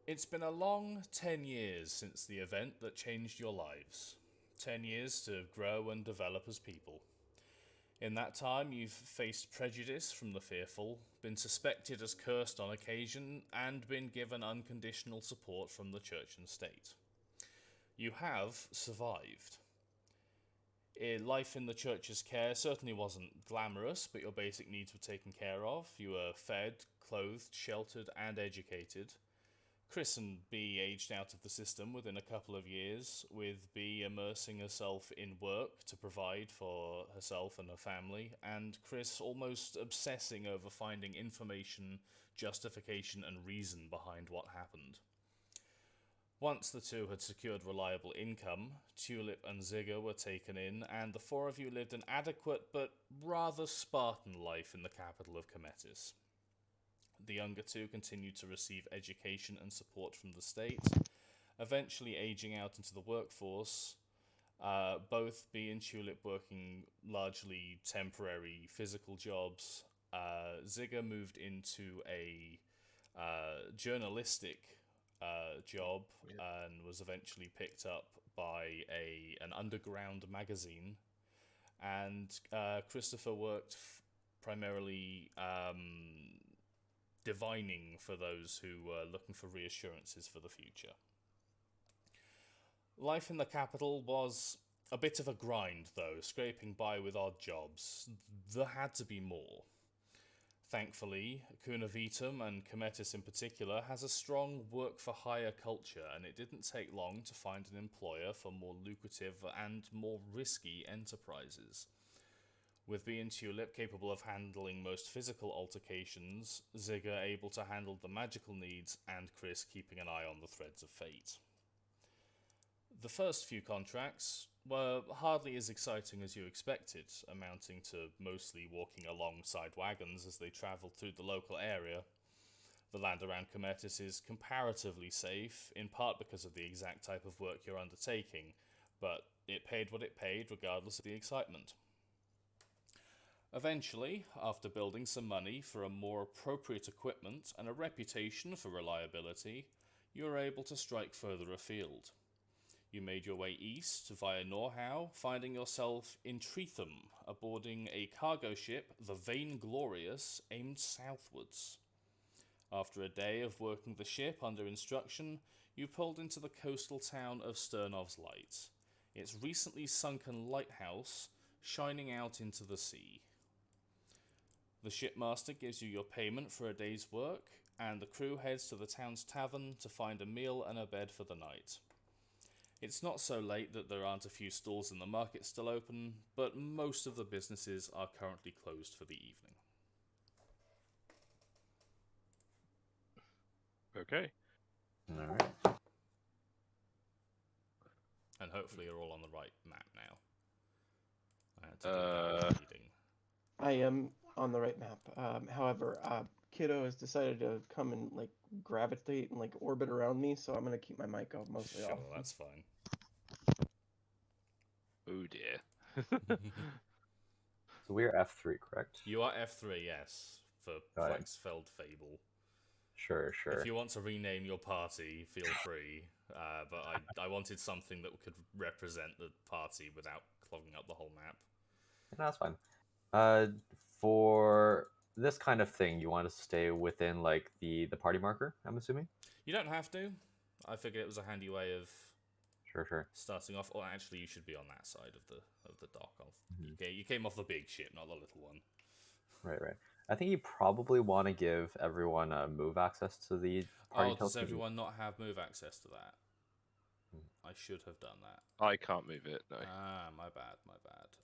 It's been a long 10 years since the event that changed your lives. 10 years to grow and develop as people. In that time, you've faced prejudice from the fearful, been suspected as cursed on occasion, and been given unconditional support from the church and state. You have survived. Life in the church's care certainly wasn't glamorous, but your basic needs were taken care of. You were fed, clothed, sheltered, and educated. Chris and B aged out of the system within a couple of years, with B immersing herself in work to provide for herself and her family, and Chris almost obsessing over finding information, justification, and reason behind what happened. Once the two had secured reliable income, Tulip and Zigga were taken in, and the four of you lived an adequate but rather Spartan life in the capital of Cometis. The younger two continued to receive education and support from the state, eventually aging out into the workforce, both B and Tulip working largely temporary physical jobs. Zigga moved into a journalistic job and was eventually picked up by an underground magazine. And Christopher worked primarily divining for those who were looking for reassurances for the future. Life in the capital was a bit of a grind, though, scraping by with odd jobs. There had to be more. Thankfully, Cunavitum, and Cometis in particular, has a strong work-for-hire culture, and it didn't take long to find an employer for more lucrative and more risky enterprises. With B and Tulip capable of handling most physical altercations, Zigga able to handle the magical needs, and Chris keeping an eye on the threads of fate. The first few contracts were hardly as exciting as you expected, amounting to mostly walking alongside wagons as they travelled through the local area. The land around Cometis is comparatively safe, in part because of the exact type of work you're undertaking, but it paid what it paid regardless of the excitement. Eventually, after building some money for a more appropriate equipment and a reputation for reliability, you were able to strike further afield. You made your way east via Norhow, finding yourself in Treatham, aboarding a cargo ship, the Vainglorious, aimed southwards. After a day of working the ship under instruction, you pulled into the coastal town of Sternov's Light, its recently sunken lighthouse shining out into the sea. The shipmaster gives you your payment for a day's work, and the crew heads to the town's tavern to find a meal and a bed for the night. It's not so late that there aren't a few stalls in the market still open, but most of the businesses are currently closed for the evening. Okay. Alright. And hopefully you're all on the right map now. I had to do that reading. I am on the right map. However, Kiddo has decided to come and gravitate and orbit around me, so I'm gonna keep my mic off mostly off. Sure, that's fine. Oh dear. So we are F3, correct? You are F3, yes, for Flexfeld Fable. Sure. If you want to rename your party, feel free. But I wanted something that could represent the party without clogging up the whole map. No, that's fine. For this kind of thing, you want to stay within the party marker, I'm assuming? You don't have to. I figured it was a handy way of Sure. starting off. Or actually, you should be on that side of the dock. You came off the big ship, not the little one. Right. I think you probably want to give everyone move access to the party. Does everyone not have move access to that? I should have done that. I can't move it, no. My bad.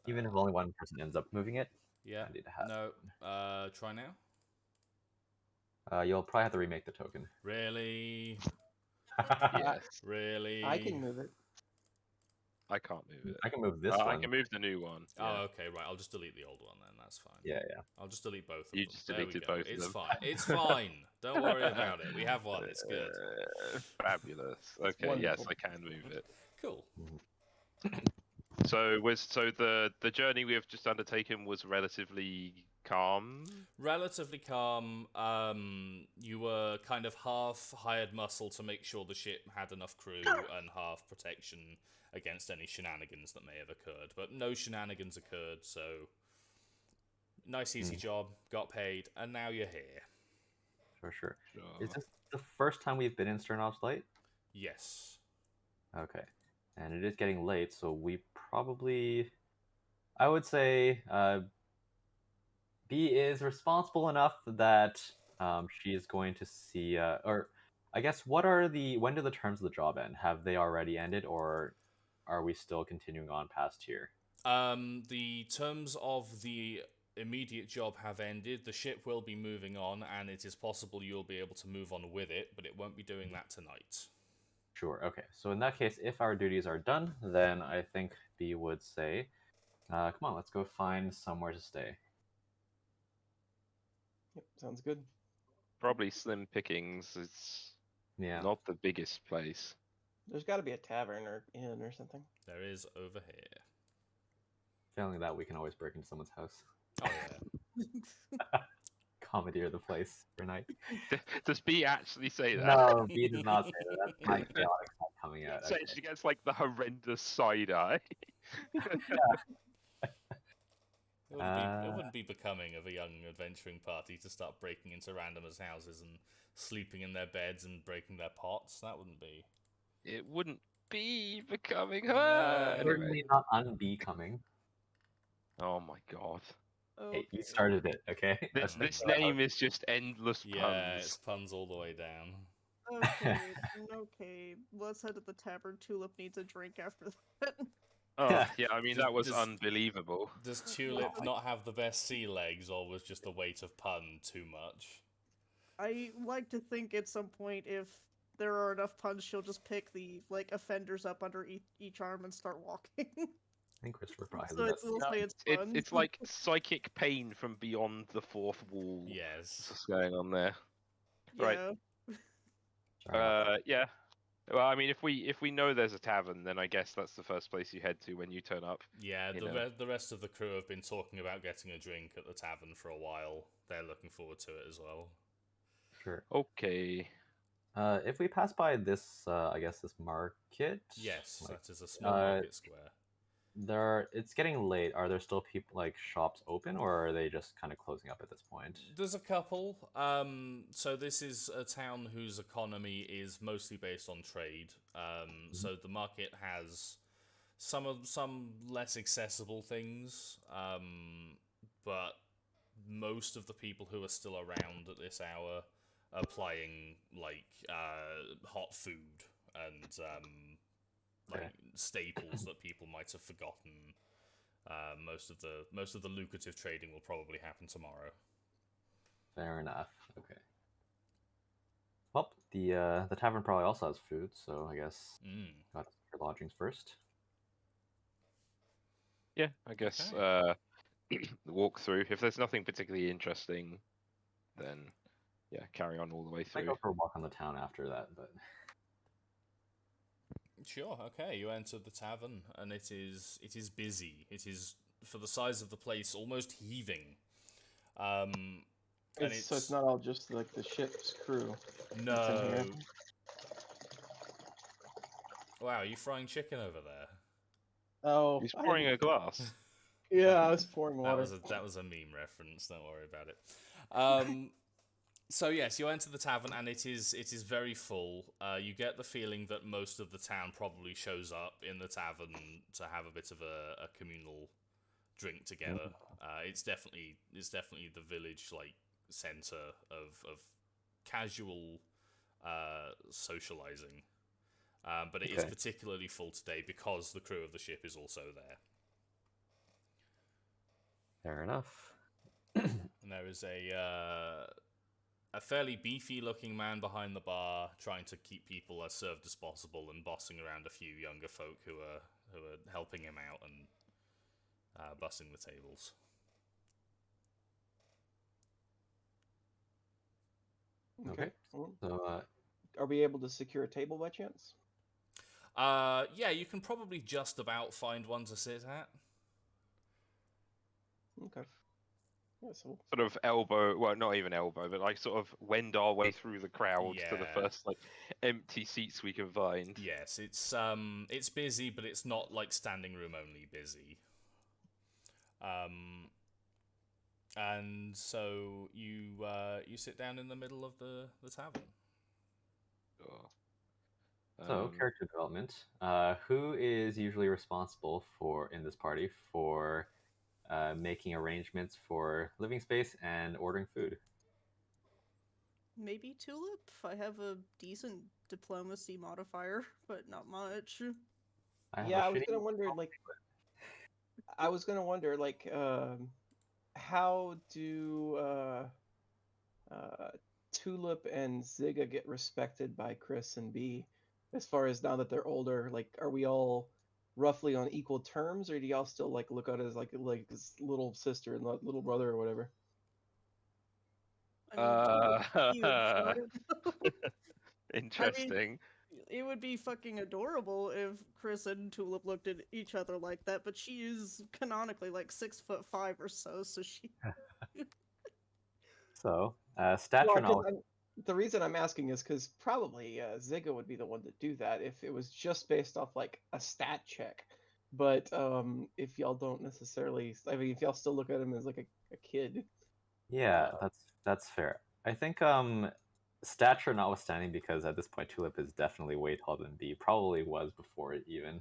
Even if only one person ends up moving it? Yeah. Handy to have. No. Try now? You'll probably have to remake the token. Really? Yes. Really? I can move it. I can't move it. I can move this one. I can move the new one. Oh, okay, right. I'll just delete the old one then. That's fine. Yeah. I'll just delete both of them. You just deleted both of them. It's fine. It's fine. Don't worry about it. We have one. It's good. Fabulous. Okay, wonderful. yes, I can move it. Cool. So the journey we have just undertaken was relatively calm. Relatively calm. You were were kind of half hired muscle to make sure the ship had enough crew and half protection against any shenanigans that may have occurred. But no shenanigans occurred, so nice easy job, got paid, and now you're here. For sure. Sure. Is this the first time we've been in Sternov's Light? Yes. Okay. And it is getting late, so we probably... I would say B is responsible enough that she is going to see... or I guess, when do the terms of the job end? Have they already ended, or are we still continuing on past here? The terms of the immediate job have ended. The ship will be moving on, and it is possible you'll be able to move on with it, but it won't be doing that tonight. Sure, okay. So in that case, if our duties are done, then I think B would say, come on, let's go find somewhere to stay. Yep, sounds good. Probably slim pickings. It's Yeah. not the biggest place. There's got to be a tavern or inn or something. There is over here. Failing that, we can always break into someone's house. Oh, yeah. Commandeer the place for night. Does B actually say that? No, B does not say that. That's my chaotic side coming out. So she gets like the horrendous side eye. It wouldn't be becoming of a young adventuring party to start breaking into randomers' houses and sleeping in their beds and breaking their pots. That wouldn't be. It wouldn't be becoming No. her. Certainly not unbecoming. Oh my god. Hey, you started it, okay? This name is just endless puns. Yeah, it's puns all the way down. Okay. Let's head to the tavern. Tulip needs a drink after that. Oh, yeah, I mean, that was Does- unbelievable. Does Tulip not have the best sea legs, or was just the weight of pun too much? I like to think at some point, if there are enough puns, she'll just pick the offenders up under each arm and start walking. I think Christopher probably has So the it's best. we'll say it's fun. It's like psychic pain from beyond the fourth wall. Yes. What's going on there? Right. Yeah. Yeah. Well, I mean, if we know there's a tavern, then I guess that's the first place you head to when you turn up. Yeah, You the, know. the rest of the crew have been talking about getting a drink at the tavern for a while. They're looking forward to it as well. Sure. Okay. If we pass by this, I guess this market. Yes, like, that is a small market square. it's getting late. Are there still people shops open, or are they just kind of closing up at this point? There's a couple. So this is a town whose economy is mostly based on trade. So the market has some less accessible things, but most of the people who are still around at this hour are plying hot food and staples that people might have forgotten. Most of the lucrative trading will probably happen tomorrow. Fair enough. Okay. Well, the tavern probably also has food, so I guess got your lodgings first. Yeah, I guess walk through. If there's nothing particularly interesting, then yeah, carry on all the way I through. go for a walk on the town after that, but Sure. Okay. You enter the tavern, and it is busy. It is, for the size of the place, almost heaving. And So it's not all just like the ship's crew. that's in here. no. Wow, are you frying chicken over there? Oh, He's pouring a glass. Yeah, I was pouring That water. was a meme reference. Don't worry about it. So yes, you enter the tavern, and it is very full. You get the feeling that most of the town probably shows up in the tavern to have a bit of a communal drink together. It's definitely the village center of casual socializing. But it is particularly full today because the crew of the ship is also there. fair enough. And there is a fairly beefy-looking man behind the bar trying to keep people as served as possible and bossing around a few younger folk who are helping him out and bussing the tables. Okay. Well, So are we able to secure a table by chance? Yeah, you can probably just about find one to sit at. Okay. Yeah, so sort of elbow, well, not even elbow, but like sort of wend our way through the crowd to the Yeah. first like empty seats we can find. Yes, it's busy, but it's not like standing room only busy. And so you sit down in the middle of the tavern. Sure. So, character development. Who is usually responsible for in this party for making arrangements for living space and ordering food? Maybe Tulip? I have a decent diplomacy modifier, but not much. I have yeah, a I was shitty- gonna wonder like, how do Tulip and Zigga get respected by Chris and B, as far as now that they're older? Like, are we all roughly on equal terms, or do y'all still like look at it as like his little sister and little brother or whatever? I mean, Tulip's cute, so- Interesting. it would be fucking adorable if Chris and Tulip looked at each other like that, but she is canonically like 6'5" or so, so she. So, stature Well, 'cause knowledge. the reason I'm asking is because probably Zigga would be the one to do that if it was just based off like a stat check. But if y'all don't necessarily, I mean, if y'all still look at him as like a kid, Yeah, that's fair. I think stature notwithstanding, because at this point Tulip is definitely way taller than B, probably was before it even.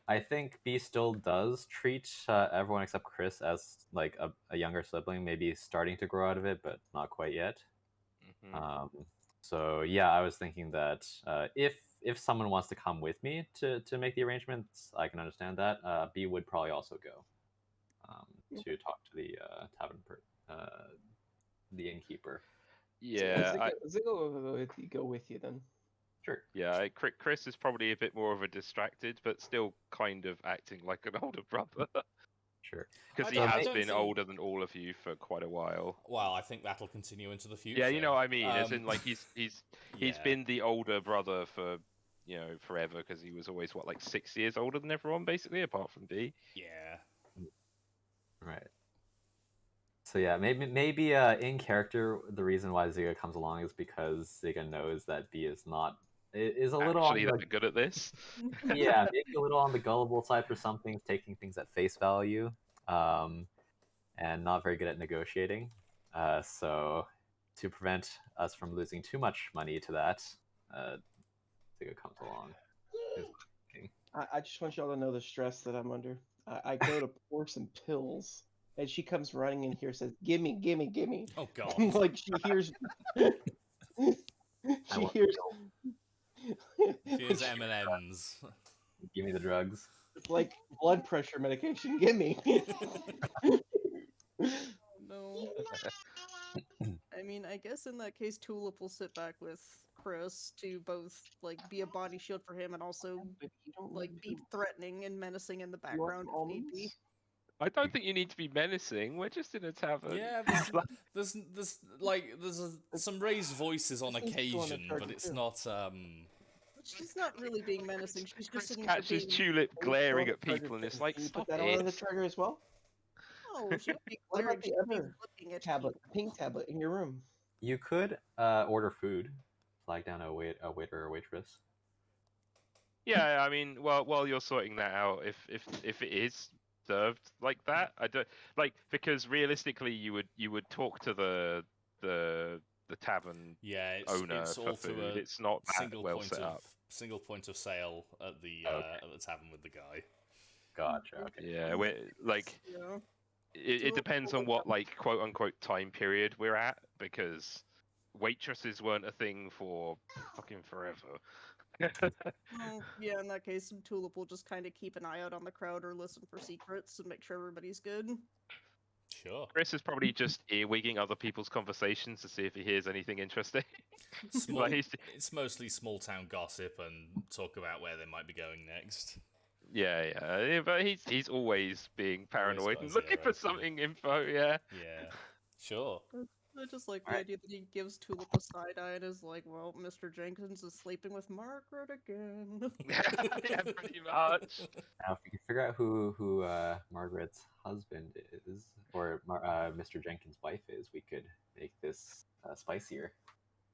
I think B still does treat everyone except Chris as like a younger sibling, maybe starting to grow out of it, but not quite yet. Mhm. So yeah, I was thinking that if someone wants to come with me to make the arrangements, I can understand that. B would probably also go to talk to the tavern the innkeeper. Yeah, Zigga will go with you then. Sure. yeah. Chris is probably a bit more of a distracted, but still kind of acting like an older brother Sure. because I he don't- I has don't been think- older than all of you for quite a while. Well, I think that'll continue into the future. Yeah, you know what I mean. As in, like he's yeah. been the older brother for forever because he was always what, like 6 years older than everyone basically, apart from B. Yeah. Right. So yeah, maybe in character, the reason why Zigga comes along is because Zigga knows that B is not is a little Actually, on that good at this. yeah, maybe a little on the gullible side for some things, taking things at face value, and not very good at negotiating. So to prevent us from losing too much money to that, Zigga comes along. is what I'm thinking. I just want y'all to know the stress that I'm under. I go to pour some pills, and she comes running in here and says, "Gimme, gimme, gimme!" Oh God. And, like she hears, I she want hears. Here's M&Ms. Give me the drugs. It's like blood pressure medication. Gimme. No. I mean, I guess in that case, Tulip will sit back with Chris to both like be a body shield for him and also But you don't like need be to- threatening and menacing in the you want background some if need be. almonds? I don't think you need to be menacing. We're just in a tavern. Yeah, there's some raised voices on This is the one that occasion, charged but you it's too. not She's not really being menacing. She's just Chris sitting there catches being. Tulip Are you glaring still at on the charger people, and it's thing? like, Can you stop put that on the it. charger as well? No, she would be What glaring. about the She'd be other looking at tablet, people. pink tablet in your room? You could order food, flag down a waiter or waitress. Yeah, I mean, well, while you're sorting that out, if it is served like that, I don't like, because realistically, you would talk to the tavern Yeah, owner it's for all through food. a It's not that single well point set of up. single point of sale at the tavern with the guy. Gotcha. Okay. Yeah, we're like, Yeah. it depends on what like quote unquote time period we're at, because waitresses weren't a thing for fucking forever. Well, yeah, in that case, Tulip will just kind of keep an eye out on the crowd or listen for secrets and make sure everybody's good. Sure. Chris is probably just earwigging other people's conversations to see if he hears anything interesting. Small, Like, it's mostly small town gossip and talk about where they might be going next. yeah, but he's always being paranoid got and his looking ear for open. something info. Yeah. Yeah. Sure. I just like the Alright. idea that he gives Tulip a side eye and is like, well, Mr. Jenkins is sleeping with Margaret again. Yeah, pretty much. Now, if we can figure out who Margaret's husband is, or Mr. Jenkins' wife is, we could make this spicier.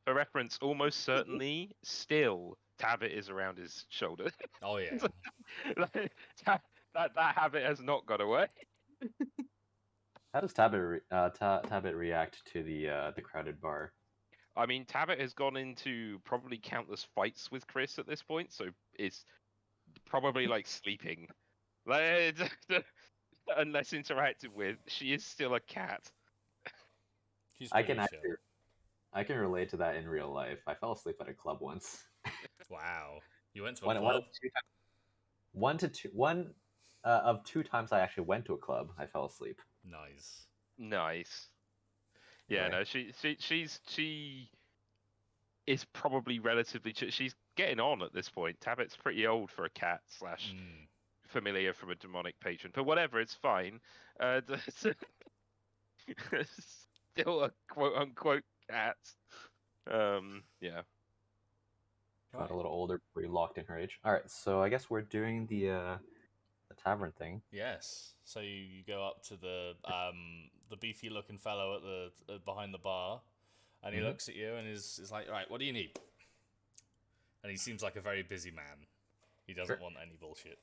For reference, almost certainly, still Tabit is around his shoulder. Oh yeah. Like, that habit has not gone away. How does Tabit react to the crowded bar? I mean, Tabit has gone into probably countless fights with Chris at this point, so it's probably like sleeping. Like, unless interacted with, she is still a cat. She's I pretty can chill. I can relate to that in real life. I fell asleep at a club once. Wow. You went to a One club? one of two times I actually went to a club, I fell asleep. Nice. Nice. Yeah, Anyway. no, she is probably relatively. She's getting on at this point. Tabit's pretty old for a cat slash Mm. familiar from a demonic patron, but whatever, it's fine. Still a quote unquote cat. Yeah. Got Right. a little older before you locked in her age. All right, so I guess we're doing the tavern thing. Yes. So you go up to the beefy looking fellow at the behind the bar, and he Mhm. looks at you and is like, right, what do you need? And he seems like a very busy man. He doesn't Sure. want any bullshit.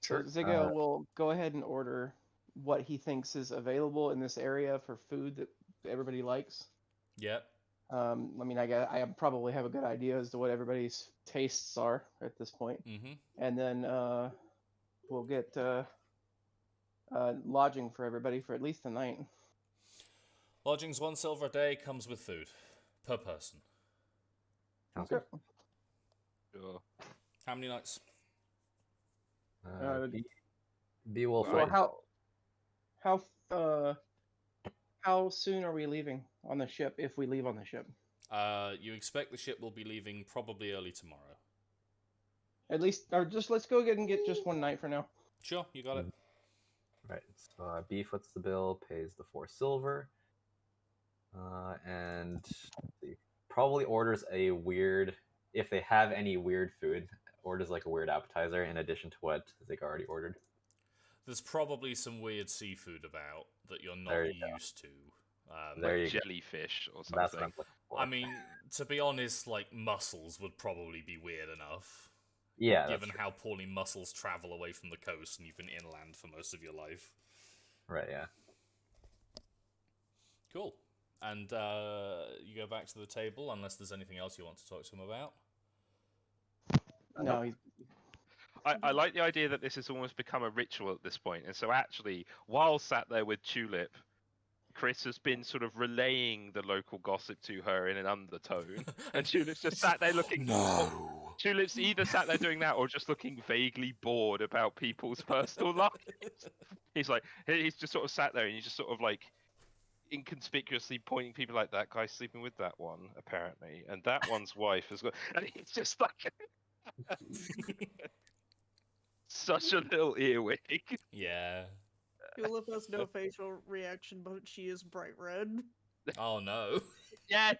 So Zigga will go ahead and order what he thinks is available in this area for food that everybody likes. Yep. I mean, I probably have a good idea as to what everybody's tastes are at this point, Mm-hmm. and then we'll get lodging for everybody for at least the night. Lodgings 1 silver a day, comes with food per person. Sounds good. Sure. How many nights? B will Well, fight. How soon are we leaving on the ship if we leave on the ship? You expect the ship will be leaving probably early tomorrow. At least, or just let's go ahead and get just one night for now. Sure, you got it. Right. So B foots the bill, pays the 4 silver, and let's see, probably orders a weird, if they have any weird food, orders like a weird appetizer in addition to what Zigga already ordered. There's probably some weird seafood about that you're not There you go. used to. There you go. Jellyfish or something. That's what I'm looking for. I mean, to be honest, like mussels would probably be weird enough. Yeah, Given that's how poorly mussels travel away from the coast and you've been inland for most of your life. true. Right, yeah. Cool. And you go back to the table unless there's anything else you want to talk to him about. No, he's I like the idea that this has almost become a ritual at this point, and so actually, while sat there with Tulip, Chris has been sort of relaying the local gossip to her in an undertone, and Tulip's just sat there looking. No. Tulip's either sat there doing that or just looking vaguely bored about people's personal lives. He's just sort of sat there and he's just sort of like inconspicuously pointing people like that guy's sleeping with that one apparently, and that one's wife has got, and he's just like such a little earwig. Yeah. Tulip has no facial reaction, but she is bright red. Oh no. Yes,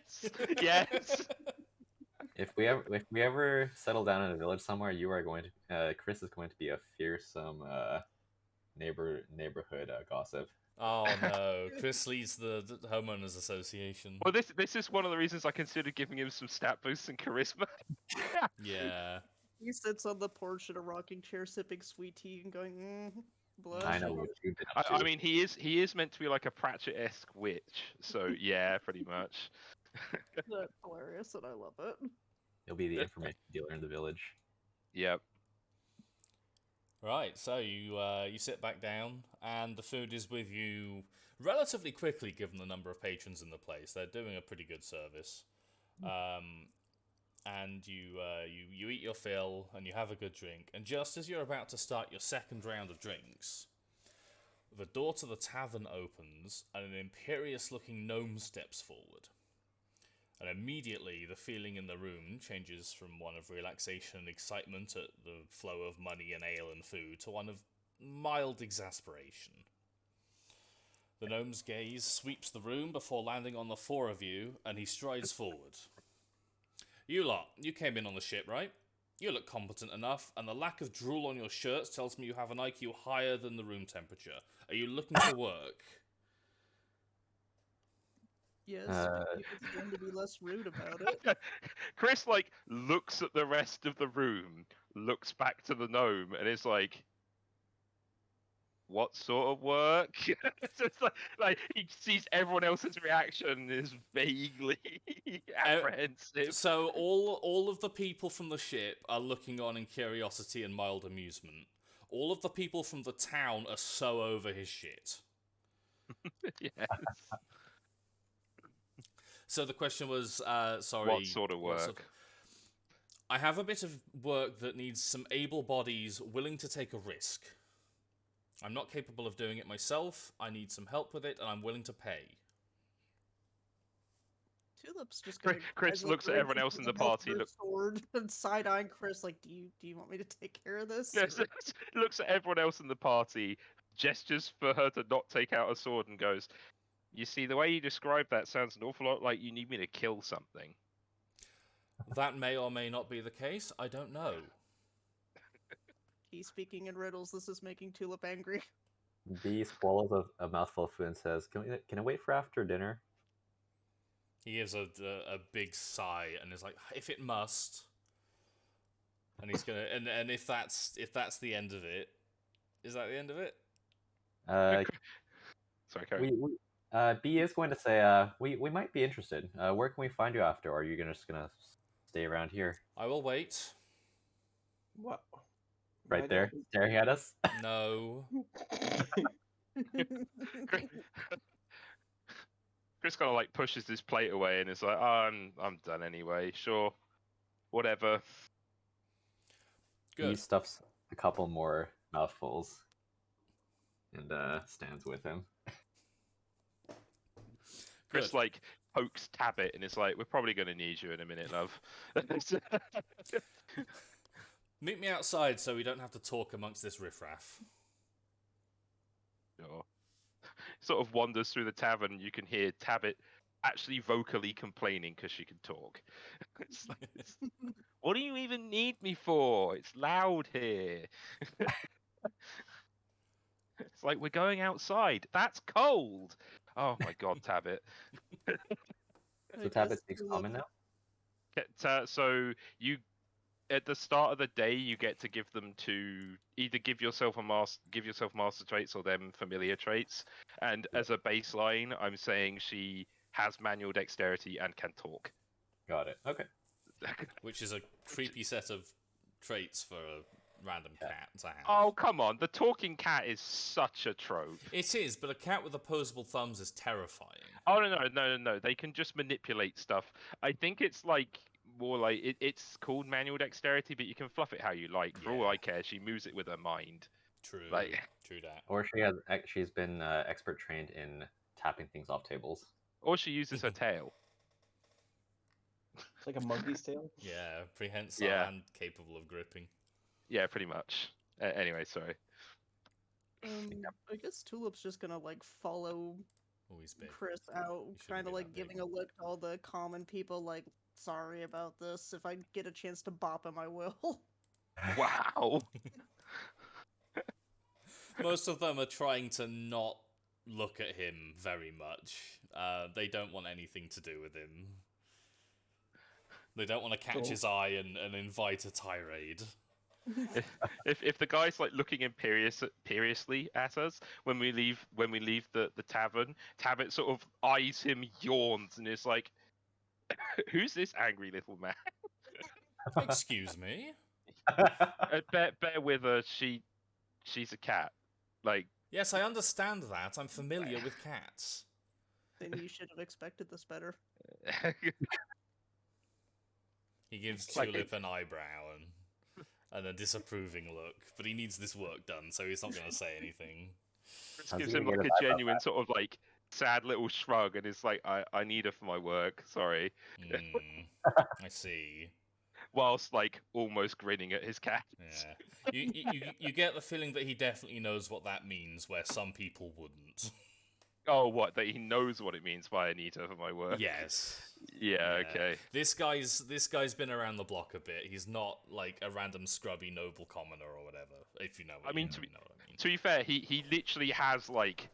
yes. If we ever settle down in a village somewhere, you are going to Chris is going to be a fearsome neighborhood gossip. Oh no. Chris leads the homeowners association. Well, this is one of the reasons I considered giving him some stat boosts and charisma. Yeah. He sits on the porch in a rocking chair, sipping sweet tea and going, blush. I know what you've been up to. I mean, he is meant to be like a Pratchett-esque witch, so yeah, pretty much. That's hilarious, and I love it. He'll be the information dealer in the village. Yep. Right, so you sit back down, and the food is with you relatively quickly, given the number of patrons in the place. They're doing a pretty good service, and you eat your fill, and you have a good drink. And just as you're about to start your second round of drinks, the door to the tavern opens, and an imperious-looking gnome steps forward. And immediately, the feeling in the room changes from one of relaxation and excitement at the flow of money and ale and food to one of mild exasperation. The gnome's gaze sweeps the room before landing on the four of you, and he strides forward. You lot, you came in on the ship, right? You look competent enough, and the lack of drool on your shirts tells me you have an IQ higher than the room temperature. Are you looking for work? Yes, but you could stand to be less rude about it. Chris like looks at the rest of the room, looks back to the gnome, and is like, "What sort of work?" So it's like he sees everyone else's reaction and is vaguely apprehensive. So all of the people from the ship are looking on in curiosity and mild amusement. All of the people from the town are so over his shit. Yes. So the question was, sorry... What sort of work? I have a bit of work that needs some able bodies willing to take a risk. I'm not capable of doing it myself, I need some help with it, and I'm willing to pay. Tulip's just gonna Chris looks at everyone else in the party. Sword and side-eyeing Chris like, do you want me to take care of this? Yes, or- looks at everyone else in the party, gestures for her to not take out a sword, and goes, "You see, the way you describe that sounds an awful lot like you need me to kill something." That may or may not be the case, I don't know. He's speaking in riddles. This is making Tulip angry. B swallows a mouthful of food and says, "Can I wait for after dinner?" He gives a big sigh and is like, if it must. And he's gonna and if that's the end of it, is that the end of it? Sorry, Karen. B is going to say, we might be interested. Where can we find you after? Or are you just gonna stay around here? I will wait. What? Right there, staring at us. No. Chris kind of like pushes his plate away and is like, "Oh, I'm done anyway. Sure, whatever." He Good. stuffs a couple more mouthfuls and stands with him. Chris Good. like pokes Tabbit and is like, "We're probably going to need you in a minute, love." Meet me outside so we don't have to talk amongst this riffraff. Sure. Sort of wanders through the tavern. You can hear Tabbit actually vocally complaining because she can talk. It's like, what do you even need me for? It's loud here. It's like, we're going outside. That's cold. Oh my god, Tabbit. So Tabbit speaks common now? So you, at the start of the day, you get to give them to either give yourself master traits or them familiar traits. And as a baseline, I'm saying she has manual dexterity and can talk. Got it. Okay. Which is a creepy set of traits for a random cat to have. Oh, come on. The talking cat is such a trope. It is, but a cat with opposable thumbs is terrifying. Oh, no. They can just manipulate stuff. I think it's like more like it's called manual dexterity, but you can fluff it how you like. For all Yeah. I care, she moves it with her mind. True. Like- True that. Or she's been expert trained in tapping things off tables. Or she uses her tail. It's like a monkey's tail. Yeah, prehensile Yeah. and capable of gripping. Yeah, pretty much. Anyway, sorry. I guess Tulip's just gonna like follow Oh, he's big. Chris out, shouldn't kind be of that like big. giving a look to all the common people, like, sorry about this. If I get a chance to bop him, I will. Wow. Most of them are trying to not look at him very much. They don't want anything to do with him. They don't want to catch Cool. his eye and invite a tirade. If the guy's like looking imperiously at us when we leave the tavern, Tabbit sort of eyes him, yawns, and is like, "Who's this angry little man?" Excuse me? Bear with her. She's a cat. Like, Yes, I understand that. I'm familiar with cats. Then you should have expected this better. He gives Like Tulip an eyebrow and a disapproving look, but he needs this work done, so he's not going to say anything. Chris How's gives he him gonna like get a a vibe about genuine sort of like sad little shrug, and it's like, I need her for my work. Sorry. I see. Whilst like almost grinning at his cat. Yeah. You get the feeling that he definitely knows what that means, where some people wouldn't. Oh, what? That he knows what it means by Anita for my work. Yes. Yeah. Okay. This guy's been around the block a bit. He's not like a random scrubby noble commoner or whatever. If you know what I mean, you know what I mean. To be fair, he literally has like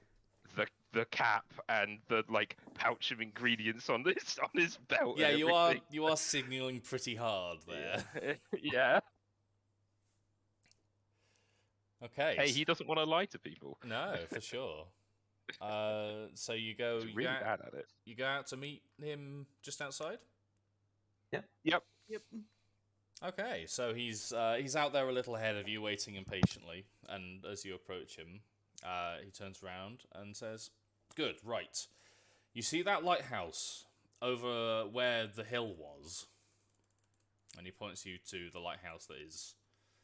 the cap and the like pouch of ingredients on his belt. Yeah, and you everything. are signaling pretty hard there. Yeah. Yeah. Okay. Hey, he doesn't want to lie to people. No, for sure. So you go. He's really bad at it. You go out to meet him just outside. Yep. Yep. Okay, so he's out there a little ahead of you, waiting impatiently. And as you approach him, he turns around and says, "Good, right. You see that lighthouse over where the hill was?" And he points you to the lighthouse that is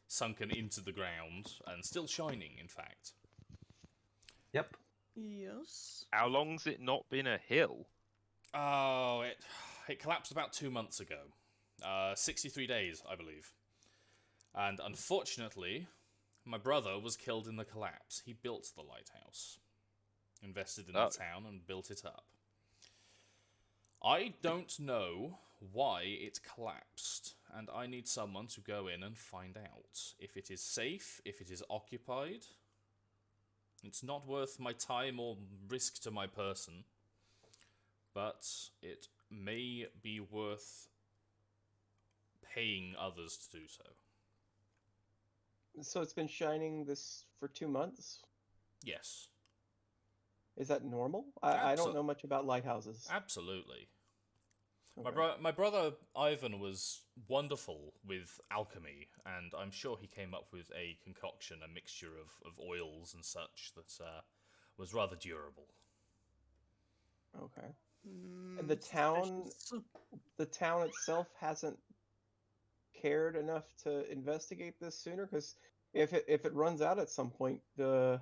sunken into the ground and still shining, in fact. Yep. Yes. How long's it not been a hill? Oh, it collapsed about 2 months ago. 63 days, I believe. And unfortunately, my brother was killed in the collapse. He built the lighthouse, invested in the town, and built it up. I don't know why it collapsed, and I need someone to go in and find out if it is safe, if it is occupied. It's not worth my time or risk to my person, but it may be worth paying others to do so. So it's been shining this for 2 months. Yes, Is that normal? I don't know much about lighthouses. absolutely. Okay. My brother Ivan was wonderful with alchemy, and I'm sure he came up with a concoction, a mixture of oils and such that was rather durable. Okay. And the town itself hasn't cared enough to investigate this sooner, because if it runs out at some point, that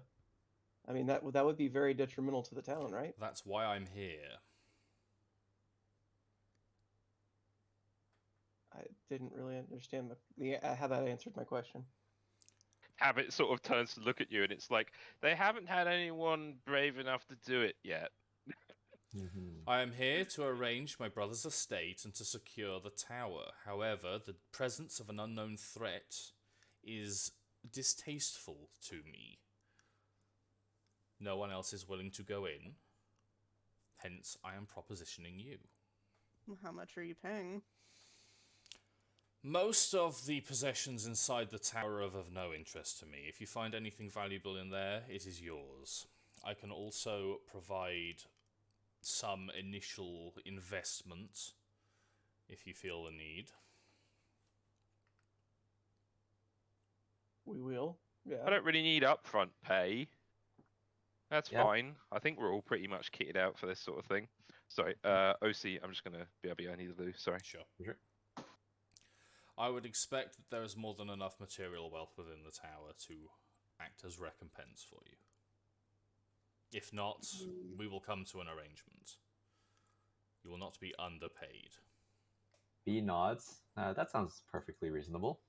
would be very detrimental to the town, right? That's why I'm here. I didn't really understand how that answered my question. Habit sort of turns to look at you, and it's like they haven't had anyone brave enough to do it yet. I am here to arrange my brother's estate and to secure the tower. However, the presence of an unknown threat is distasteful to me. No one else is willing to go in. Hence, I am propositioning you. How much are you paying? Most of the possessions inside the tower are of no interest to me. If you find anything valuable in there, it is yours. I can also provide some initial investment if you feel the need. We will. Yeah. I don't really need upfront pay. That's Yeah. fine. I think we're all pretty much kitted out for this sort of thing. Sorry, OC, I'm just gonna BRB, I need to lose, sorry. Sure. Sure. I would expect that there is more than enough material wealth within the tower to act as recompense for you. If not, we will come to an arrangement. You will not be underpaid. B nods. That sounds perfectly reasonable.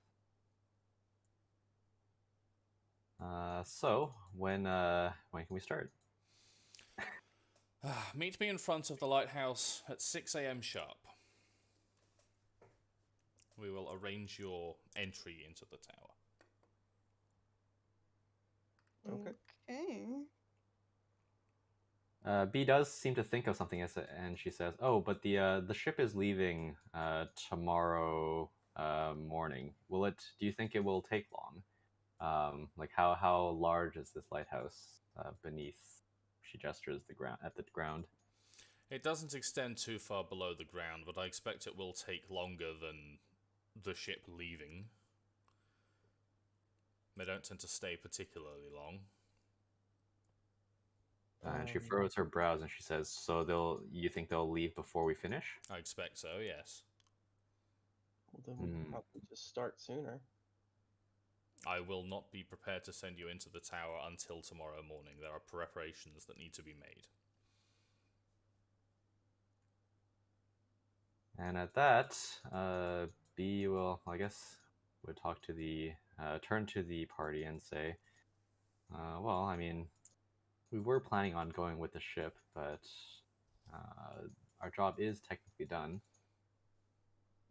So when can we start? Meet me in front of the lighthouse at 6 a.m. sharp. We will arrange your entry into the tower. Okay. B does seem to think of something, and she says, "Oh, but the ship is leaving tomorrow morning. Do you think it will take long? Like how large is this lighthouse beneath?" She gestures at the ground. It doesn't extend too far below the ground, but I expect it will take longer than the ship leaving. They don't tend to stay particularly long. And she furrows her brows and she says, "So you think they'll leave before we finish?" I expect so, yes. Well, then we can probably just start sooner. I will not be prepared to send you into the tower until tomorrow morning. There are preparations that need to be made. And at that, B will, I guess, would talk to turn to the party and say, "Well, I mean, we were planning on going with the ship, but our job is technically done.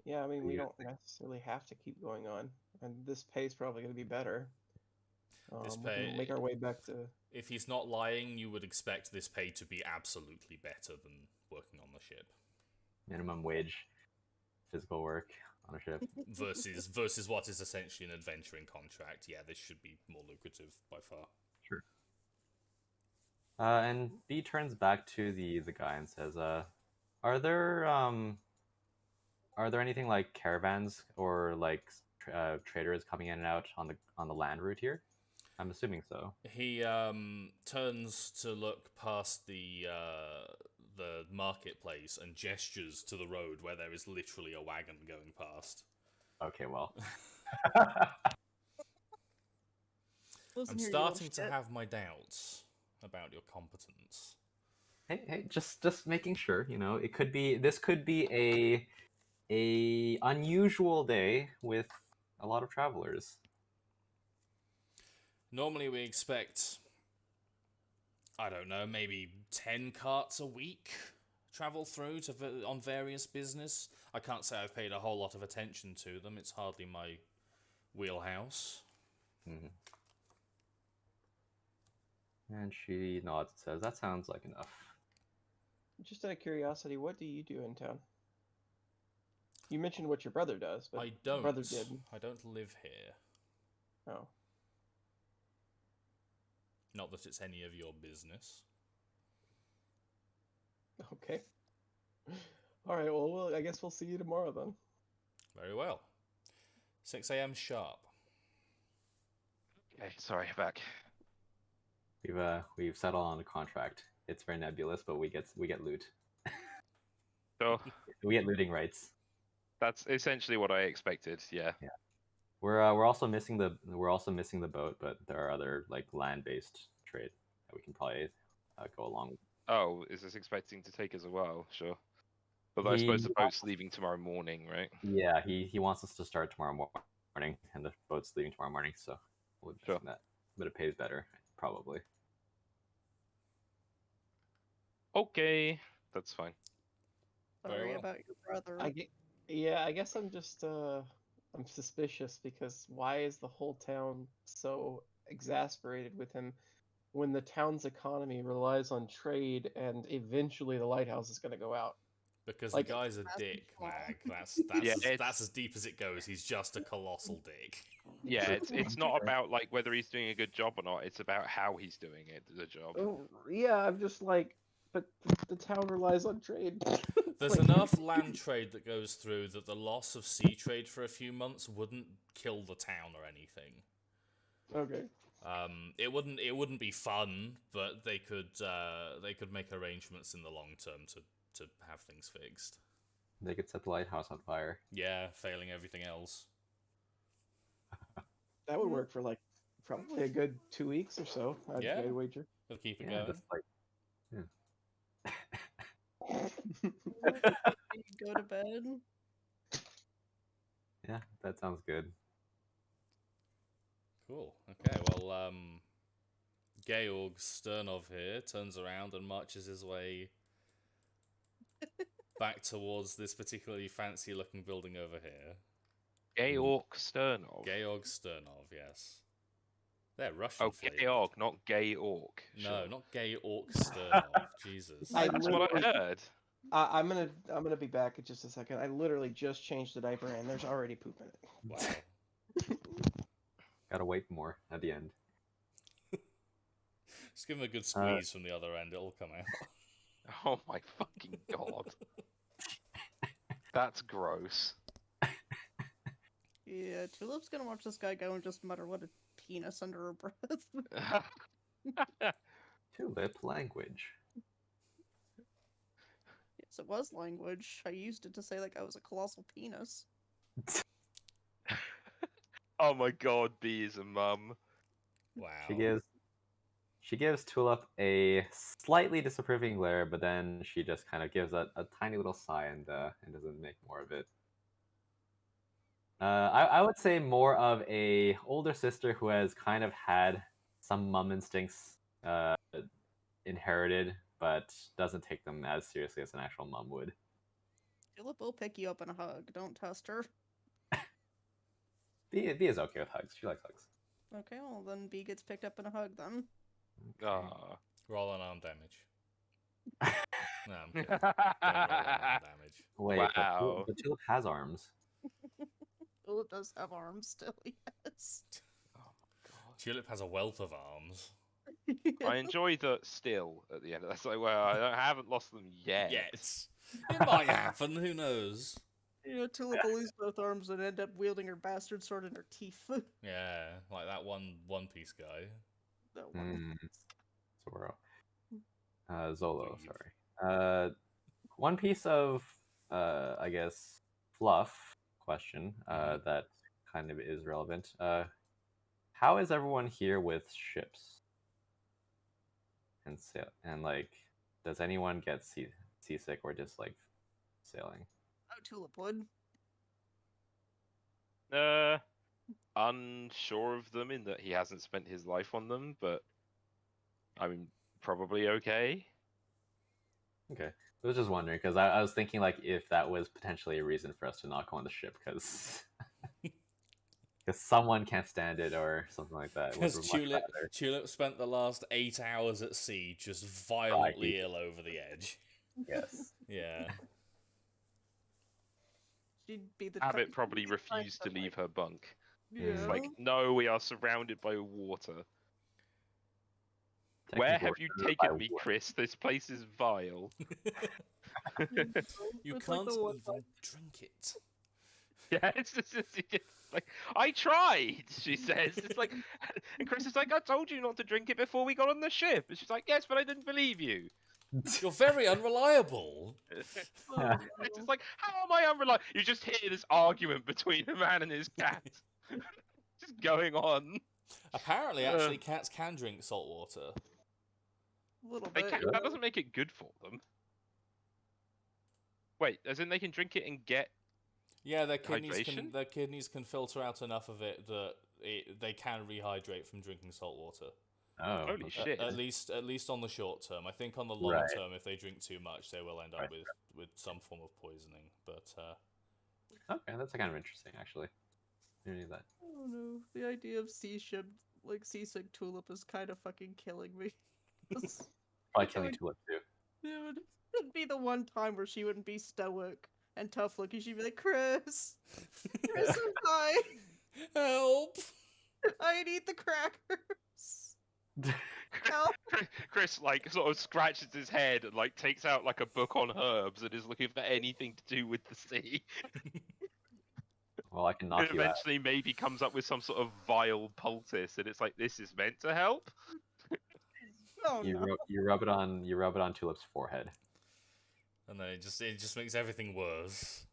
Yeah, I mean, we Yeah. don't necessarily have to keep going on, and this pay's probably going to be better. This We can pay- make our way back to. If he's not lying, you would expect this pay to be absolutely better than working on the ship. Minimum wage, physical work on a ship. versus what is essentially an adventuring contract. Yeah, this should be more lucrative by far. Sure. And B turns back to the guy and says, "Are there anything like caravans or like traders coming in and out on the land route here? I'm assuming so." He turns to look past the marketplace and gestures to the road where there is literally a wagon going past. Okay, well. Listen I'm here, you starting little to shit. have my doubts about your competence. Hey, just making sure, this could be a unusual day with a lot of travelers. Normally we expect, I don't know, maybe 10 carts a week travel through on various business. I can't say I've paid a whole lot of attention to them. It's hardly my wheelhouse. Mm-hmm. And she nods and says, "That sounds like enough." Just out of curiosity, what do you do in town? You mentioned what your brother does, but I your don't. brother did. I don't live here. Oh, Not that it's any of your business. okay. All right. Well, I guess we'll see you tomorrow then. Very well. 6 a.m. sharp. Okay, sorry, back. We've settled on a contract. It's very nebulous, but we get loot. So We get looting rights. that's essentially what I expected. Yeah. We're also missing the boat, but there are other like land-based trade that we can probably go along with. Oh, is this expecting to take us a while? Sure. But I suppose the boat's leaving tomorrow morning, right? Yeah, he wants us to start tomorrow morning, and the boat's leaving tomorrow morning, so we'll just Sure. that. But it pays better, probably. Okay, that's fine. Very Sorry well. about your brother. I guess I'm just I'm suspicious because why is the whole town so exasperated with him when the town's economy relies on trade and eventually the lighthouse is going to go out? Because Like- the guy's a That's dick, small. Mag. That's Yeah, that's as deep as it goes. He's just a colossal dick. Yeah, it's not about like whether he's doing a good job or not. It's about how he's doing it. The job. Oh, yeah, I'm just like, but the town relies on trade. There's Like- enough land trade that goes through that the loss of sea trade for a few months wouldn't kill the town or anything. Okay. It wouldn't be fun, but they could make arrangements in the long term to have things fixed. They could set the lighthouse on fire. Yeah, failing everything else. That would work for like probably a good 2 weeks or so. Yeah. I'd wager. They'll keep it Yeah, going. just like Go to bed. yeah, that sounds good. Cool. Okay, well, Georg Sternov here turns around and marches his way back towards this particularly fancy-looking building over here. Georg Sternov. Georg Sternov, yes. They're Russian. Oh, Georg, not gay orc. No, Sure. not Georg Sternov. Jesus. That's what I heard. I'm gonna be back in just a second. I literally just changed the diaper and there's already poop in it. Wow. Gotta wait more at the end. Just give him a good squeeze from the other end, it'll come out. Oh my fucking god. That's gross. Yeah, Tulip's gonna watch this guy go and just mutter what a penis under her breath. Tulip language. Yes, it was language. I used it to say like I was a colossal penis. Oh my god, B is a mum. Wow. She gives Tulip a slightly disapproving glare, but then she just kind of gives a tiny little sigh and doesn't make more of it. I would say more of a older sister who has kind of had some mum instincts inherited, but doesn't take them as seriously as an actual mom would. Tulip will pick you up in a hug. Don't test her. B is okay with hugs. She likes hugs. Okay, well then B gets picked up in a hug then. Okay. Ah. Roll on arm damage. No, I'm kidding. Don't roll on arm damage. Wait, Wow. but Tulip has arms. Tulip does have arms still, yes. Tulip has a wealth of arms. I enjoy the still at the end. That's like, well, I haven't lost them yet. Yes. It might happen, who knows? Tulip will lose both arms and end up wielding her bastard sword in her teeth. Yeah, like that One Piece guy. That one. Zoro. Zolo, Weeb. sorry. One piece of, I guess, fluff question that kind of is relevant. How is everyone here with ships? And like, does anyone get seasick or dislike sailing? Oh, Tulip would. Unsure of them in that he hasn't spent his life on them, but I mean, probably okay. Okay. I was just wondering because I was thinking like if that was potentially a reason for us to not go on the ship because someone can't stand it or something like that. Because Tulip spent the last 8 hours at sea just violently ill over the edge. Yes. Yeah. She'd be the Abbott type- probably she'd be the type refused to that, leave like, her bunk. Yeah. It's like, no, we are surrounded by water. Where have you taken me, Chris? This place is vile. You It's like can't the one even drink it. Yeah, it's like, I tried, she says. It's like, and Chris is like, I told you not to drink it before we got on the ship. And she's like, yes, but I didn't believe you. You're very unreliable. Oh, It's just like, how am I unreliable? You just hear this argument between a man and his cat. Just going on. Apparently, actually, cats can drink salt water. a little They bit. can, that doesn't make it good for them. Wait, as in they can drink it and get... Yeah, their kidneys Hydration? can filter out enough of it that they can rehydrate from drinking salt water. Oh, Holy okay. shit. At least on the short term. I think on the long Right. term, if they drink too much, they will end up with some form of poisoning. But Okay, that's kind of interesting, actually. I knew that. Oh no, the idea of seasick Tulip is kind of fucking killing me. Probably killing Tulip too. It'd be the one time where she wouldn't be stoic and tough looking. She'd be like, Chris, I'm fine. help! I need the crackers. Help. Chris, like, sort of scratches his head and, like, takes out, like, a book on herbs and is looking for anything to do with the sea. Well, I can And knock you out. eventually maybe comes up with some sort of vile poultice, and it's like, this is meant to help? Oh You no. rub it on Tulip's forehead. And then it just makes everything worse.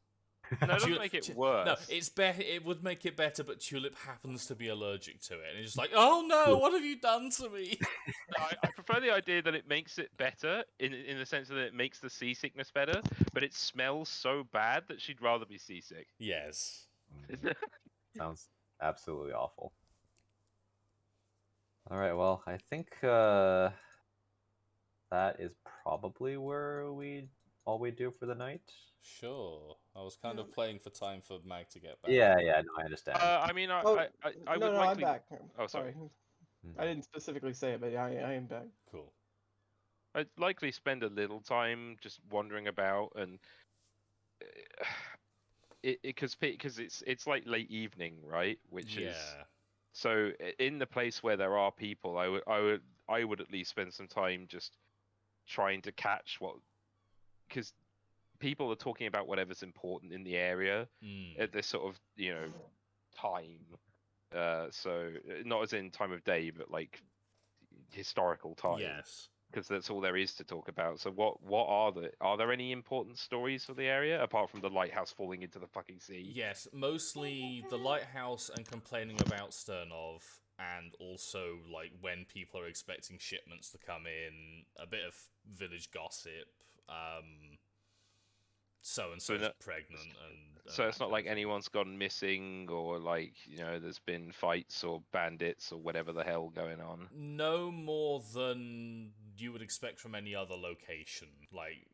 No, it doesn't make it worse. No, it's better. It would make it better, but Tulip happens to be allergic to it, and it's just like, oh no, what have you done to me? No, I prefer the idea that it makes it better, in the sense that it makes the seasickness better, but it smells so bad that she'd rather be seasick. Yes. Sounds absolutely awful. All right, well, I think that is probably where all we do for the night. Sure. I was kind of playing for time for Mag to get back. Yeah, no, I understand. I mean, I Oh, would no, like I'm to... back. Oh, sorry. I didn't specifically say it, but I am back. Cool. I'd likely spend a little time just wandering about and because it's like late evening, right? Which is so in the place where there are people, I would at least spend some time just trying to catch what, because people are talking about whatever's important in the area at this sort of time. So not as in time of day, but like historical time. Yes. Because that's all there is to talk about. So what are there any important stories for the area apart from the lighthouse falling into the fucking sea? Yes, mostly the lighthouse and complaining about Sternov, and also like when people are expecting shipments to come in, a bit of village gossip. So and so is pregnant, and so it's not like anyone's gone missing, or like there's been fights or bandits or whatever the hell going on. No more than you would expect from any other location. Like,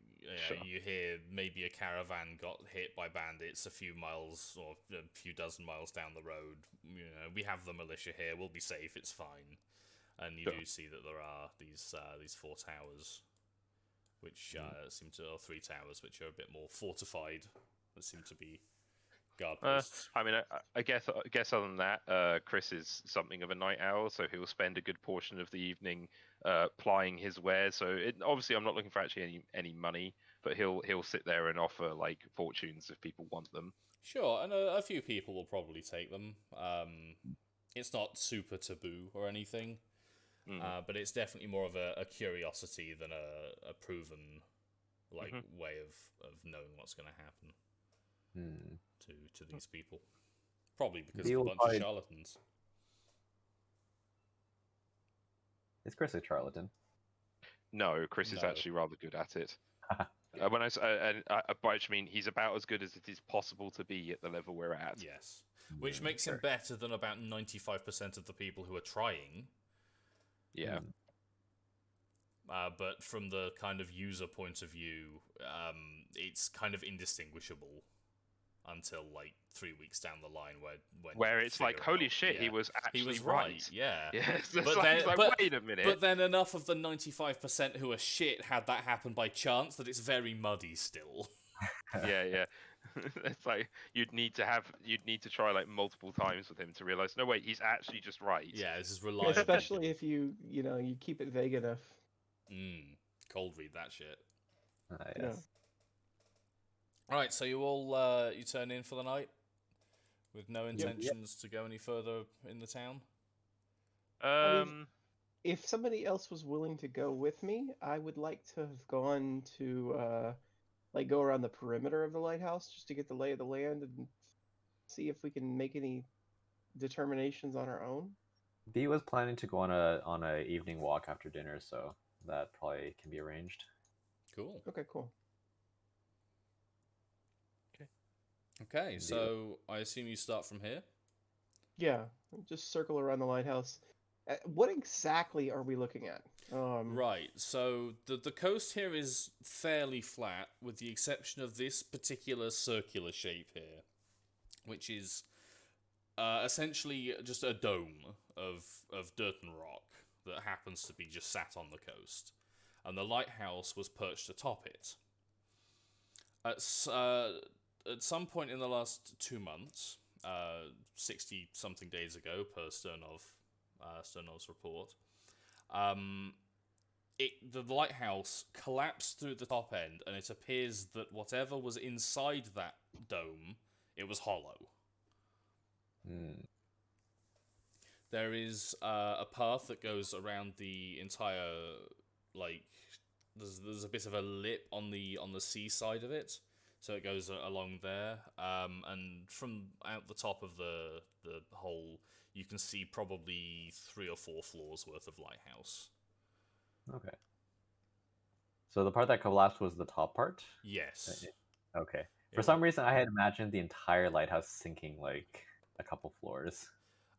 Sure. you hear maybe a caravan got hit by bandits a few miles or a few dozen miles down the road. You know, we have the militia here. We'll be safe. It's fine. And you Sure. do see that there are these 4 towers, which seem to, or 3 towers, which are a bit more fortified. That seem to be guard posts. I mean, I guess other than that, Chris is something of a night owl, so he'll spend a good portion of the evening plying his wares. So obviously, I'm not looking for actually any money, but he'll sit there and offer like fortunes if people want them. Sure, and a few people will probably take them. It's not super taboo or anything, but it's definitely more of a curiosity than a proven way of knowing what's going to happen to these people. Probably because of a bunch of charlatans. Is Chris a charlatan? No, Chris is No. actually rather good at it. When by which I mean he's about as good as it is possible to be at the level we're at. Yes, which makes him better than about 95% of the people who are trying. Yeah. But from the kind of user point of view, it's kind of indistinguishable until like 3 weeks down the line, where it's like, holy shit, he was actually right. Yeah. Yes. But It's like, wait a minute. But then enough of the 95% who are shit had that happen by chance that it's very muddy still. yeah. It's like you'd need to try like multiple times with him to realize, no wait, he's actually just right. Yeah, this is reliable. Especially if you keep it vague enough. Cold read that shit. Yes. Yeah. Alright, so you all you turn in for the night with no intentions to go any further in the town? If somebody else was willing to go with me, I would like to have gone to go around the perimeter of the lighthouse just to get the lay of the land and see if we can make any determinations on our own. B was planning to go on a evening walk after dinner, so that probably can be arranged. Cool. Okay, cool. Okay, so I assume you start from here? Yeah, just circle around the lighthouse. What exactly are we looking at? Right, so the coast here is fairly flat, with the exception of this particular circular shape here, which is essentially just a dome of dirt and rock that happens to be just sat on the coast, and the lighthouse was perched atop it. At some point in the last 2 months, 60-something days ago, per Sternov's report, the lighthouse collapsed through the top end, and it appears that whatever was inside that dome, it was hollow. There is a path that goes around the entire, there's a bit of a lip on the seaside of it. So it goes along there, and from out the top of the hole, you can see probably 3 or 4 floors worth of lighthouse. Okay. So the part that collapsed was the top part? Yes. Okay. For some reason, I had imagined the entire lighthouse sinking like a couple floors.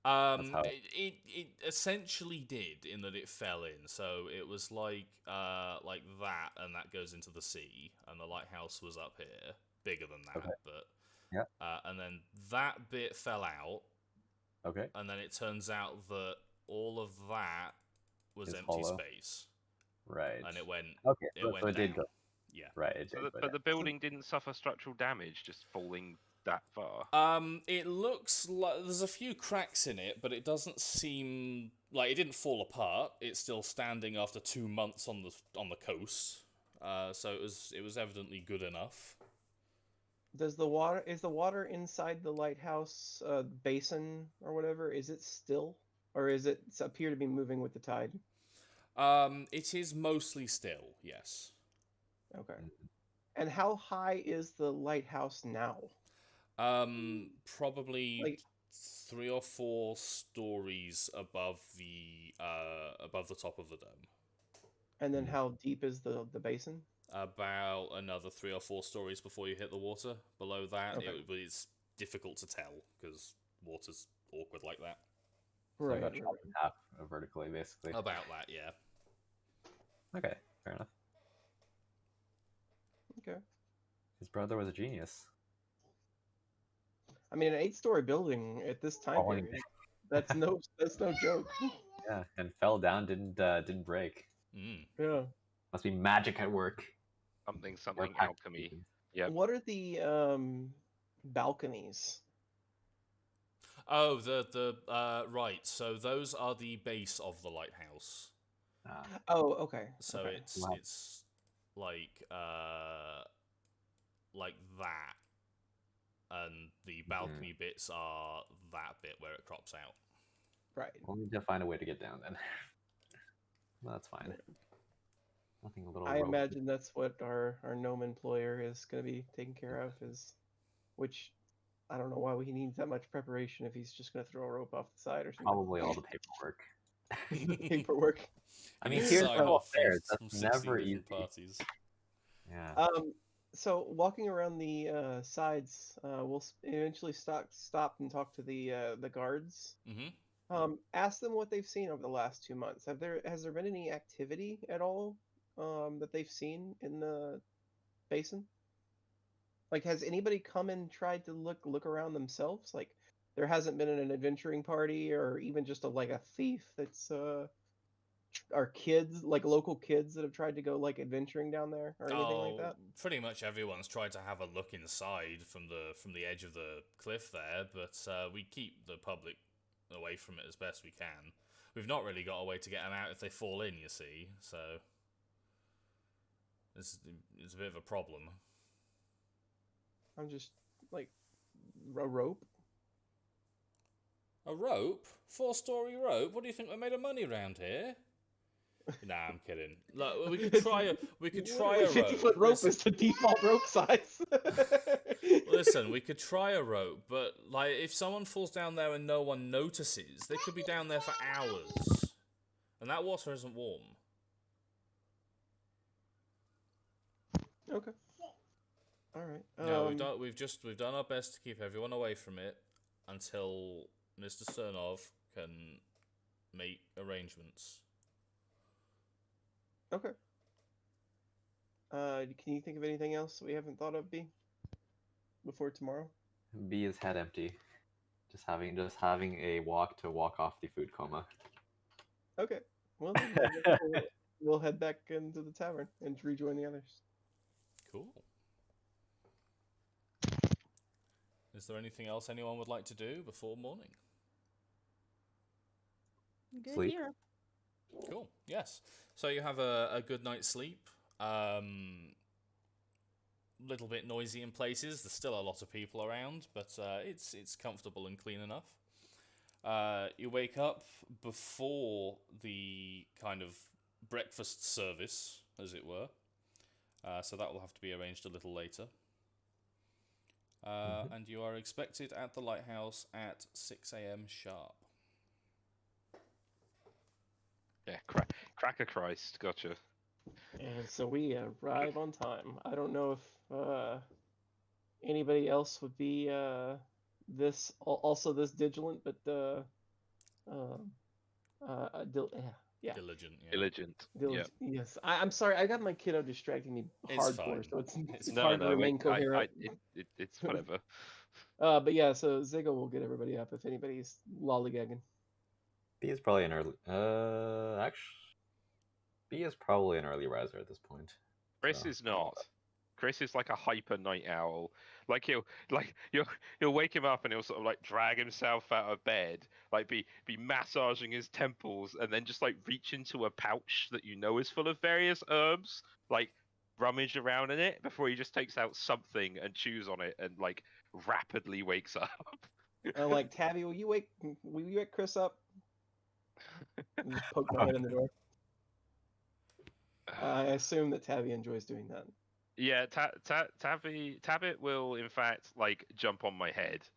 It essentially did, in that it fell in. So it was like that, and that goes into the sea, and the lighthouse was up here, bigger than that, but and then that bit fell out. Okay. And then it turns out that all of that was It's empty hollow. space. Right. And it went. Okay. It So went it did down. go. Yeah. Right. It did. But the building didn't suffer structural damage just falling that far. It looks like there's a few cracks in it, but it doesn't seem like it didn't fall apart. It's still standing after 2 months on the coast. So it was evidently good enough. Is the water inside the lighthouse basin or whatever? Is it still, or is it appear to be moving with the tide? It is mostly still. Yes. Okay. And how high is the lighthouse now? Probably 3 or 4 stories above the top of the dome. And then how deep is the basin? About another 3 or 4 stories before you hit the water. Below that, Okay. it's difficult to tell because water's awkward like that. So I got chopped in half vertically, basically. About that, yeah. Okay, fair enough. Okay. His brother was a genius. I mean, an 8-story building at this time Falling period. That's no joke. Yeah, and fell down, didn't break. Mm. Yeah. Must be magic at work. Something Or alchemy. Yep. What are the balconies? Oh, the right. So those are the base of the lighthouse. Oh, okay. So okay. it's like that, and the balcony bits are that bit where it crops out. Right. We'll need to find a way to get down then. Well, that's fine. Nothing a little. I rope. imagine that's what our gnome employer is going to be taking care of. Which I don't know why he needs that much preparation if he's just going to throw a rope off the side or something. Probably all the paperwork. Paperwork. I mean, It's here's sign the off affairs. from That's 16 never different easy. parties. Yeah. So walking around the sides, we'll eventually stop and talk to the guards. Mm-hmm. Ask them what they've seen over the last 2 months. Has there been any activity at all that they've seen in the basin? Like, has anybody come and tried to look around themselves? Like, there hasn't been an adventuring party or even just a thief that's are kids, like local kids that have tried to go like adventuring down there or anything like that? Pretty much everyone's tried to have a look inside from the edge of the cliff there, but we keep the public away from it as best we can. We've not really got a way to get them out if they fall in, you see, so it's a bit of a problem. I'm just like a rope. A rope? 4-story rope? What do you think we're made of money around here? Nah, I'm kidding. Look, we could try a Literally rope. 50-foot rope is the default rope size. Listen, we could try a rope, but like if someone falls down there and no one notices, they could be down there for hours, and that water isn't warm. Okay. All right. No, we've done our best to keep everyone away from it until Mr. Sternov can make arrangements. Okay. Can you think of anything else we haven't thought of, B? Before tomorrow? B is head empty. Just having a walk off the food coma. Okay. Well, then we'll head back into the tavern and rejoin the others. Cool. Is there anything else anyone would like to do before morning? Good Sleep. here. Cool. Yes. So you have a good night's sleep. Little bit noisy in places. There's still a lot of people around, but it's comfortable and clean enough. You wake up before the kind of breakfast service, as it were. So that will have to be arranged a little later. And you are expected at the lighthouse at 6 a.m. sharp. Yeah, Cracker Christ, gotcha. And so we arrive on time. I don't know if anybody else would be this vigilant, but yeah. Diligent. Yeah. Diligent. Yeah. Yes. I'm sorry. I got my kiddo distracting me It's hardcore, fine. so it's No, hard to remain coherent. It's whatever. But yeah, so Zigga will get everybody up if anybody's lollygagging. B is probably an early. Actually, B is probably an early riser at this point. Chris So. is not. Chris is like a hyper night owl. Like you'll wake him up and he'll sort of like drag himself out of bed, like be massaging his temples, and then just like reach into a pouch that you know is full of various herbs, like rummage around in it before he just takes out something and chews on it and like rapidly wakes up. Like Tabby, will you wake Chris up? And just poke my head in the door. I assume that Tabby enjoys doing that. Yeah, Tabbit will in fact like jump on my head.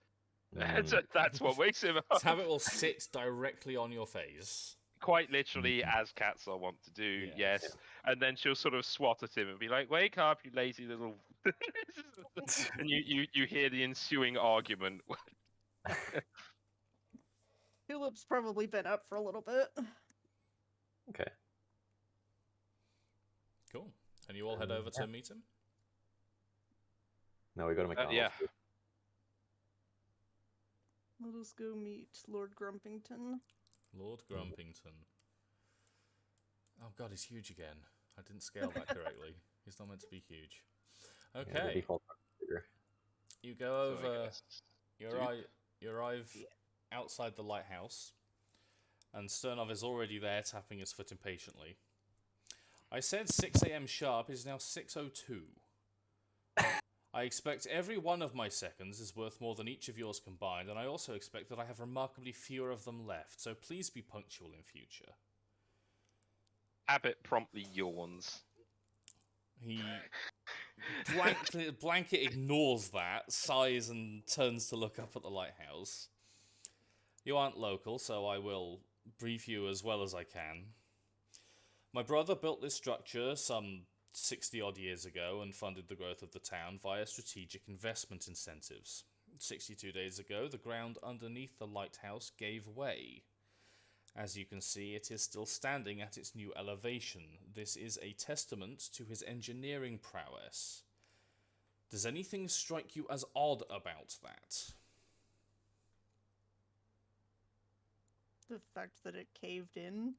That's what wakes him up. Tabbit will sit directly on your face. Quite literally, as cats are wont to do, yes. And then she'll sort of swat at him and be like, "Wake up, you lazy little..." And you hear the ensuing argument. Tulip's probably been up for a little bit. Okay. Cool. And you all head over to meet him? No, we go to McDonald's. Yeah. Let us go meet Lord Grumpington. Lord Grumpington. Oh god, he's huge again. I didn't scale that correctly. He's not meant to be huge. Yeah, the Okay. default figure. You go So I over. guess You arrive outside the lighthouse, and Sternov is already there, tapping his foot impatiently. I said 6 a.m. sharp. It is now 6:02. I expect every one of my seconds is worth more than each of yours combined, and I also expect that I have remarkably fewer of them left, so please be punctual in future. Abbott promptly yawns. He blanket ignores that, sighs, and turns to look up at the lighthouse. You aren't local, so I will brief you as well as I can. My brother built this structure some 60-odd years ago and funded the growth of the town via strategic investment incentives. 62 days ago, the ground underneath the lighthouse gave way. As you can see, it is still standing at its new elevation. This is a testament to his engineering prowess. Does anything strike you as odd about that? The fact that it caved in.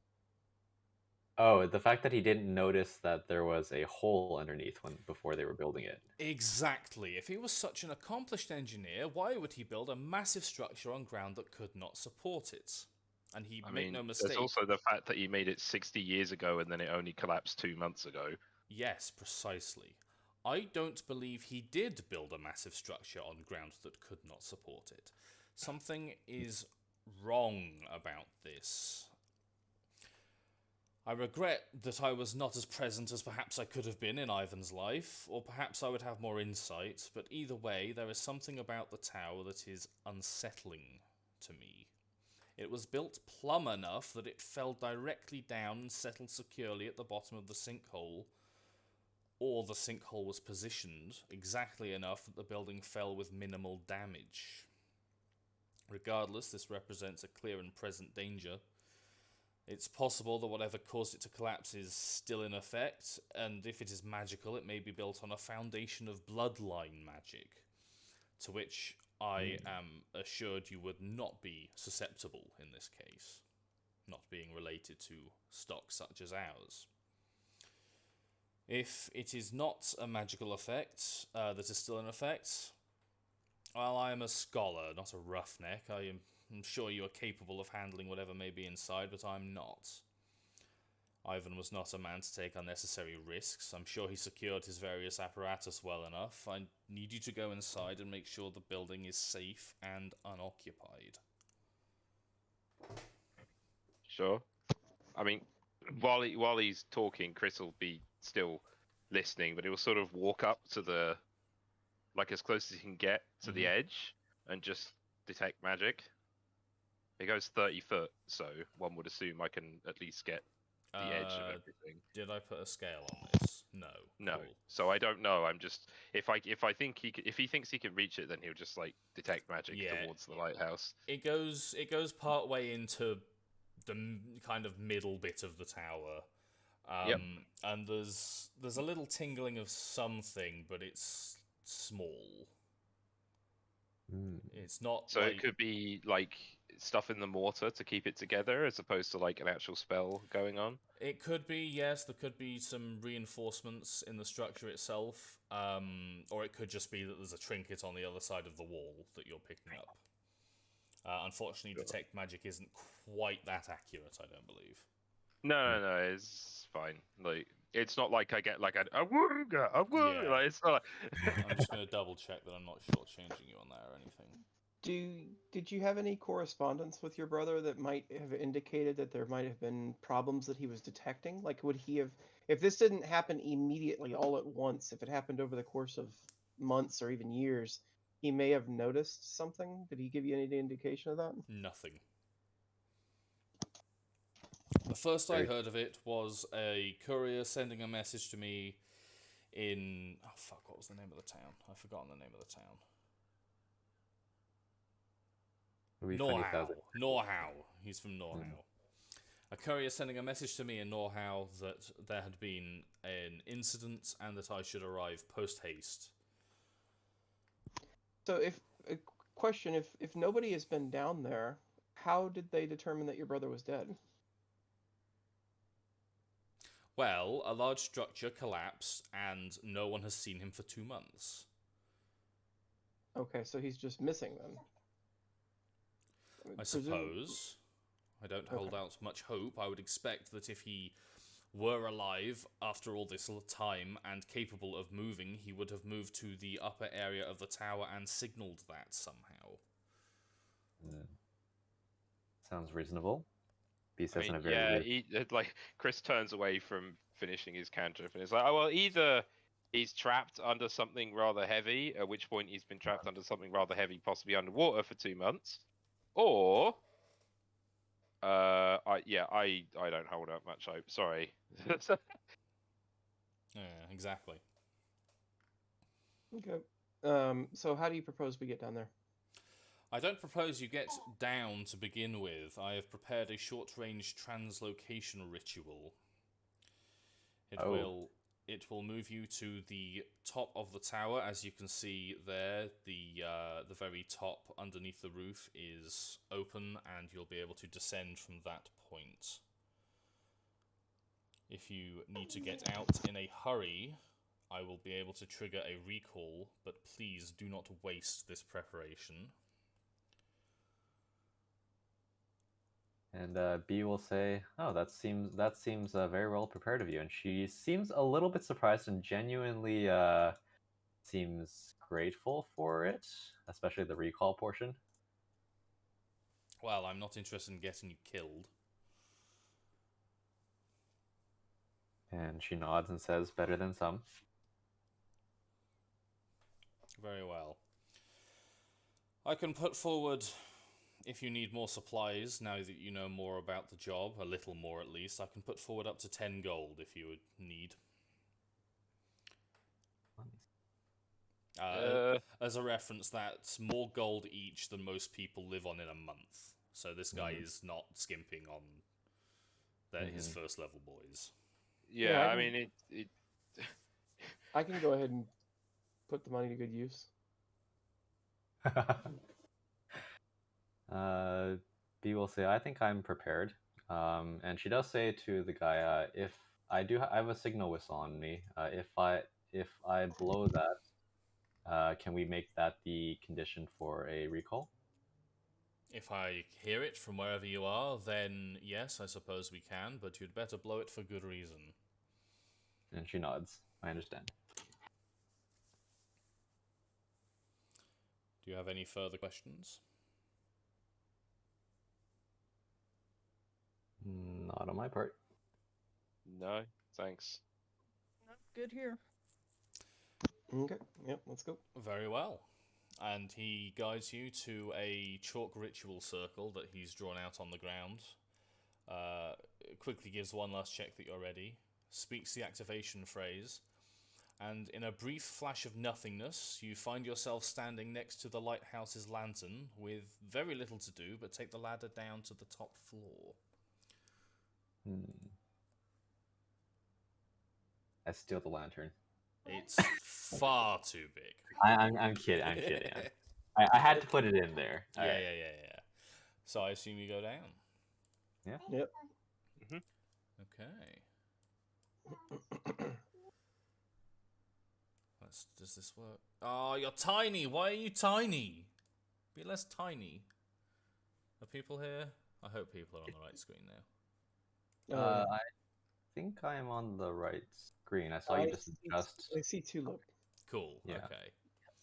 Oh, the fact that he didn't notice that there was a hole underneath before they were building it. Exactly. If he was such an accomplished engineer, why would he build a massive structure on ground that could not support it? And he made no mistake. There's also the fact that he made it 60 years ago and then it only collapsed 2 months ago. Yes, precisely. I don't believe he did build a massive structure on ground that could not support it. Something is wrong about this. I regret that I was not as present as perhaps I could have been in Ivan's life, or perhaps I would have more insight, but either way, there is something about the tower that is unsettling to me. It was built plumb enough that it fell directly down and settled securely at the bottom of the sinkhole, or the sinkhole was positioned exactly enough that the building fell with minimal damage. Regardless, this represents a clear and present danger. It's possible that whatever caused it to collapse is still in effect, and if it is magical, it may be built on a foundation of bloodline magic, to which I am assured you would not be susceptible in this case, not being related to stock such as ours. If it is not a magical effect that is still in effect, well, I am a scholar, not a roughneck. I'm sure you are capable of handling whatever may be inside, but I'm not. Ivan was not a man to take unnecessary risks. I'm sure he secured his various apparatus well enough. I need you to go inside and make sure the building is safe and unoccupied. Sure. I mean, while he's talking, Chris will be still listening, but he will sort of walk up to the, like as close as he can get to the edge and just detect magic. It goes 30 foot, so one would assume I can at least get the edge of everything. Did I put a scale on this? No. No, Cool. so I don't know. I'm just if he thinks he can reach it, then he'll just like detect magic towards the lighthouse. It goes part way into the kind of middle bit of the tower. And there's a little tingling of something, but it's small. It's not. So it could be like stuff in the mortar to keep it together, as opposed to like an actual spell going on. It could be, yes. There could be some reinforcements in the structure itself, or it could just be that there's a trinket on the other side of the wall that you're picking up. Unfortunately, detect magic isn't quite that accurate, I don't believe. No, it's fine. Like, it's not like I get like a wooga. Yeah. Like, it's not like... I'm just going to double check that I'm not shortchanging you on that or anything. Did you have any correspondence with your brother that might have indicated that there might have been problems that he was detecting? Like, would he have, if this didn't happen immediately all at once, if it happened over the course of months or even years, he may have noticed something? Did he give you any indication of that? Nothing. The first I heard of it was a courier sending a message to me in... Oh, fuck, what was the name of the town? I've forgotten the name of the town. Norhau. He's from Norhau. A courier sending a message to me in Norhau that there had been an incident and that I should arrive post-haste. So question, if nobody has been down there, how did they determine that your brother was dead? Well, a large structure collapsed and no one has seen him for 2 months. Okay, so he's just missing then. I suppose. I don't hold out much hope. I would expect that if he were alive after all this time and capable of moving, he would have moved to the upper area of the tower and signaled that somehow. Sounds reasonable. B I says in mean, a very yeah, weird... like Chris turns away from finishing his cantrip and is like, oh well, either he's trapped under something rather heavy, at which point he's been trapped under something rather heavy, possibly underwater for 2 months, or I don't hold out much hope. Sorry. Yeah, exactly. Okay. So how do you propose we get down there? I don't propose you get down to begin with. I have prepared a short-range translocation ritual. It will move you to the top of the tower. As you can see there, the very top underneath the roof is open, and you'll be able to descend from that point. If you need to get out in a hurry, I will be able to trigger a recall, but please do not waste this preparation. And B will say, "Oh, that seems very well prepared of you." And she seems a little bit surprised and genuinely seems grateful for it, especially the recall portion. Well, I'm not interested in getting you killed. And she nods and says, "Better than some." Very well. I can put forward, if you need more supplies, now that you know more about the job, a little more at least, I can put forward up to 10 gold if you would need. As a reference, that's more gold each than most people live on in a month. So this guy is not skimping on his first level boys. Yeah, I mean it. I can go ahead and put the money to good use. B will say, "I think I'm prepared." And she does say to the guy, "If I have a signal whistle on me. If I blow that, can we make that the condition for a recall?" If I hear it from wherever you are, then yes, I suppose we can, but you'd better blow it for good reason. And she nods. I understand. Do you have any further questions? Not on my part. No, thanks. Good here. Okay. Yep. Let's go. Very well. And he guides you to a chalk ritual circle that he's drawn out on the ground. Quickly gives one last check that you're ready. Speaks the activation phrase. And in a brief flash of nothingness, you find yourself standing next to the lighthouse's lantern with very little to do but take the ladder down to the top floor. I steal the lantern. It's far too big. I'm kidding. I'm kidding. I had to put it in there. All right. Yeah. So I assume you go down. Yeah. Yep. Okay. Does this work? Oh, you're tiny. Why are you tiny? Be less tiny. Are people here? I hope people are on the right screen now. I think I am on the right screen. I saw you just adjust. I see Tulip. Cool. Yeah. Okay.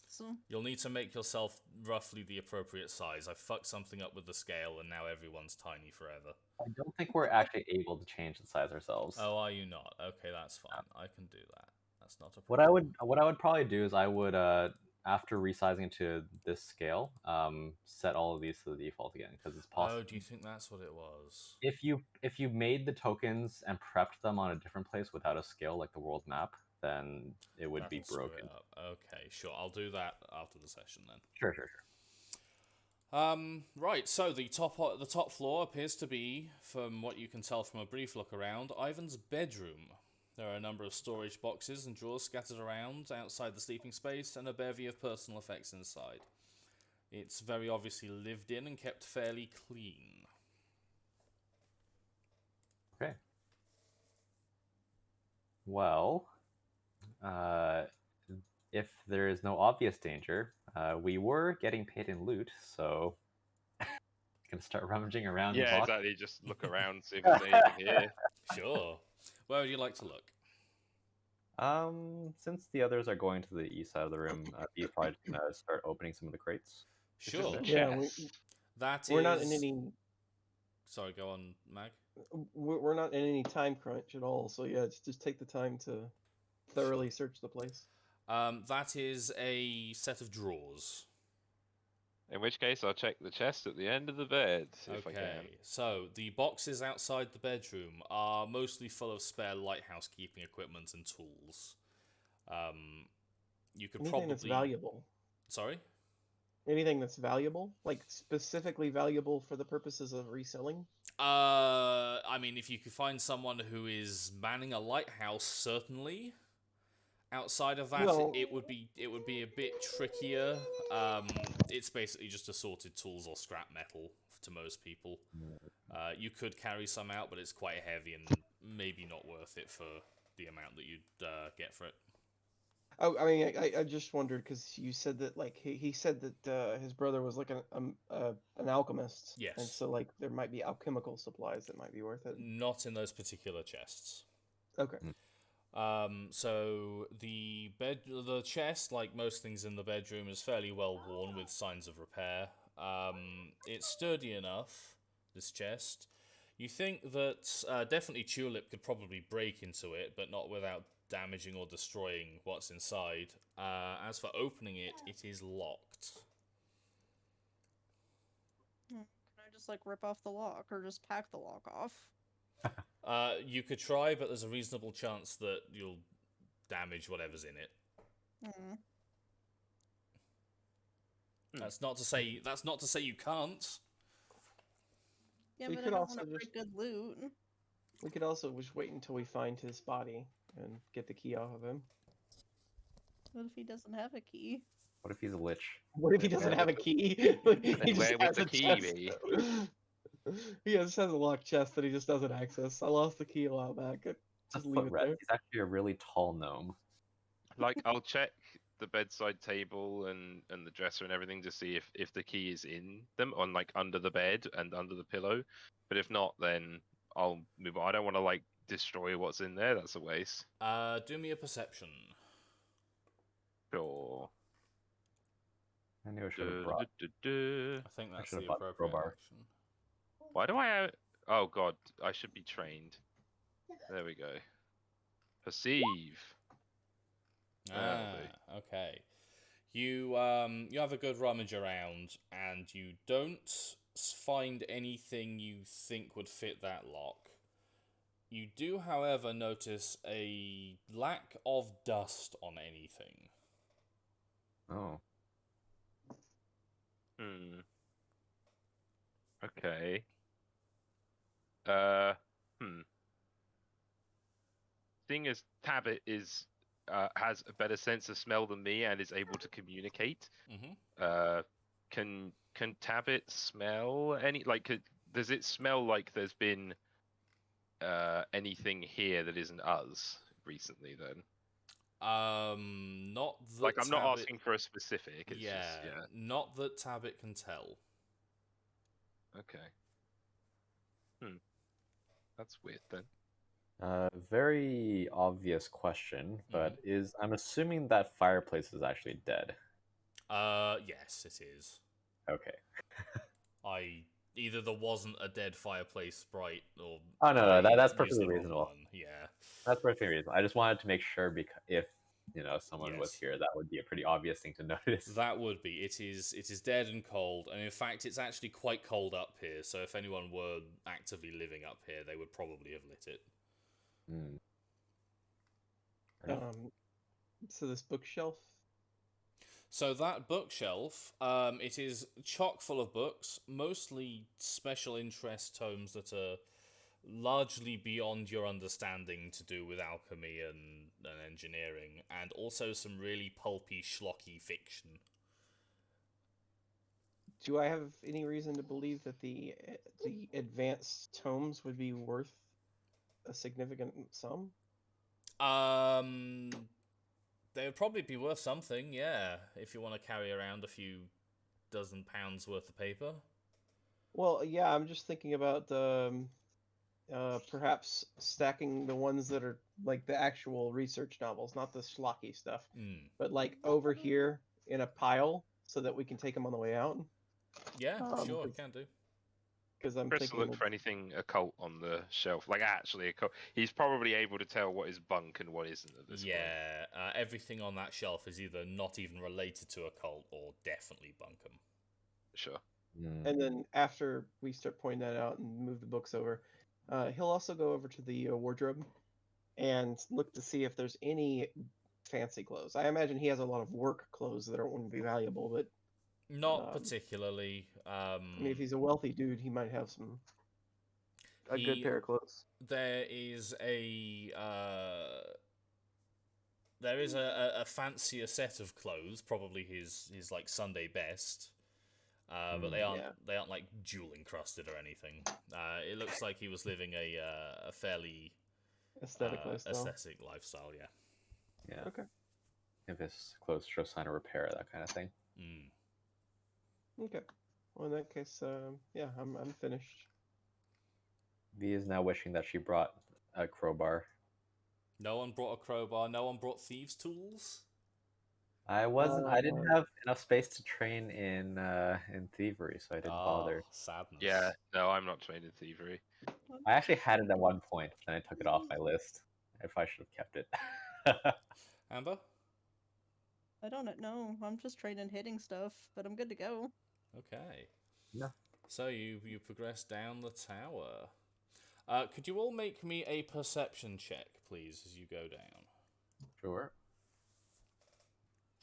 So, You'll need to make yourself roughly the appropriate size. I fucked something up with the scale, and now everyone's tiny forever. I don't think we're actually able to change the size ourselves. Oh, are you not? Okay, that's fine. I can do that. That's not a What problem. I would probably do is I would after resizing to this scale, set all of these to the default again because it's possible. Oh, do you think that's what it was? If you made the tokens and prepped them on a different place without a scale like the world map, then it would be That'll screw broken. it up. Okay, sure. I'll do that after the session then. Sure. Right. So the top floor appears to be, from what you can tell from a brief look around, Ivan's bedroom. There are a number of storage boxes and drawers scattered around outside the sleeping space, and a bevy of personal effects inside. It's very obviously lived in and kept fairly clean. Okay. Well, if there is no obvious danger, we were getting paid in loot, so gonna start rummaging around the Yeah, box. exactly. Just look around, see if there's anything here. Sure. Where would you like to look? Since the others are going to the east side of the room, Bee's probably just gonna start opening some of the crates. It's just Sure. a Yeah, chest. we're not in any Sorry, go on, Mag. we're not in any time crunch at all. So yeah, just take the time to thoroughly search the place. That is a set of drawers. In which case, I'll check the chest at the end of the bed if I can. Okay, so the boxes outside the bedroom are mostly full of spare lighthouse keeping equipment and tools. You could Anything probably that's valuable. Sorry. Anything that's valuable, like specifically valuable for the purposes of reselling. I mean, if you could find someone who is manning a lighthouse, certainly. Outside of that, Well- it would be a bit trickier. It's basically just assorted tools or scrap metal to most people. You could carry some out, but it's quite heavy and maybe not worth it for the amount that you'd get for it. Oh, I mean, I just wondered because you said that like he said that his brother was like an alchemist. Yes. And so like there might be alchemical supplies that might be worth it. Not in those particular chests. Okay. So the chest, like most things in the bedroom, is fairly well worn with signs of repair. It's sturdy enough, this chest. You think that definitely Tulip could probably break into it, but not without damaging or destroying what's inside. As for opening it, it is locked. Can I just like rip off the lock or just pack the lock off? You could try, but there's a reasonable chance that you'll damage whatever's in it. Mm. That's not to say you can't. Yeah, We but I could don't also want to break good loot. We could also just wait until we find his body and get the key off of him. What if he doesn't have a key? What if he's a lich? What if he doesn't have a key? He Then just where would has the a key chest. be? He just has a locked chest that he just doesn't access. I lost the key a while back. It's Just a leave it footrest. there. He's actually a really tall gnome. Like, I'll check the bedside table and the dresser and everything to see if the key is in them, on like under the bed and under the pillow. But if not, then I'll move on. I don't want to like destroy what's in there. That's a waste. Do me a perception. Sure. I knew I should have brought. I think that's should've the bought the appropriate crowbar. action. Why do I? Oh God, I should be trained. There we go. Perceive. Okay. You have a good rummage around, and you don't find anything you think would fit that lock. You do, however, notice a lack of dust on anything. Oh. Okay. Seeing as Tabit is has a better sense of smell than me and is able to communicate, can Tabit smell any does it smell like there's been anything here that isn't us recently then? Not that Like I'm not Tabit- asking for a specific. It's yeah, just, yeah. not that Tabit can tell. Okay. That's weird then. Very obvious question, but I'm assuming that fireplace is actually dead. Yes, it is. Okay. Either there wasn't a dead fireplace sprite, or Oh no, I that's used perfectly the wrong reasonable. one. Yeah. That's perfectly reasonable. I just wanted to make sure because if someone was Yes. here, that would be a pretty obvious thing to notice. That would be. It is dead and cold, and in fact, it's actually quite cold up here. So if anyone were actively living up here, they would probably have lit it. Fair enough. So this bookshelf. So that bookshelf, it is chock full of books, mostly special interest tomes that are largely beyond your understanding to do with alchemy and engineering, and also some really pulpy, schlocky fiction. Do I have any reason to believe that the advanced tomes would be worth a significant sum? They would probably be worth something, yeah, if you want to carry around a few dozen pounds worth of paper. Well, yeah, I'm just thinking about perhaps stacking the ones that are like the actual research novels, not the schlocky stuff, but like over here in a pile so that we can take them on the way out. Yeah, sure, can do. Because I'm Chris will thinking look for anything occult on the shelf, like actually occult. He's probably able to tell what is bunk and what isn't at this point. Yeah, everything on that shelf is either not even related to a cult or definitely bunkum. Sure. And then after we start pointing that out and move the books over, he'll also go over to the wardrobe and look to see if there's any fancy clothes. I imagine he has a lot of work clothes that wouldn't be valuable, but not particularly. I mean, if he's a wealthy dude, he might have a good pair of clothes. There is a fancier set of clothes, probably his like Sunday best. But they aren't like jewel encrusted or anything. It looks like he was living a fairly aesthetic lifestyle. Yeah. Yeah. Okay. If his clothes show sign of repair, that kind of thing. Okay. Well, in that case, yeah, I'm finished. V is now wishing that she brought a crowbar. No one brought a crowbar. No one brought thieves' tools. I didn't have enough space to train in thievery, so I didn't bother. Sadness. Yeah, no, I'm not trained in thievery. I actually had it at one point, then I took it off my list. If I should have kept it. Amber? I don't know. I'm just trained in hitting stuff, but I'm good to go. Okay. Yeah. So you progress down the tower. Could you all make me a perception check, please, as you go down? Sure.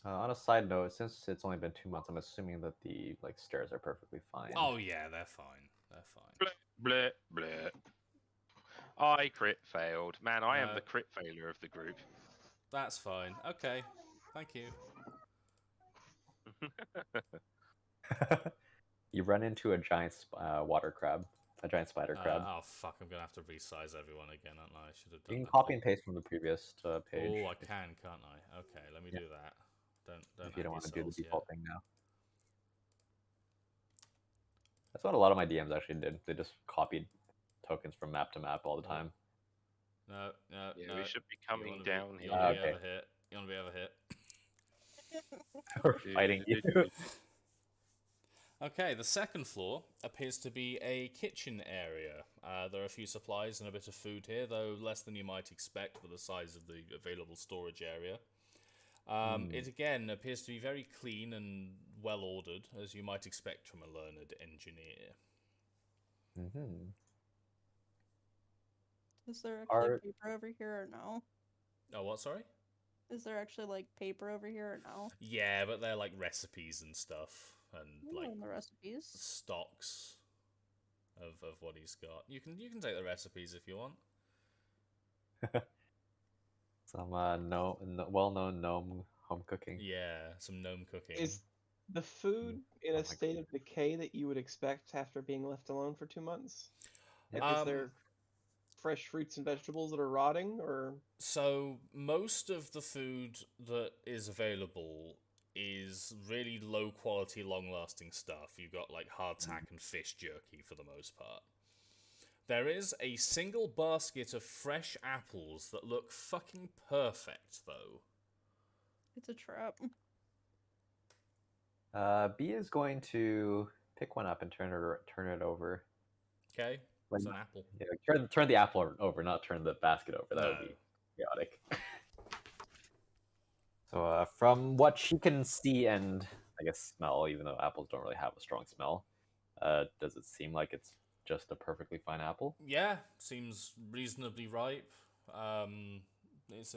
On a side note, since it's only been 2 months, I'm assuming that the stairs are perfectly fine. Oh yeah, they're fine. They're fine. Bleh, bleh, bleh. I crit failed. Man, I am the crit failure of the group. That's fine. Okay. Thank you. You run into a giant water crab. A giant spider crab. Oh fuck! I'm gonna have to resize everyone again, aren't I? I should have done. You can that copy and paste from the previous page. Oh, I can, can't I? Okay, let me do that. Don't. If you don't want to do the default thing now. That's what a lot of my DMs actually did. They just copied tokens from map to map all the time. No. We should be coming down here. You want to be over here. You want to be over here. We're fighting you. Okay, the second floor appears to be a kitchen area. There are a few supplies and a bit of food here, though less than you might expect for the size of the available storage area. It again appears to be very clean and well ordered, as you might expect from a learned engineer. Is there actually paper over here or no? Oh, what, sorry? Is there actually paper over here or no? Yeah, but they're like recipes and stuff, and the recipes. Stocks of what he's got. You can take the recipes if you want. Some well-known gnome home cooking. Yeah, some gnome cooking. Is the food in a state of decay that you would expect after being left alone for 2 months? Is there fresh fruits and vegetables that are rotting, or? So most of the food that is available is really low quality, long lasting stuff. You've got hardtack and fish jerky for the most part. There is a single basket of fresh apples that look fucking perfect, though. It's a trap. B is going to pick one up and turn it over. Okay, it's an apple. Yeah, turn the apple over, not turn the basket over. That would be chaotic. So from what she can see and I guess smell, even though apples don't really have a strong smell, does it seem like it's just a perfectly fine apple? Yeah, seems reasonably ripe. It's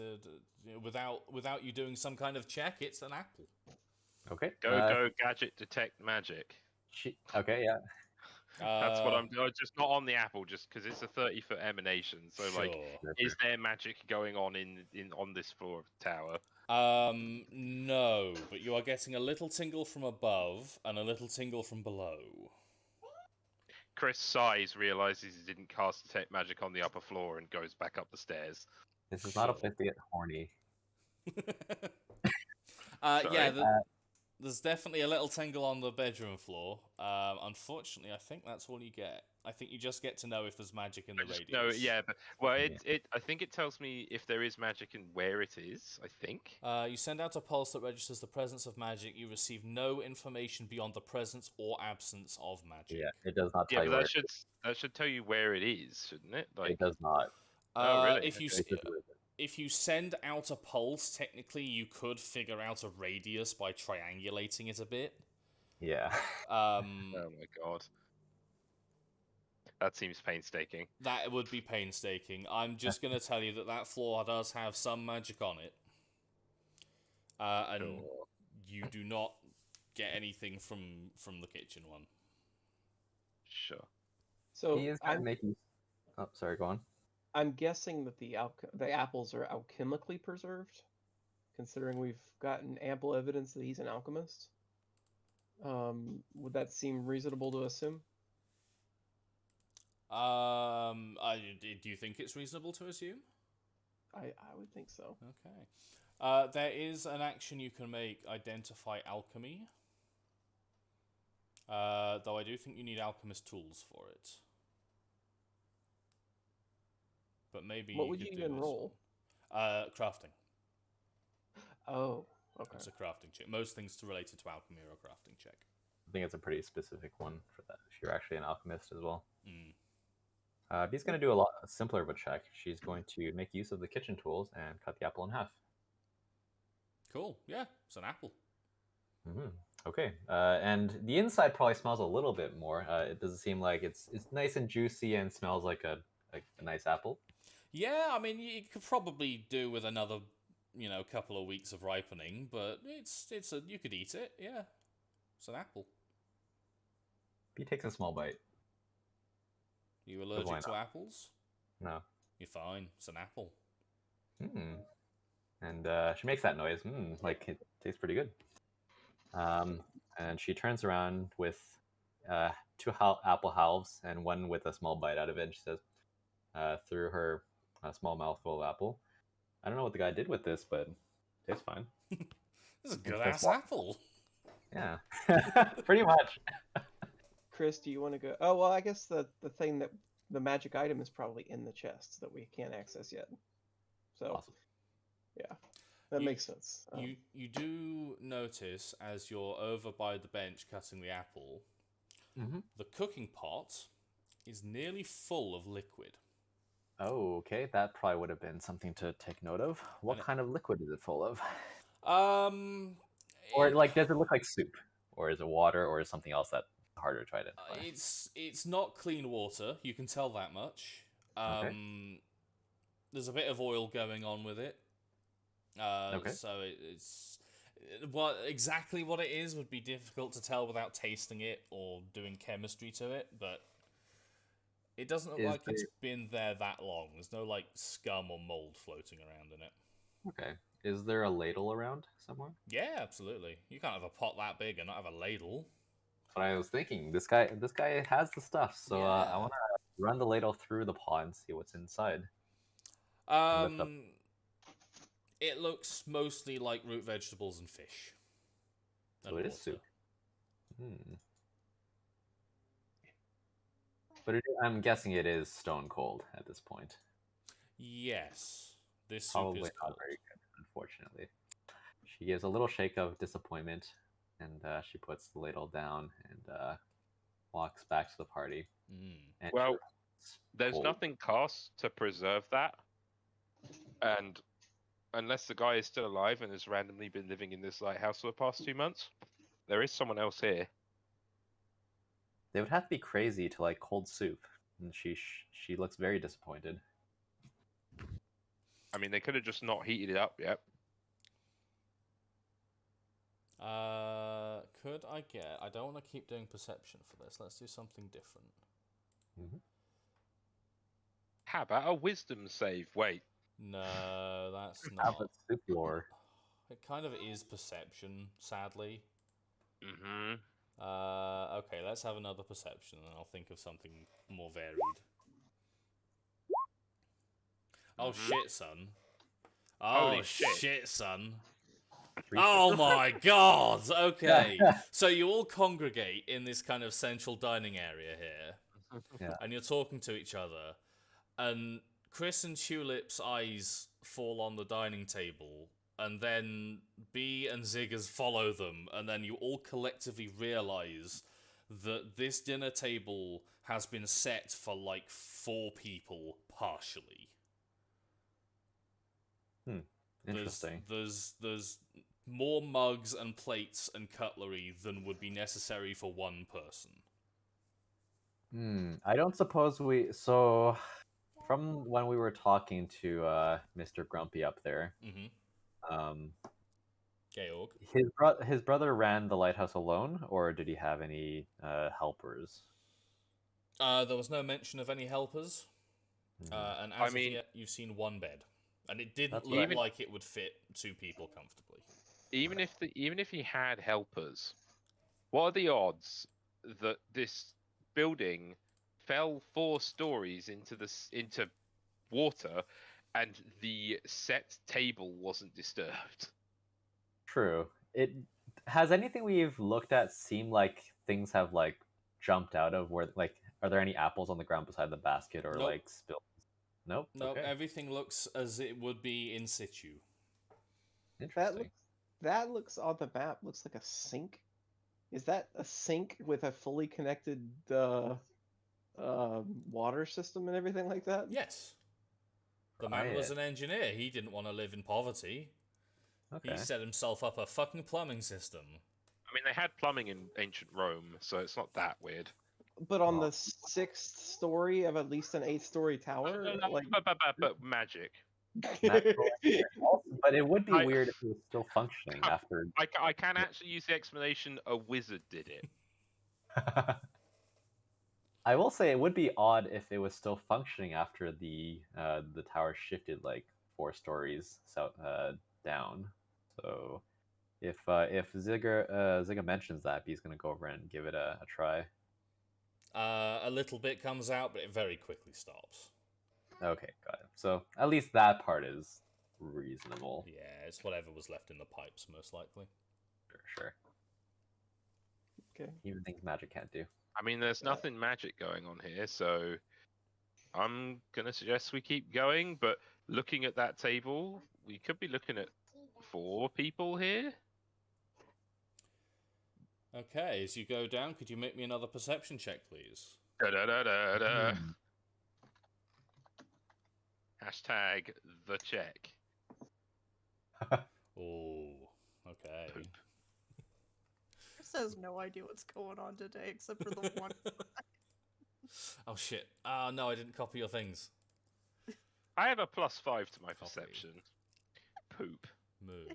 without you doing some kind of check, it's an apple. Okay. Go gadget detect magic. Okay, yeah. That's what I'm doing. Just not on the apple, just because it's a 30-foot emanation. So like, Sure. is there magic going on in on this floor of the tower? No, but you are getting a little tingle from above and a little tingle from below. Chris sighs, realizes he didn't cast detect magic on the upper floor, and goes back up the stairs. This is not a Sure. place to get horny. Yeah, Sorry? there's definitely a little tingle on the bedroom floor. Unfortunately, I think that's all you get. I think you just get to know if there's magic in the radius. No, yeah, but well, Yeah. I think it tells me if there is magic and where it is. I think. You send out a pulse that registers the presence of magic. You receive no information beyond the presence or absence of magic. Yeah, it does not Yeah, tell but you where that should tell you where it is, shouldn't it? Like, it does not. oh, really? If you Okay. if you send out a pulse, technically you could figure out a radius by triangulating it a bit. Yeah. Oh my god. That seems painstaking. That would be painstaking. I'm just going to tell you that that floor does have some magic on it. And Sure. you do not get anything from the kitchen one. Sure. So He is kind of making. Oh, sorry. Go on. I'm guessing that the apples are alchemically preserved, considering we've gotten ample evidence that he's an alchemist. Would that seem reasonable to assume? Do you think it's reasonable to assume? I would think so. Okay. There is an action you can make, identify alchemy. Though I do think you need alchemist tools for it. But maybe What you would could you do even this roll? one. Crafting. Oh, okay. It's a crafting check. Most things related to alchemy are a crafting check. I think it's a pretty specific one for that. If you're actually an alchemist as well. Mm. B's going to do a lot simpler of a check. She's going to make use of the kitchen tools and cut the apple in half. Cool. Yeah, it's an apple. Mm-hmm. Okay, and the inside probably smells a little bit more. It doesn't seem like it's nice and juicy and smells like a nice apple. Yeah, I mean, you could probably do with another, couple of weeks of ripening, but you could eat it. Yeah, it's an apple. B takes a small bite. You why allergic to not? apples? No. You're fine. It's an apple. And she makes that noise. Like it tastes pretty good. And she turns around with two apple halves and one with a small bite out of it. And she says, through her small mouthful of apple, "I don't know what the guy did with this, but it tastes fine." This is a good-ass apple. Yeah, pretty much. Chris, do you want to go? Oh, well, I guess the thing that the magic item is probably in the chest that we can't access yet. So, Awesome. Yeah, that makes sense. You do notice as you're over by the bench cutting the apple, the cooking pot is nearly full of liquid. Oh, okay. That probably would have been something to take note of. What kind of liquid is it full of? Or like, does it look like soup, or is it water, or is something else that's harder to identify? It's not clean water. You can tell that much. Okay. There's a bit of oil going on with it. Okay. So it's exactly what it is would be difficult to tell without tasting it or doing chemistry to it, but it doesn't look like it's been there that long. There's no like scum or mold floating around in it. Okay. Is there a ladle around somewhere? Yeah, absolutely. You can't have a pot that big and not have a ladle. That's what I was thinking. This guy has the stuff, so I want to run the ladle through the pot and see what's inside. It looks mostly like root vegetables and fish. So it is soup. But I'm guessing it is stone cold at this point. Yes. This Probably soup is not cold. very good, unfortunately. She gives a little shake of disappointment, and she puts the ladle down and walks back to the party. And well, there's nothing cast to preserve that, and unless the guy is still alive and has randomly been living in this lighthouse for the past 2 months, there is someone else here. They would have to be crazy to like cold soup, and she looks very disappointed. I mean, they could have just not heated it up yet. Could I get... I don't want to keep doing perception for this. Let's do something different. Mhm. How about a wisdom save? Wait. No, that's How not. about soup lore? It kind of is perception, sadly. Mm-hmm. Okay, let's have another perception, and I'll think of something more varied. Oh Mhm. shit, son. Holy Oh shit. son. Three Oh my god! Okay. So you all congregate in this kind of central dining area here, Yeah. and you're talking to each other, and Chris and Tulip's eyes fall on the dining table, and then B and Zigga's follow them, and then you all collectively realize that this dinner table has been set for like 4 people partially. Interesting. There's more mugs and plates and cutlery than would be necessary for one person. I don't suppose we. So, from when we were talking to Mr. Grumpy up there, Mm-hmm. um, Georg. his brother ran the lighthouse alone, or did he have any helpers? There was no mention of any helpers, and I as of mean- yet, you've seen one bed, and it didn't That's look right. like it would fit 2 people comfortably. Even if he had helpers, what are the odds that this building fell 4 stories into water and the set table wasn't disturbed? True. It has anything we've looked at seem like things have like jumped out of where like are there any apples on the ground beside the basket or Nope. like spills? Nope. No, Okay. everything looks as it would be in situ. Interesting. That looks on the map. Looks like a sink. Is that a sink with a fully connected water system and everything like that? Yes. The man was Right. an engineer. He didn't want to live in poverty. Okay. He set himself up a fucking plumbing system. I mean, they had plumbing in ancient Rome, so it's not that weird. But on Well- the 6th story of at least an 8-story tower, like. But magic. But it would be I- weird if it was still functioning after. I can actually use the explanation a wizard did it. I will say it would be odd if it was still functioning after the tower shifted like 4 stories down. So if Zigga mentions that, he's gonna go over and give it a try. A little bit comes out, but it very quickly stops. Okay, got it. So at least that part is reasonable. Yeah, it's whatever was left in the pipes, most likely. Sure. Okay. Even things magic can't do. I mean, there's nothing magic going on here, so I'm gonna suggest we keep going. But looking at that table, we could be looking at 4 people here. Okay, as you go down, could you make me another perception check, please? Da-da-da-da-da. Hashtag the check. Oh, okay. Poop. Chris has no idea what's going on today except for the one. Oh shit. Ah, no, I didn't copy your things. I have a +5 to my Copy. perception. Poop. Move.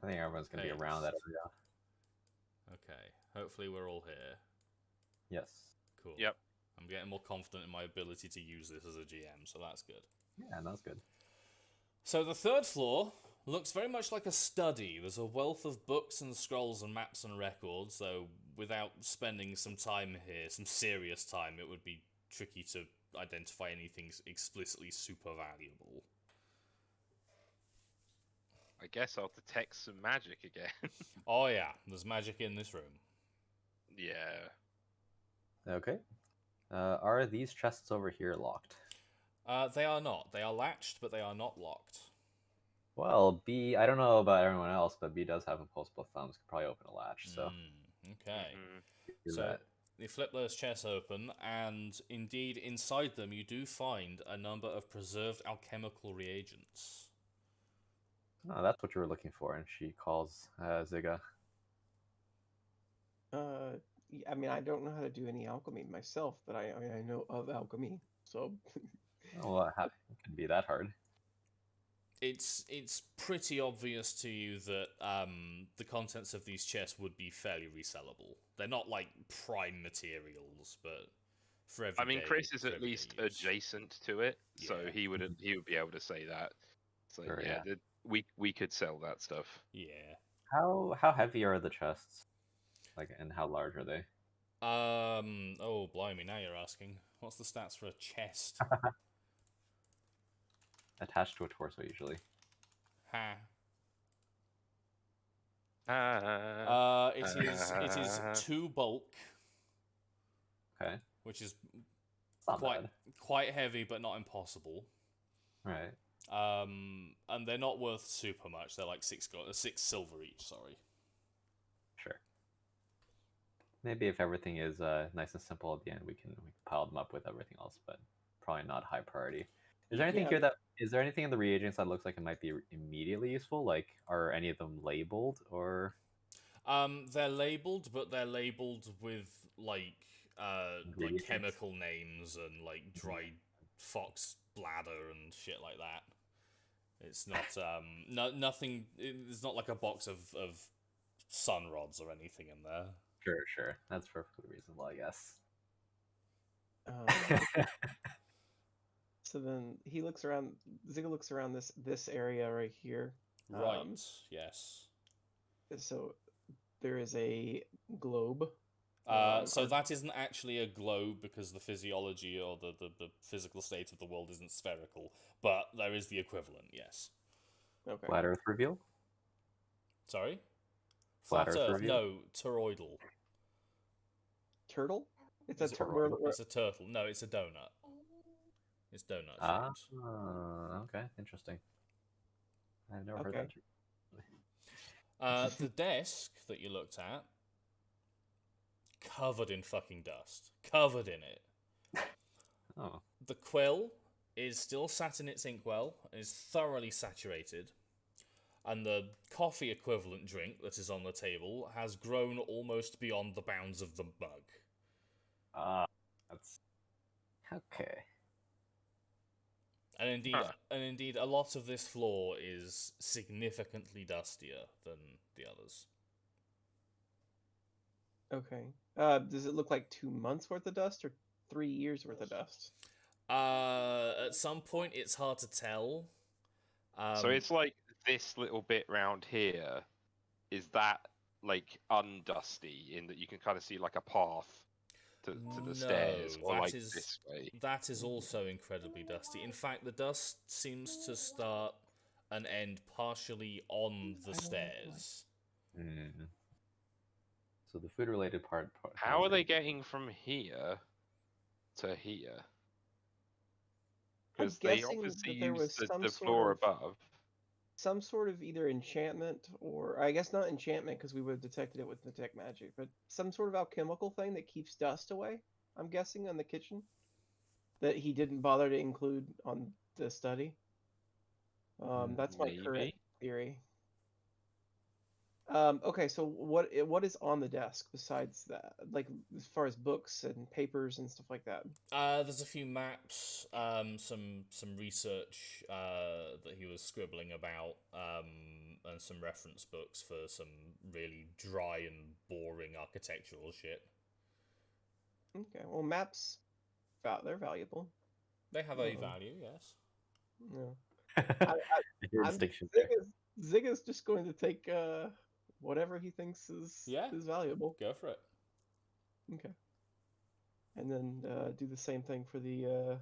I think everyone's gonna be around that area. Okay, hopefully we're all here. Yes. Cool. Yep. I'm getting more confident in my ability to use this as a GM, so that's good. Yeah, that's good. So the 3rd floor looks very much like a study. There's a wealth of books and scrolls and maps and records, though without spending some time here, some serious time, it would be tricky to identify anything explicitly super valuable. I guess I'll detect some magic again. Oh yeah, there's magic in this room. Yeah. Okay. Are these chests over here locked? They are not. They are latched, but they are not locked. Well, B, I don't know about everyone else, but B does have opposable thumbs. Could probably open a latch, so Okay. Mhm. do So that. you flip those chests open, and indeed inside them you do find a number of preserved alchemical reagents. Oh, that's what you were looking for, and she calls Zigga. I mean, I don't know how to do any alchemy myself, but I know of alchemy, so. Oh, well, it can be that hard. it's pretty obvious to you that the contents of these chests would be fairly resellable. They're not like prime materials, but for everyday. I mean, Chris is for at everyday least use. adjacent to it, so Yeah. he would be able to say that. So Sure, yeah, yeah. we could sell that stuff. Yeah. How heavy are the chests? Like, and how large are they? Oh, blimey! Now you're asking. What's the stats for a chest? Attached to a torso usually. Ha. It is 2 bulk, Okay, which is it's not bad. quite heavy, but not impossible. Right. And they're not worth super much. They're like 6 silver each. Sorry. Sure. Maybe if everything is nice and simple at the end, we can pile them up with everything else, but probably not high priority. Is there anything Yeah. here that is there anything in the reagents that looks like it might be immediately useful? Like, are any of them labeled or? They're labeled, but they're labeled with like Ingredients? chemical names and like dried fox bladder and shit like that. It's not nothing. It's not like a box of sun rods or anything in there. Sure. That's perfectly reasonable, I guess. So then he looks around. Zigga looks around this area right here. Right. Yes. So there is a globe. So that isn't actually a globe because the physiology or the physical state of the world isn't spherical, but there is the equivalent, yes. Okay. Flat Earth reveal? Sorry? Flat Earth reveal? No, toroidal. Turtle? It's Is a it- turtle. It's a turtle. No, it's a donut. It's donut Ah, shaped. okay, interesting. I've never heard Okay. that. The desk that you looked at, covered in fucking dust. Covered in it. Oh, The quill is still sat in its inkwell, is thoroughly saturated, and the coffee equivalent drink that is on the table has grown almost beyond the bounds of the mug. that's okay. And Huh. indeed, a lot of this floor is significantly dustier than the others. Okay. Does it look like 2 months worth of dust or 3 years worth of dust? At some point, it's hard to tell. So it's like this little bit round here. Is that like undusty in that you can kind of see like a path to the stairs, No, or that like is- this way? That is also incredibly dusty. In fact, the dust seems to start and end partially on the stairs. Mm. So the food-related part. How are they getting from here to here? I'm Because they guessing obviously that there use was some the sort floor of above. some sort of either enchantment or I guess not enchantment because we would have detected it with detect magic, but some sort of alchemical thing that keeps dust away. I'm guessing on the kitchen that he didn't bother to include on the study. That's my current Maybe. theory. Okay, so what is on the desk besides that? Like as far as books and papers and stuff like that. There's a few maps, some research that he was scribbling about, and some reference books for some really dry and boring architectural shit. Okay, well maps, they're valuable. They have a Uh-oh. value, yes. Yeah. Your I'm distinction there. Zigga's just going to take whatever he thinks is Yeah. valuable. Go for it. Okay. And then do the same thing for the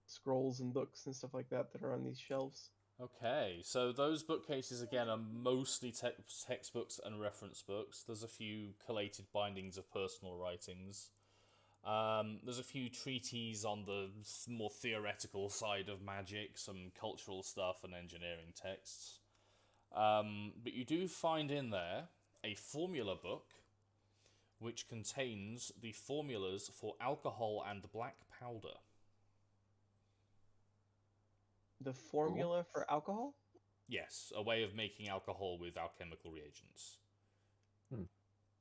scrolls and books and stuff like that that are on these shelves. Okay, so those bookcases again are mostly textbooks and reference books. There's a few collated bindings of personal writings. There's a few treatises on the more theoretical side of magic, some cultural stuff and engineering texts. But you do find in there a formula book which contains the formulas for alcohol and black powder. The formula for alcohol? Yes, a way of making alcohol with alchemical reagents. Hmm.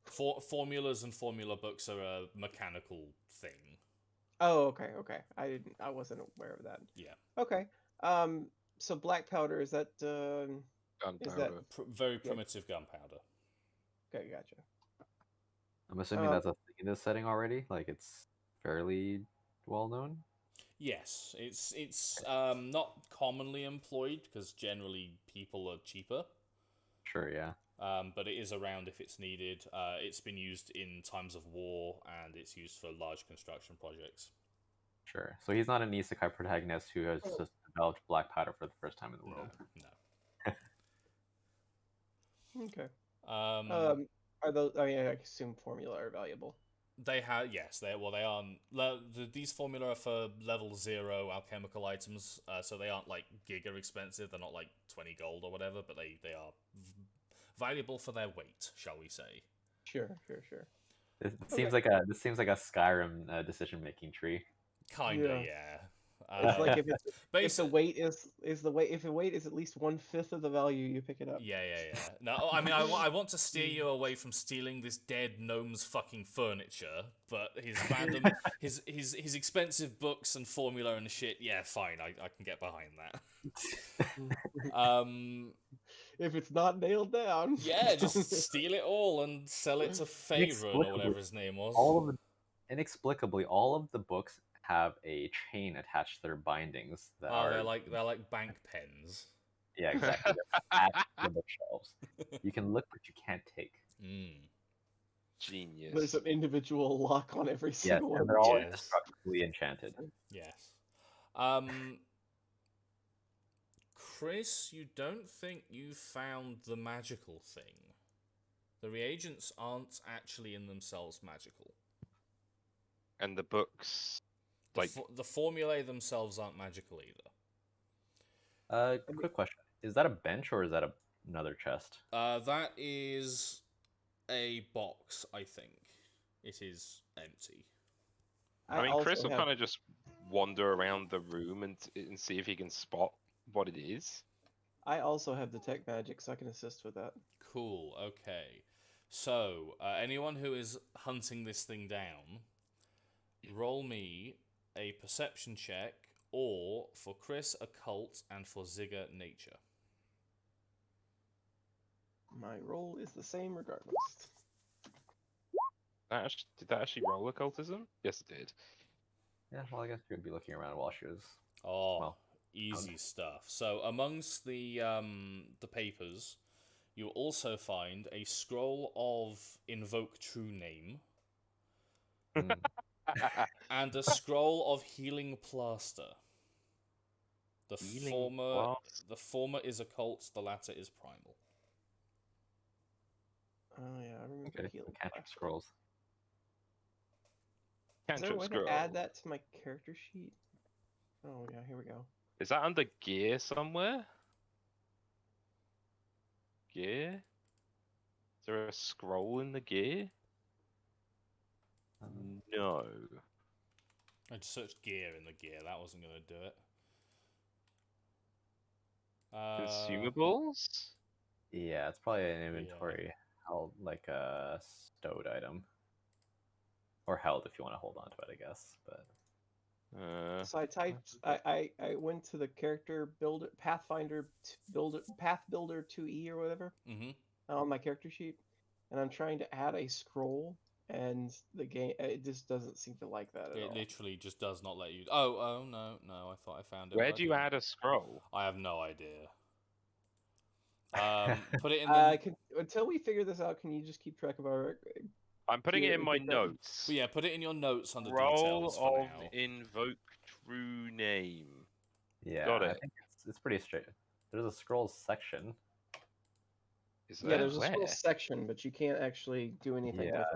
Formulas and formula books are a mechanical thing. Oh, okay. I wasn't aware of that. Yeah. Okay. So black powder is that? Gunpowder. Very primitive gunpowder. Okay, gotcha. I'm assuming that's a thing in this setting already. Like it's fairly well known. Yes, it's not commonly employed because generally people are cheaper. Sure, yeah. But it is around if it's needed. It's been used in times of war, and it's used for large construction projects. Sure. So he's not an isekai protagonist who has just developed black powder for the first time in the world. No. Okay. Um, Are those? I mean, I assume formula are valuable. They have, yes, they are. These formula are for level 0 alchemical items, so they aren't like giga expensive. They're not like 20 gold or whatever, but they are valuable for their weight, shall we say? Sure. This seems like a Skyrim decision making tree. Kinda, yeah. It's like if the basi- weight if the weight is at least 1/5 of the value, you pick it up. Yeah. No, I mean, I want to steer you away from stealing this dead gnome's fucking furniture, but his random, his expensive books and formula and shit. Yeah, fine, I can get behind that. If it's not nailed down. Yeah, just steal it all and sell it to Faerun or whatever his name was. Inexplicably, all of the books have a chain attached to their bindings that are. They're like bank pens. Yeah, exactly. They're attached to the bookshelves. You can look, but you can't take. Genius. There's an individual lock on every Yes, single one. and they're all Yes. indestructibly enchanted. Yes. Chris, you don't think you found the magical thing? The reagents aren't actually in themselves magical. And the books, The formulae themselves aren't magical either. Quick question: is that a bench or is that another chest? That is a box, I think. It is empty. I mean, also Chris will have- kind of just wander around the room and see if he can spot what it is. I also have detect magic, so I can assist with that. Cool, okay. So, anyone who is hunting this thing down, roll me a perception check, or for Chris, occult, and for Zigga, nature. My roll is the same regardless. Did that actually roll occultism? Yes, it did. Yeah, well, I guess you'd be looking around while she was. Oh, Well, easy stuff. So, amongst the papers, you'll also find a scroll of Invoke True Name, and a scroll of Healing Plaster. The former is occult, the latter is primal. Oh yeah, I remember Okay, healing. cantrip scrolls. Is there a Cantrip way scroll. to add that to my character sheet? Oh yeah, here we go. Is that under gear somewhere? Gear? Is there a scroll in the gear? No. I just searched gear in the gear. That wasn't going to do it. Consumables? Yeah, it's probably an inventory held like a stowed item, or held if you want to hold on to it, I guess. But So I typed. I went to the character builder Pathfinder Path Builder 2E or whatever on my character sheet, and I'm trying to add a scroll, and the game it just doesn't seem to like that at all. It literally just does not let you. Oh no! I thought I found it. Where do you add a scroll? I have no idea. Put it in the. Until we figure this out, can you just keep track of our? I'm putting it in my notes. But yeah, put it in your notes under Roll details for of now. Invoke True Name. yeah, Got it. I think it's pretty straight. There's a scrolls section. Is there? Yeah, there's a Where? scroll section, but you can't actually do anything with it.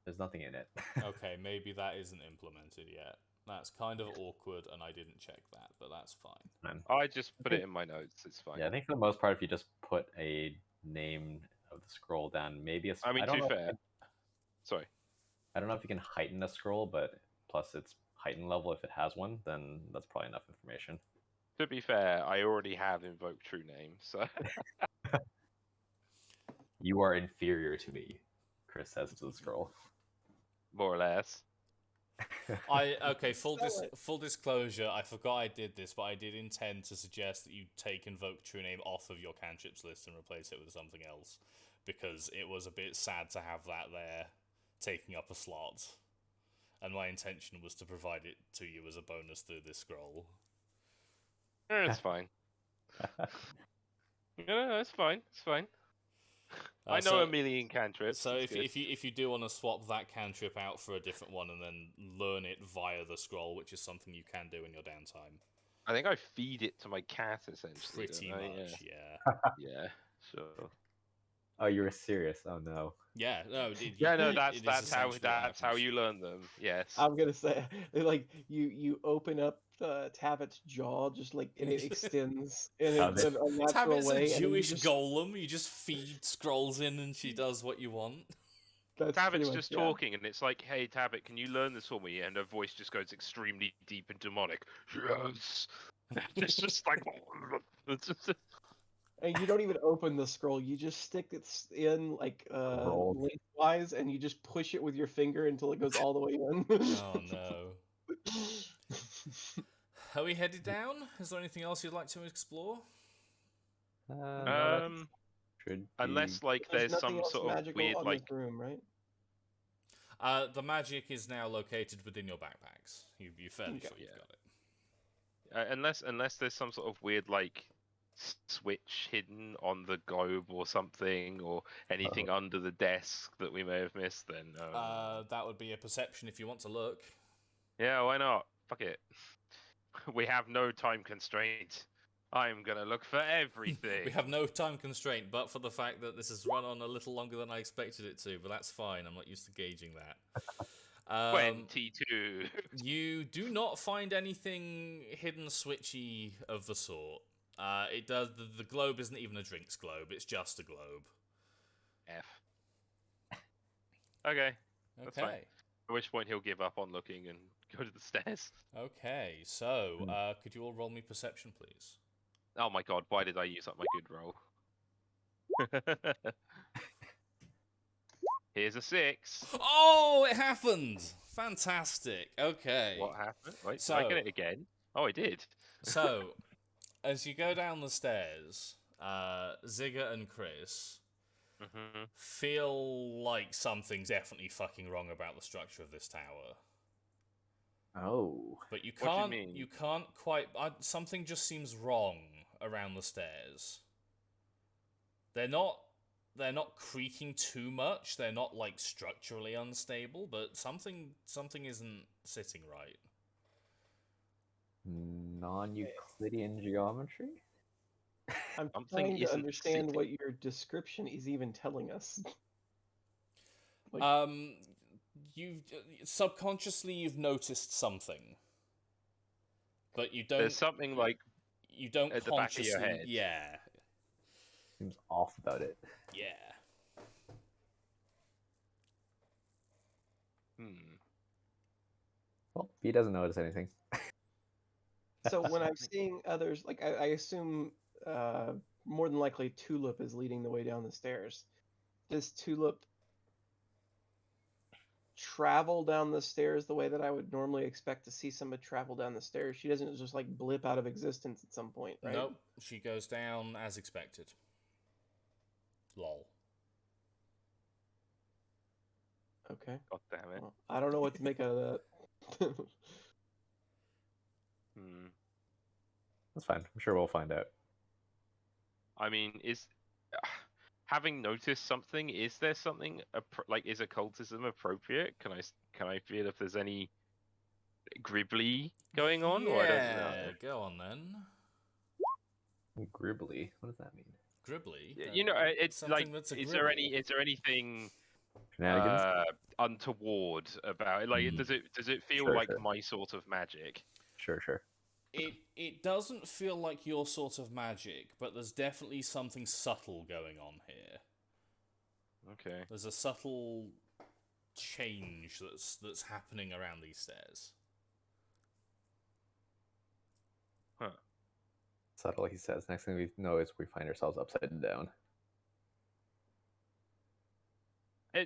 There's nothing in it. Okay, maybe that isn't implemented yet. That's kind of awkward, and I didn't check that, but that's fine. I just put it in my notes. It's fine. Yeah, I think for the most part, if you just put a name of the scroll down, maybe a. I mean, don't to know be fair. Sorry. I don't know if you can heighten a scroll, but plus its heighten level, if it has one, then that's probably enough information. To be fair, I already have Invoke True Name, so. You are inferior to me, Chris says to the scroll. More or less. Full disclosure, I forgot I did this, but I did intend to suggest that you take Invoke True Name off of your cantrips list and replace it with something else, because it was a bit sad to have that there taking up a slot, and my intention was to provide it to you as a bonus through this scroll. It's fine. No, it's fine. It's fine. I know a million cantrips. So if you do want to swap that cantrip out for a different one and then learn it via the scroll, which is something you can do in your downtime. I think I feed it to my cat essentially. Pretty don't I? much, Yeah. Yeah, sure. Oh, you were serious. Oh no. Yeah, no, that's how you learn them. Yes. I'm gonna say, like, you open up Tabit's jaw, just like, and it extends in a natural Tabit's way. a Jewish golem. You just feed scrolls in, and she does what you want. Tabit's just talking, and it's like, "Hey, Tabit, can you learn this for me?" And her voice just goes extremely deep and demonic. Yes. It's just like. And you don't even open the scroll. You just stick it in like lengthwise, and you just push it with your finger until it goes all the way in. Oh no. Are we headed down? Is there anything else you'd like to explore? Unless like there's some sort of weird on like this room, right? The magic is now located within your backpacks. You're fairly sure you've got it. Unless there's some sort of weird like switch hidden on the globe or something, or anything under the desk that we may have missed, then that would be a perception if you want to look. Yeah, why not? Fuck it. We have no time constraint. I'm gonna look for everything. We have no time constraint, but for the fact that this has run on a little longer than I expected it to, but that's fine. I'm not used to gauging that. 22. You do not find anything hidden switchy of the sort. It does. The globe isn't even a drinks globe. It's just a globe. Okay. That's fine. At which point he'll give up on looking and go to the stairs. Okay, so could you all roll me perception, please? Oh my god, why did I use up my good roll? Here's a 6. Oh, it happened! Fantastic. Okay. What happened? Wait, did I get it again? Oh, I did. So, as you go down the stairs, Zigga and Chris feel like something's definitely fucking wrong about the structure of this tower. Oh. But you What can't. do you mean? You can't quite. Something just seems wrong around the stairs. They're not creaking too much. They're not like structurally unstable, but something isn't sitting right. Non-Euclidean geometry? I'm trying to understand what your description is even telling us. You've subconsciously you've noticed something, but you don't. There's something like you don't at consciously. The back of your head. Yeah. Seems off about it. Yeah. Well, he doesn't notice anything. So when I'm seeing others, like I assume more than likely Tulip is leading the way down the stairs. Does Tulip travel down the stairs the way that I would normally expect to see somebody travel down the stairs? She doesn't just like blip out of existence at some point, right? Nope, she goes down as expected. Lol. Okay. God damn it. Well, I don't know what to make out of that. That's fine. I'm sure we'll find out. I mean, having noticed something, is there something is occultism appropriate? Can I feel if there's any gribbly going on? Yeah, or I don't know. Go on then. Gribbly? What does that mean? Gribbly? It's like, is there anything untoward about it? Like, does it feel like my sort of magic? Sure. It doesn't feel like your sort of magic, but there's definitely something subtle going on here. Okay. There's a subtle change that's happening around these stairs. Huh. Subtle, he says. Next thing we know is we find ourselves upside down.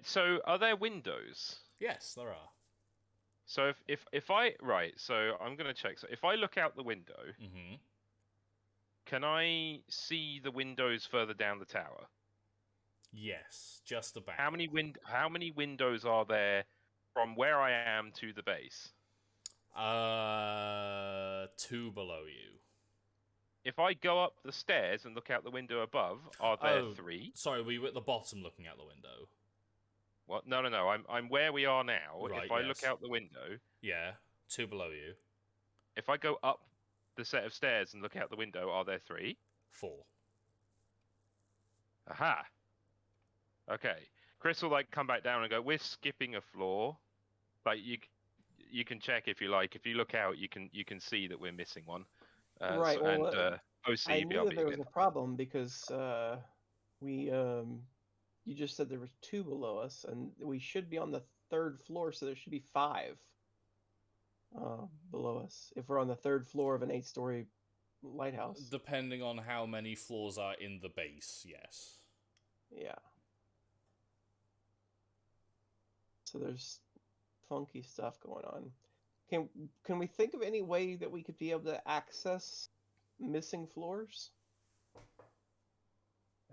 So, are there windows? Yes, there are. So if I so I'm gonna check. So if I look out the window, Mm-hmm. can I see the windows further down the tower? Yes, just about. How many windows are there from where I am to the base? 2 below you. If I go up the stairs and look out the window above, are there Oh, 3? sorry, we were at the bottom looking out the window. What? No. I'm where we are now. Right, If I look yes. out the window, Yeah, 2 below you. if I go up the set of stairs and look out the window, are there 3? 4. Aha. Okay. Chris will come back down and go, "We're skipping a floor." You can check if you like. If you look out, you can see that we're missing one. Right. Well, OC, I knew that there was again. a problem because you just said there was 2 below us, and we should be on the 3rd floor, so there should be 5 below us if we're on the 3rd floor of an 8-story lighthouse. Depending on how many floors are in the base, yes. Yeah. So there's funky stuff going on. Can we think of any way that we could be able to access missing floors?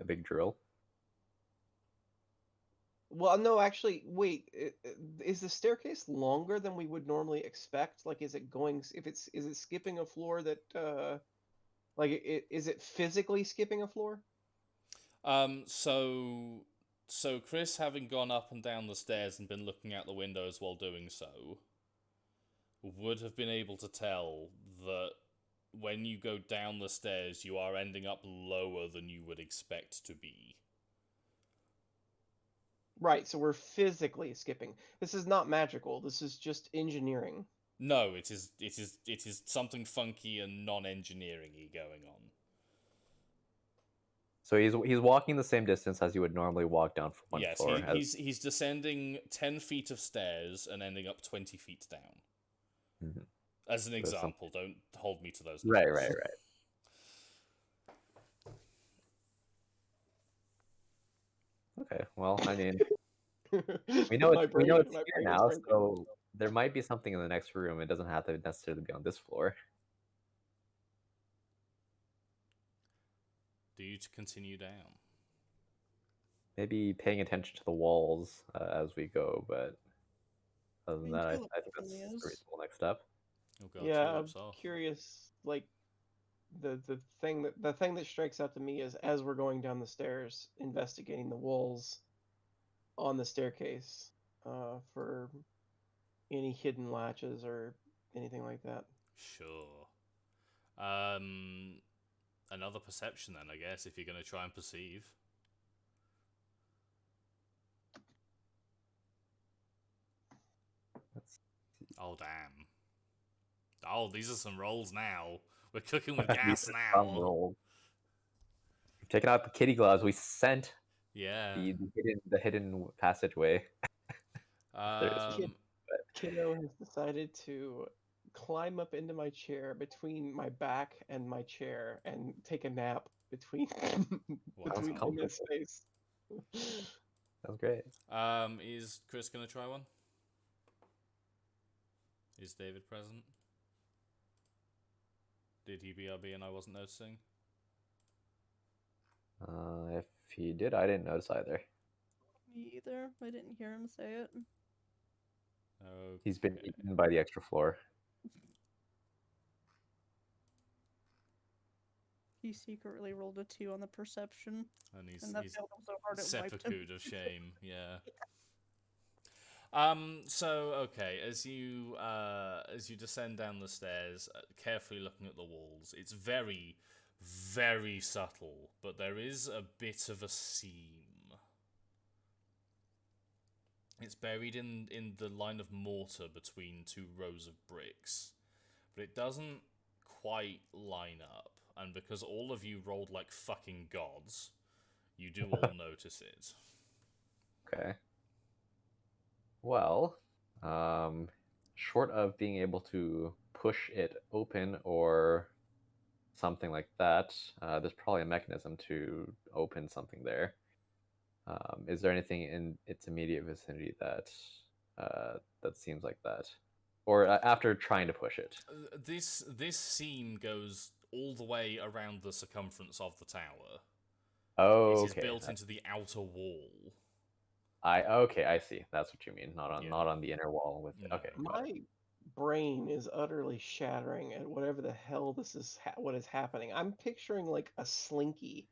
A big drill. Well, no, actually, wait. Is the staircase longer than we would normally expect? Like, is it going? Is it skipping a floor that, is it physically skipping a floor? So Chris, having gone up and down the stairs and been looking out the windows while doing so, would have been able to tell that when you go down the stairs, you are ending up lower than you would expect to be. Right, so we're physically skipping. This is not magical. This is just engineering. No, it is something funky and non-engineering-y going on. So he's walking the same distance as you would normally walk down from one Yes, floor. he's descending 10 feet of stairs and ending up 20 feet down. Mhm. As an So example, don't hold me to those Right. numbers. Okay, well, I mean, we know it's here now, so there might be something in the next room. It doesn't have to necessarily be on this floor. Do you continue down? Maybe paying attention to the walls as we go, but other than I mean, that, I Tulip think that's definitely a is. reasonable next step. Oh god, Yeah, I'm Tulip's off. curious. Like, the thing that strikes out to me is as we're going down the stairs, investigating the walls on the staircase for any hidden latches or anything like that. Sure. Another perception then, I guess, if you're going to try and perceive. Oh, damn. Oh, these are some rolls now. We're cooking with gas now. We've taken out the kitty gloves. We sent Yeah. the hidden passageway. Kiddo has decided to climb up into my chair between my back and my chair and take a nap between in that space. Sounds great. Is Chris gonna try one? Is David present? Did he BRB and I wasn't noticing? If he did, I didn't notice either. Me either. I didn't hear him say it. Okay. He's been eaten by the extra floor. He secretly rolled a 2 on the perception. And he's failed him so hard it wiped him. seppuku of shame, yeah. So okay, as you descend down the stairs, carefully looking at the walls, it's very, very subtle, but there is a bit of a seam. It's buried in the line of mortar between 2 rows of bricks, but it doesn't quite line up, and because all of you rolled like fucking gods, you do all notice it. Okay. Well, short of being able to push it open or something like that, there's probably a mechanism to open something there. Is there anything in its immediate vicinity that that seems like that? or after trying to push it. This seam goes all the way around the circumference of the tower. Oh, It is okay. built into the outer wall. I see. That's what you mean. Not on Yeah. not on the inner wall with. No. Okay. got it. My brain is utterly shattering at whatever the hell this is. What is happening? I'm picturing like a slinky,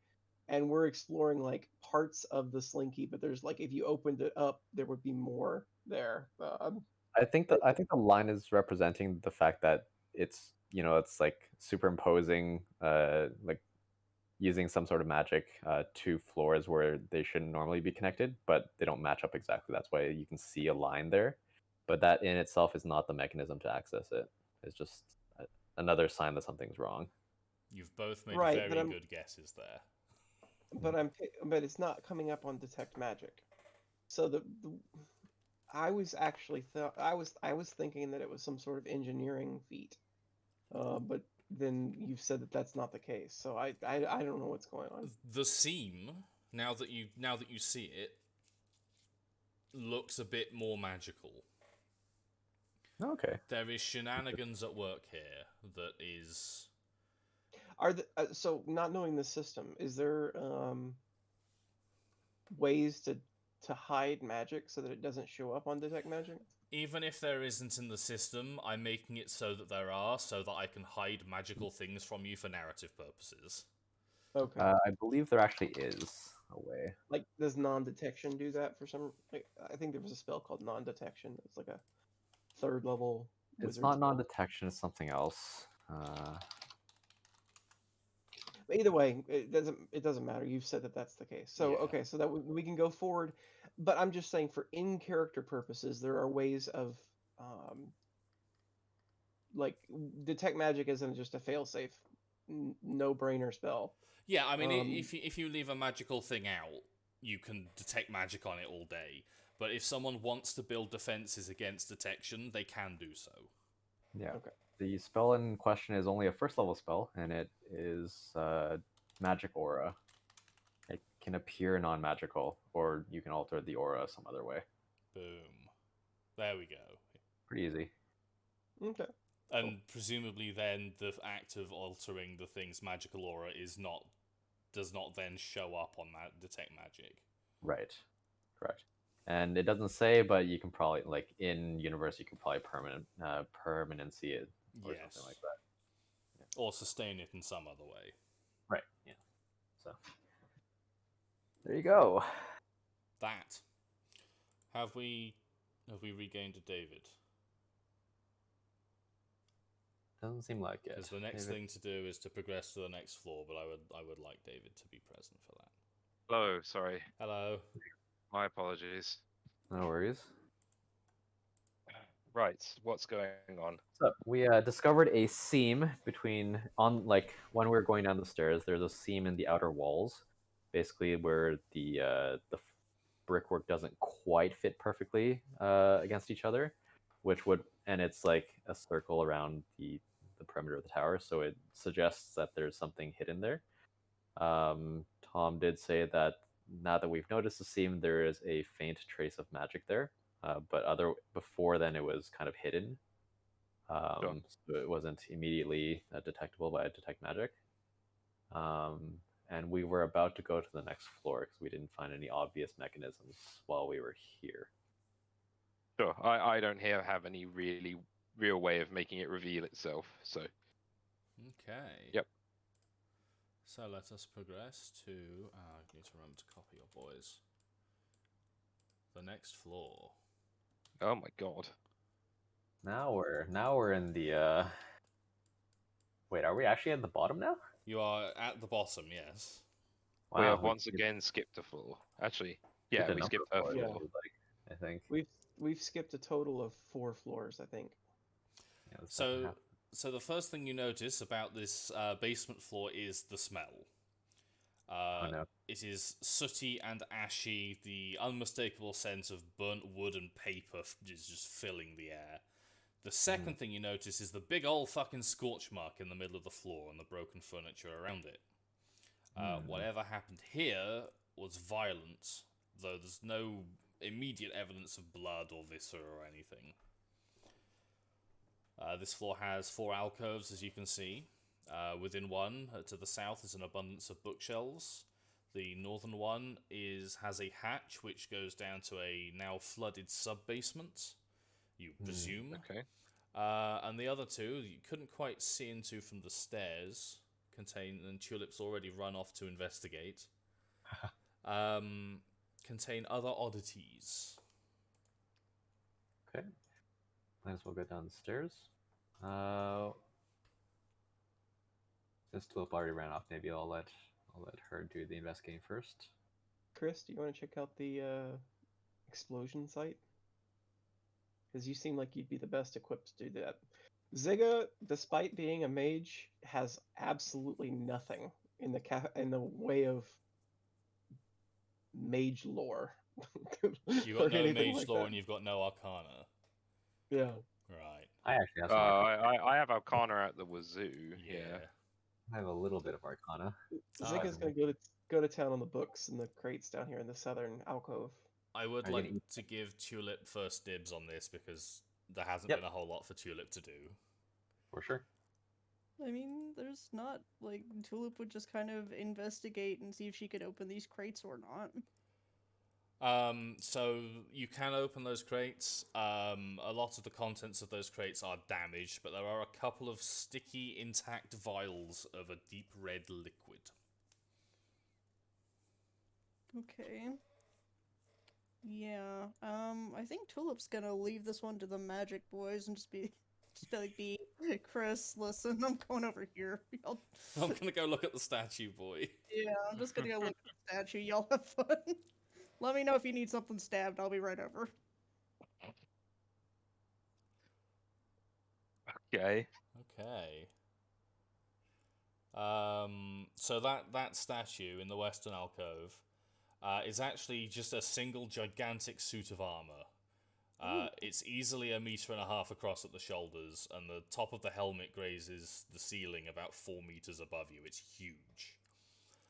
and we're exploring like parts of the slinky. But there's like if you opened it up, there would be more there. I think the line is representing the fact that it's it's like superimposing like using some sort of magic to floors where they shouldn't normally be connected, but they don't match up exactly. That's why you can see a line there, but that in itself is not the mechanism to access it. It's just another sign that something's wrong. You've both made Right, but very I'm- good guesses there. but it's not coming up on detect magic. So I was actually I was thinking that it was some sort of engineering feat, but then you've said that that's not the case. So I don't know what's going on. The seam, now that you see it, looks a bit more magical. Okay. There is shenanigans at work here that is. Are the so not knowing the system, is there ways to hide magic so that it doesn't show up on detect magic? Even if there isn't in the system, I'm making it so that there are, so that I can hide magical things from you for narrative purposes. Okay. I believe there actually is a way. Like, does non-detection do that for some? Like, I think there was a spell called non-detection. It's like a third level. It's wizard not spell. non-detection. It's something else. But either way, it doesn't matter. You've said that that's the case. So Yeah. okay, so that we can go forward. But I'm just saying, for in-character purposes, there are ways of like detect magic isn't just a fail-safe, no-brainer spell. Yeah, I mean, Um, if you leave a magical thing out, you can detect magic on it all day. But if someone wants to build defenses against detection, they can do so. Yeah. Okay. The spell in question is only a first level spell, and it is magic aura. It can appear non-magical, or you can alter the aura some other way. Boom. There we go. Pretty easy. Okay. And presumably then the act of altering the thing's magical aura does not then show up on that detect magic. Right. Correct. And it doesn't say, but you can probably, like, in universe, you can probably permanency it or Yes. something like that. Or sustain it in some other way. Right. Yeah. So there you go. That. Have we regained a David? Doesn't seem like it. Because the next Maybe- thing to do is to progress to the next floor, but I would like David to be present for that. Hello, sorry. Hello. My apologies. No worries. Right, what's going on? So we discovered a seam between when we were going down the stairs. There's a seam in the outer walls, basically where the brickwork doesn't quite fit perfectly against each other, and it's like a circle around the perimeter of the tower, so it suggests that there's something hidden there. Tom did say that now that we've noticed the seam, there is a faint trace of magic there, but before then it was kind of hidden. Sure. So it wasn't immediately detectable by detect magic. And we were about to go to the next floor because we didn't find any obvious mechanisms while we were here. Sure, I don't have any really real way of making it reveal itself, so Okay. Yep. So let us progress to. I need to remember to copy your boys. The next floor. oh my god. Now we're in the. Wait, are we actually at the bottom now? You are at the bottom, yes. We have we once again skipped a floor. Actually, yeah, skipped a we number skipped of a floors, Yeah. floor. I think. We've skipped a total of 4 floors, I think. Yeah, the second half. So the first thing you notice about this basement floor is the smell. Oh no. It is sooty and ashy. The unmistakable sense of burnt wood and paper is just filling the air. The second thing you notice is the big old fucking scorch mark in the middle of the floor and the broken furniture around it. Whatever happened here was violent, though there's no immediate evidence of blood or viscera or anything. This floor has 4 alcoves, as you can see. Within one, to the south, is an abundance of bookshelves. The northern one has a hatch which goes down to a now flooded sub-basement, you presume. Okay. And the other two, you couldn't quite see into from the stairs, and Tulip's already run off to investigate, contain other oddities. Okay. Might as well go down the stairs. Since Tulip already ran off, maybe I'll let her do the investigating first. Chris, do you want to check out the explosion site? Because you seem like you'd be the best equipped to do that. Zigga, despite being a mage, has absolutely nothing in the way of mage lore. You've or got no anything mage like lore that. and you've got no arcana. Yeah. Right. I actually have some arcana. I have Arcana at the wazoo. Yeah. I have a little bit of arcana. Zigga's gonna go to town on the books and the crates down here in the southern alcove. I would Are you like gonna to give Tulip first dibs on this because there hasn't Yep. been a whole lot for Tulip to do. For sure. I mean, there's not like Tulip would just kind of investigate and see if she could open these crates or not. So you can open those crates. A lot of the contents of those crates are damaged, but there are a couple of sticky, intact vials of a deep red liquid. Okay. Yeah. I think Tulip's gonna leave this one to the magic boys and just be like, Chris, listen, I'm going over here. Y'all... I'm gonna go look at the statue, boy. Yeah, I'm just gonna go look at the statue. Y'all have fun. Let me know if you need something stabbed. I'll be right over. Okay. Okay. So that statue in the western alcove is actually just a single gigantic suit of armor. It's easily 1.5 meters across at the shoulders, and the top of the helmet grazes the ceiling about 4 meters above you. It's huge.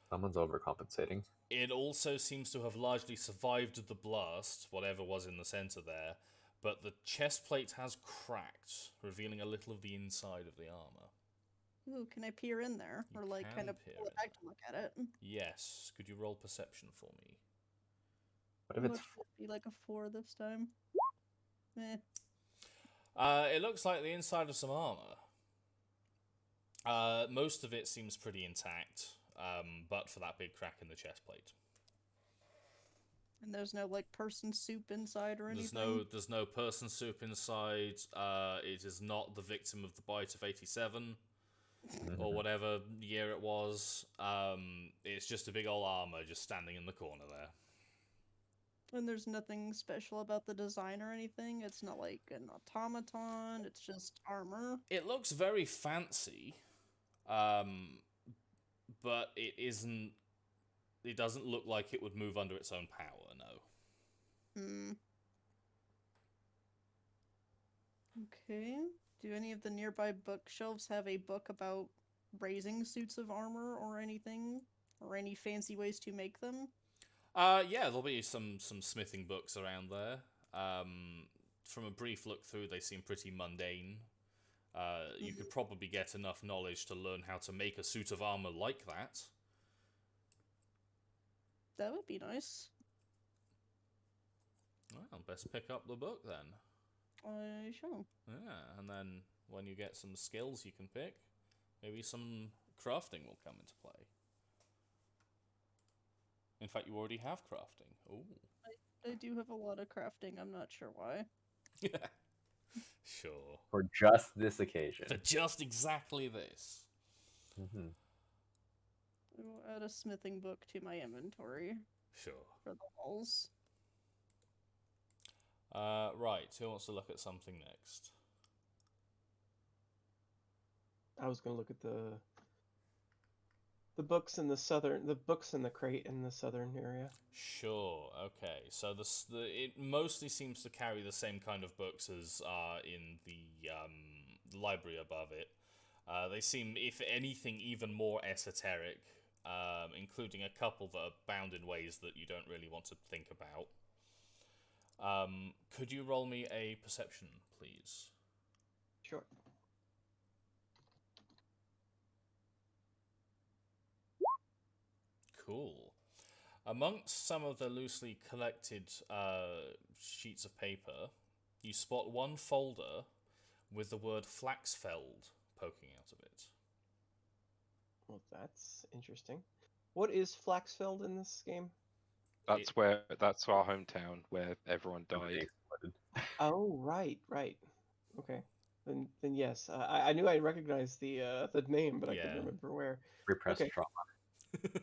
Someone's overcompensating. It also seems to have largely survived the blast, whatever was in the center there, but the chest plate has cracked, revealing a little of the inside of the armor. Ooh, can I peer in there? You Or like can kind of peer pull it in. back to look at it? Yes. Could you roll perception for me? What if What it's if it be like a 4 this time? Eh. It looks like the inside of some armor. Most of it seems pretty intact, but for that big crack in the chest plate. And there's no like person soup inside or anything? There's no person soup inside. It is not the victim of the bite of 87 or whatever year it was. It's just a big old armor just standing in the corner there. And there's nothing special about the design or anything? It's not like an automaton, it's just armor? It looks very fancy, but it isn't. It doesn't look like it would move under its own power, no. Okay. Do any of the nearby bookshelves have a book about raising suits of armor or anything? Or any fancy ways to make them? Yeah, there'll be some smithing books around there. From a brief look through, they seem pretty mundane. You could probably get enough knowledge to learn how to make a suit of armor like that. That would be nice. Well, best pick up the book then. Sure. Yeah, and then when you get some skills you can pick, maybe some crafting will come into play. In fact, you already have crafting. Ooh. I do have a lot of crafting, I'm not sure why. Sure. for just this occasion? For just exactly this. Mm-hmm. I will add a smithing book to my inventory Sure. for the walls. Right, who wants to look at something next? I was gonna look at the books in the crate in the southern area. Sure, okay. So it mostly seems to carry the same kind of books as are in the library above it. They seem, if anything, even more esoteric, including a couple that are bound in ways that you don't really want to think about. Could you roll me a perception, please? sure. Cool. Amongst some of the loosely collected sheets of paper, you spot one folder with the word Flaxfeld poking out of it. Well, that's interesting. What is Flaxfeld in this game? That's that's our hometown where everyone died. Oh, right. Okay. Then yes, I knew I recognized the name, but I couldn't Yeah. remember where. Repressed Okay. trauma.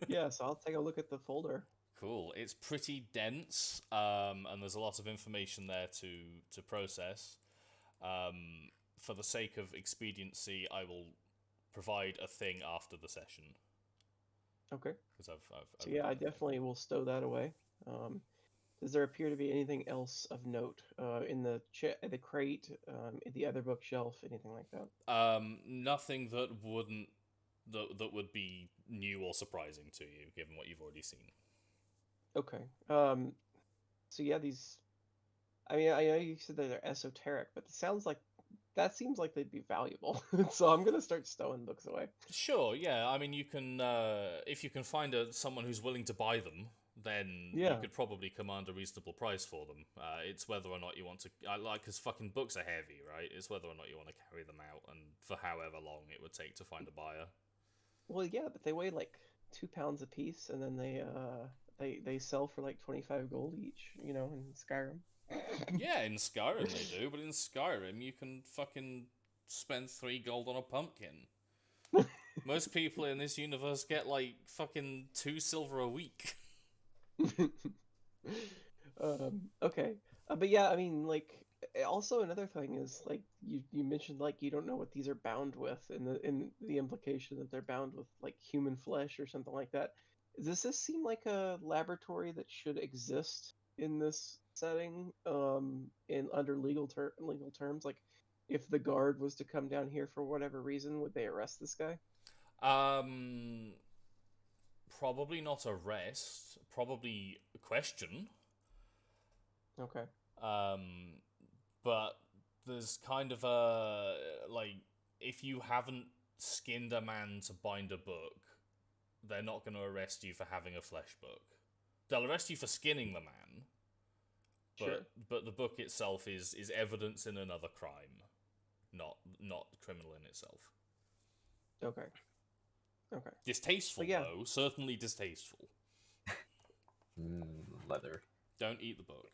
Yeah, so I'll take a look at the folder. Cool. It's pretty dense, and there's a lot of information there to process. For the sake of expediency, I will provide a thing after the session. Okay. Because So yeah, I definitely will stow that away. Does there appear to be anything else of note in the crate, in the other bookshelf, anything like that? Nothing that would be new or surprising to you, given what you've already seen. Okay. So yeah, these. I mean, I know you said that they're esoteric, but that seems like they'd be valuable. So I'm gonna start stowing books away. Sure, yeah. I mean, you can if you can find someone who's willing to buy them, then Yeah. you could probably command a reasonable price for them. It's whether or not you want to, because fucking books are heavy, right? It's whether or not you want to carry them out, and for however long it would take to find a buyer. Well, yeah, but they weigh like 2 pounds a piece, and then they sell for like 25 gold each. You know, in Skyrim. Yeah, in Skyrim they do, but in Skyrim you can fucking spend 3 gold on a pumpkin. Most people in this universe get like fucking 2 silver a week. Okay. But yeah, I mean, like, also another thing is like you mentioned like you don't know what these are bound with, and the implication that they're bound with like human flesh or something like that. Does this seem like a laboratory that should exist in this setting? In under legal terms, like if the guard was to come down here for whatever reason, would they arrest this guy? Probably not arrest. Probably question. Okay. But there's kind of a like if you haven't skinned a man to bind a book, they're not going to arrest you for having a flesh book. They'll arrest you for skinning the man. Sure. But the book itself is evidence in another crime, not criminal in itself. Okay. Okay. Distasteful, yeah. though. Certainly distasteful. Leather. Don't eat the book.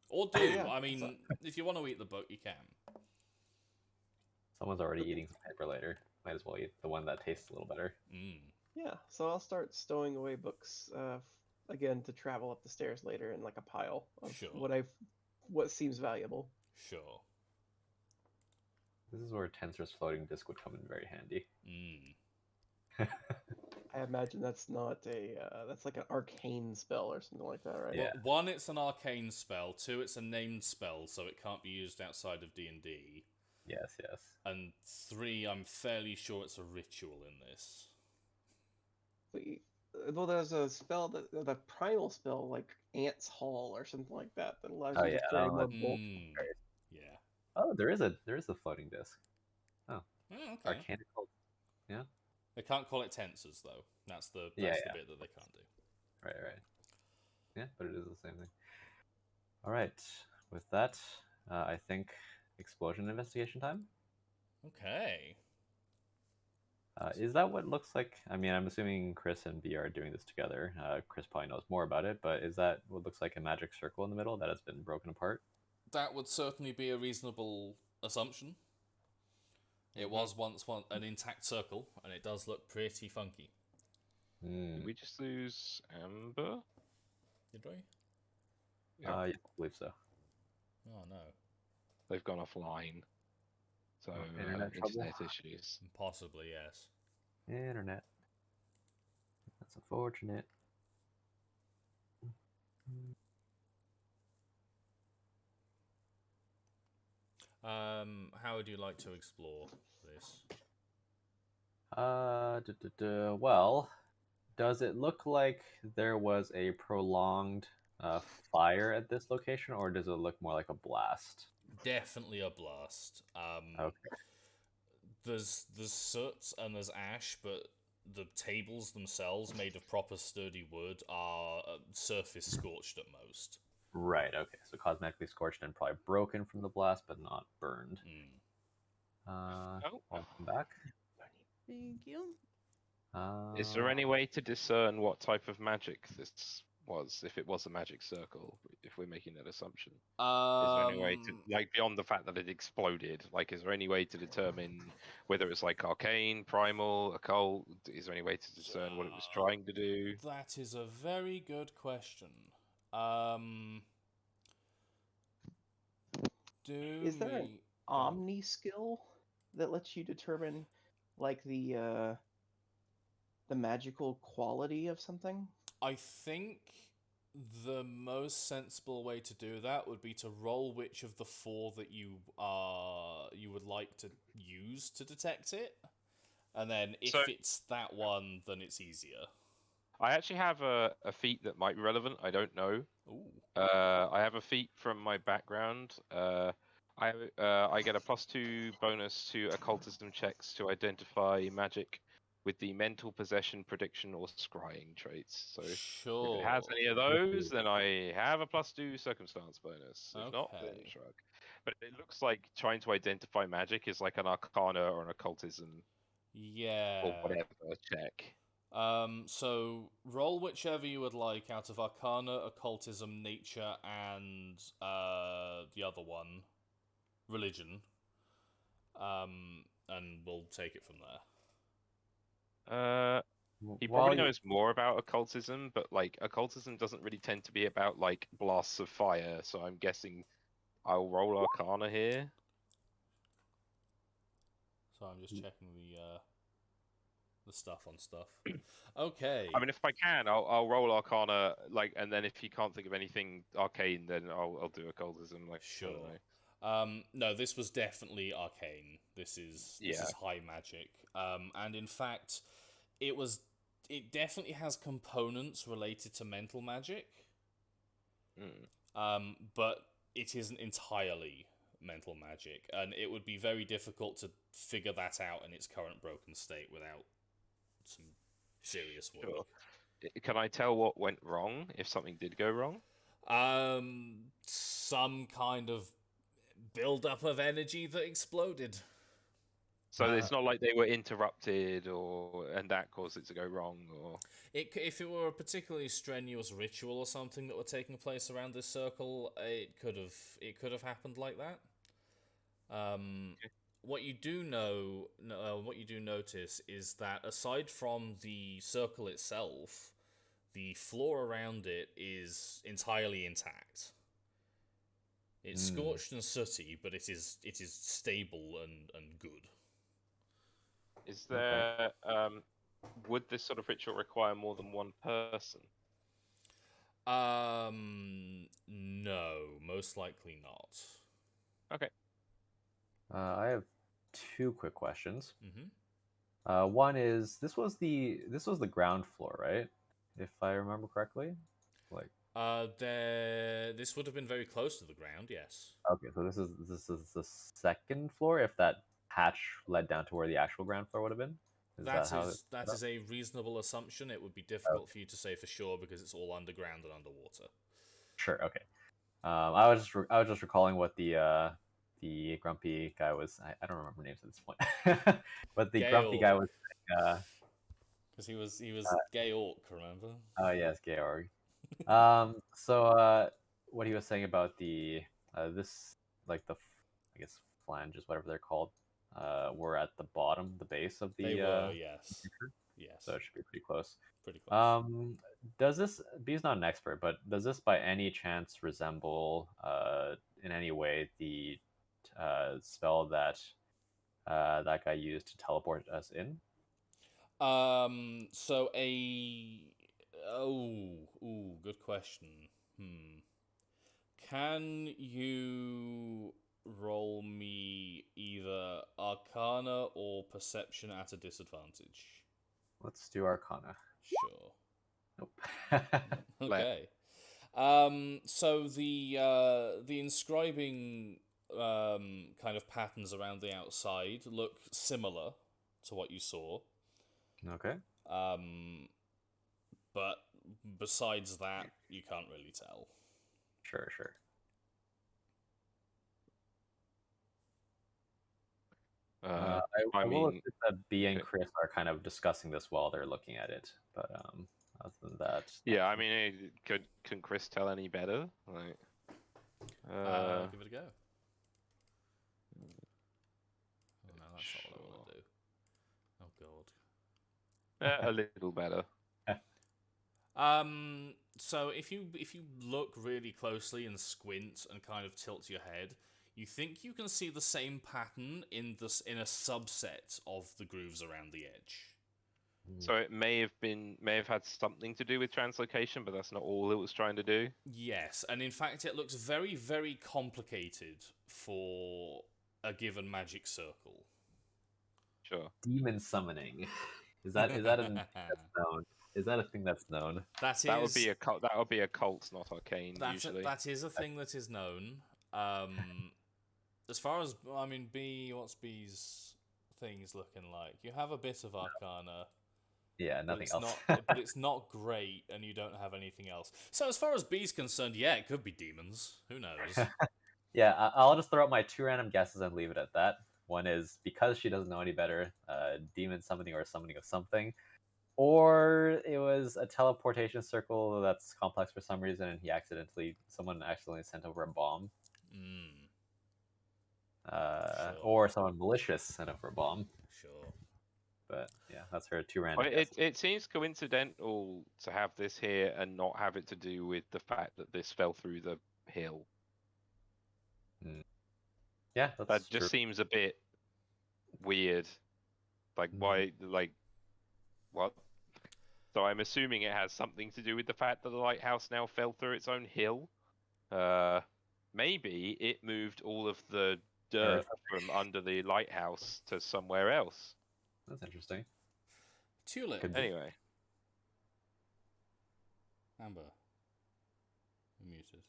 Or do. Yeah, I mean, if you want to eat the book, you can. Someone's already eating some paper later. Might as well eat the one that tastes a little better. Yeah, so I'll start stowing away books again to travel up the stairs later in like a pile of Sure. what seems valuable. Sure. This is where Tensor's floating disc would come in very handy. I imagine that's not that's like an arcane spell or something like that, right? Yeah. Well, 1, it's an arcane spell. 2, it's a named spell, so it can't be used outside of D&D. Yes. And 3, I'm fairly sure it's a ritual in this. Well, there's a spell the primal spell like Ant's Hall or something like that allows Oh, you yeah, to carry that more one- bulk. Yeah. Oh, there is a floating disc. Oh, okay. Arcanical. They can't call it tensors, though. That's the Yeah. bit that they can't do. Right. Yeah, but it is the same thing. All right. With that, I think explosion investigation time. Okay. Is that what it looks like? I mean, I'm assuming Chris and B are doing this together. Chris probably knows more about it, but is that what looks like a magic circle in the middle that has been broken apart? That would certainly be a reasonable assumption. It was once an intact circle, and it does look pretty funky. Did we just lose Amber? Did we? Yeah, I believe so. Oh, no. They've gone offline. So, internet trouble? internet issues. Possibly, yes. Internet. That's unfortunate. How would you like to explore this? Well, does it look like there was a prolonged fire at this location, or does it look more like a blast? definitely a blast. Okay. There's soot and there's ash, but the tables themselves, made of proper sturdy wood, are surface scorched at most. Right. Okay. So cosmetically scorched and probably broken from the blast, but not burned. Welcome back. Thank you. Is there any way to discern what type of magic this was, if it was a magic circle, if we're making that assumption? Is there any way to, like, beyond the fact that it exploded, like, is there any way to determine whether it's like arcane, primal, occult? Is there any way to discern what it was trying to do? That is a very good question. Is there an omni skill that lets you determine like the magical quality of something? I think the most sensible way to do that would be to roll which of the 4 that you would like to use to detect it, and then if it's that one, then it's easier. I actually have a feat that might be relevant. I don't know. Ooh. I have a feat from my background. I get a +2 bonus to occultism checks to identify magic with the mental possession, prediction, or scrying traits. So Sure. if it has any of those, then I have a +2 circumstance bonus. If not, then Okay. shrug. But it looks like trying to identify magic is like an arcana or an occultism Yeah. or whatever check. So roll whichever you would like out of Arcana, Occultism, Nature, and the other one, Religion. And we'll take it from there. He probably knows more about occultism, but like occultism doesn't really tend to be about like blasts of fire, so I'm guessing I'll roll Arcana here. So I'm just checking the stuff on stuff. Okay. I mean, if I can, I'll roll Arcana, like, and then if you can't think of anything arcane, then I'll do occultism. Like, Sure. I don't know. No, this was definitely arcane. This is high magic. And in fact, it definitely has components related to mental magic. But it isn't entirely mental magic, and it would be very difficult to figure that out in its current broken state without some serious work. Sure. Can I tell what went wrong if something did go wrong? Some kind of build-up of energy that exploded. So it's not like they were interrupted, and that caused it to go wrong, or if it were a particularly strenuous ritual or something that were taking place around this circle, it could have happened like that. What you do notice is that aside from the circle itself, the floor around it is entirely intact. It's scorched and sooty, but it is stable and good. is there? Would this sort of ritual require more than one person? No, most likely not. Okay. I have 2 quick questions. Mm-hmm. One is this was the ground floor, right? If I remember correctly, like. This would have been very close to the ground. Yes. Okay, so this is the second floor. If that hatch led down to where the actual ground floor would have been. That is a reasonable assumption. It would be difficult for you to say for sure because it's all underground and underwater. Sure. Okay. I was just recalling what the grumpy guy was. I don't remember names at this point. But the grumpy guy was. Because he was gay orc, remember? Oh yes, Georg. What he was saying about the this, like, the I guess flanges, whatever they're called, were at the bottom, the base of the. They were, yes. Yes. So it should be pretty close. Pretty close. Does this? B's not an expert, but does this by any chance resemble, in any way, the spell that that guy used to teleport us in? Good question. Can you roll me either Arcana or Perception at a disadvantage? Let's do Arcana. Sure. Nope. Okay. So the inscribing kind of patterns around the outside look similar to what you saw. Okay. But besides that, you can't really tell. Sure. I will mean, assume that B and okay. Chris are kind of discussing this while they're looking at it. But other than that, Yeah, I mean, can Chris tell any better? Like, Give it a go. Oh, no, that's not what I want to do. Oh god. a little better. So if you look really closely and squint and kind of tilt your head, you think you can see the same pattern in a subset of the grooves around the edge. So it may have had something to do with translocation, but that's not all it was trying to do. Yes, and in fact it looks very, very complicated for a given magic circle. Sure. demon summoning. Is that a thing that's known? Is that a thing that's known? That would be a cult. That would be a cult, not arcane. Usually, that is a thing that is known. As far as B, what's B's things looking like? You have a bit of Arcana. Yeah, nothing else. But it's not great, and you don't have anything else. So as far as B's concerned, yeah, it could be demons. Who knows? Yeah, I'll just throw out my 2 random guesses and leave it at that. One is because she doesn't know any better, demon summoning or summoning of something. Or it was a teleportation circle that's complex for some reason, and someone accidentally sent over a bomb. Sure. Or someone malicious sent over a bomb. Sure. But yeah, that's her 2 random guesses. it seems coincidental to have this here and not have it to do with the fact that this fell through the hill. Yeah, that just seems a bit weird. Like why? Like what? So I'm assuming it has something to do with the fact that the lighthouse now fell through its own hill. Maybe it moved all of the dirt from under the lighthouse to somewhere else. That's interesting. Tulip. Anyway. Amber. You're muted.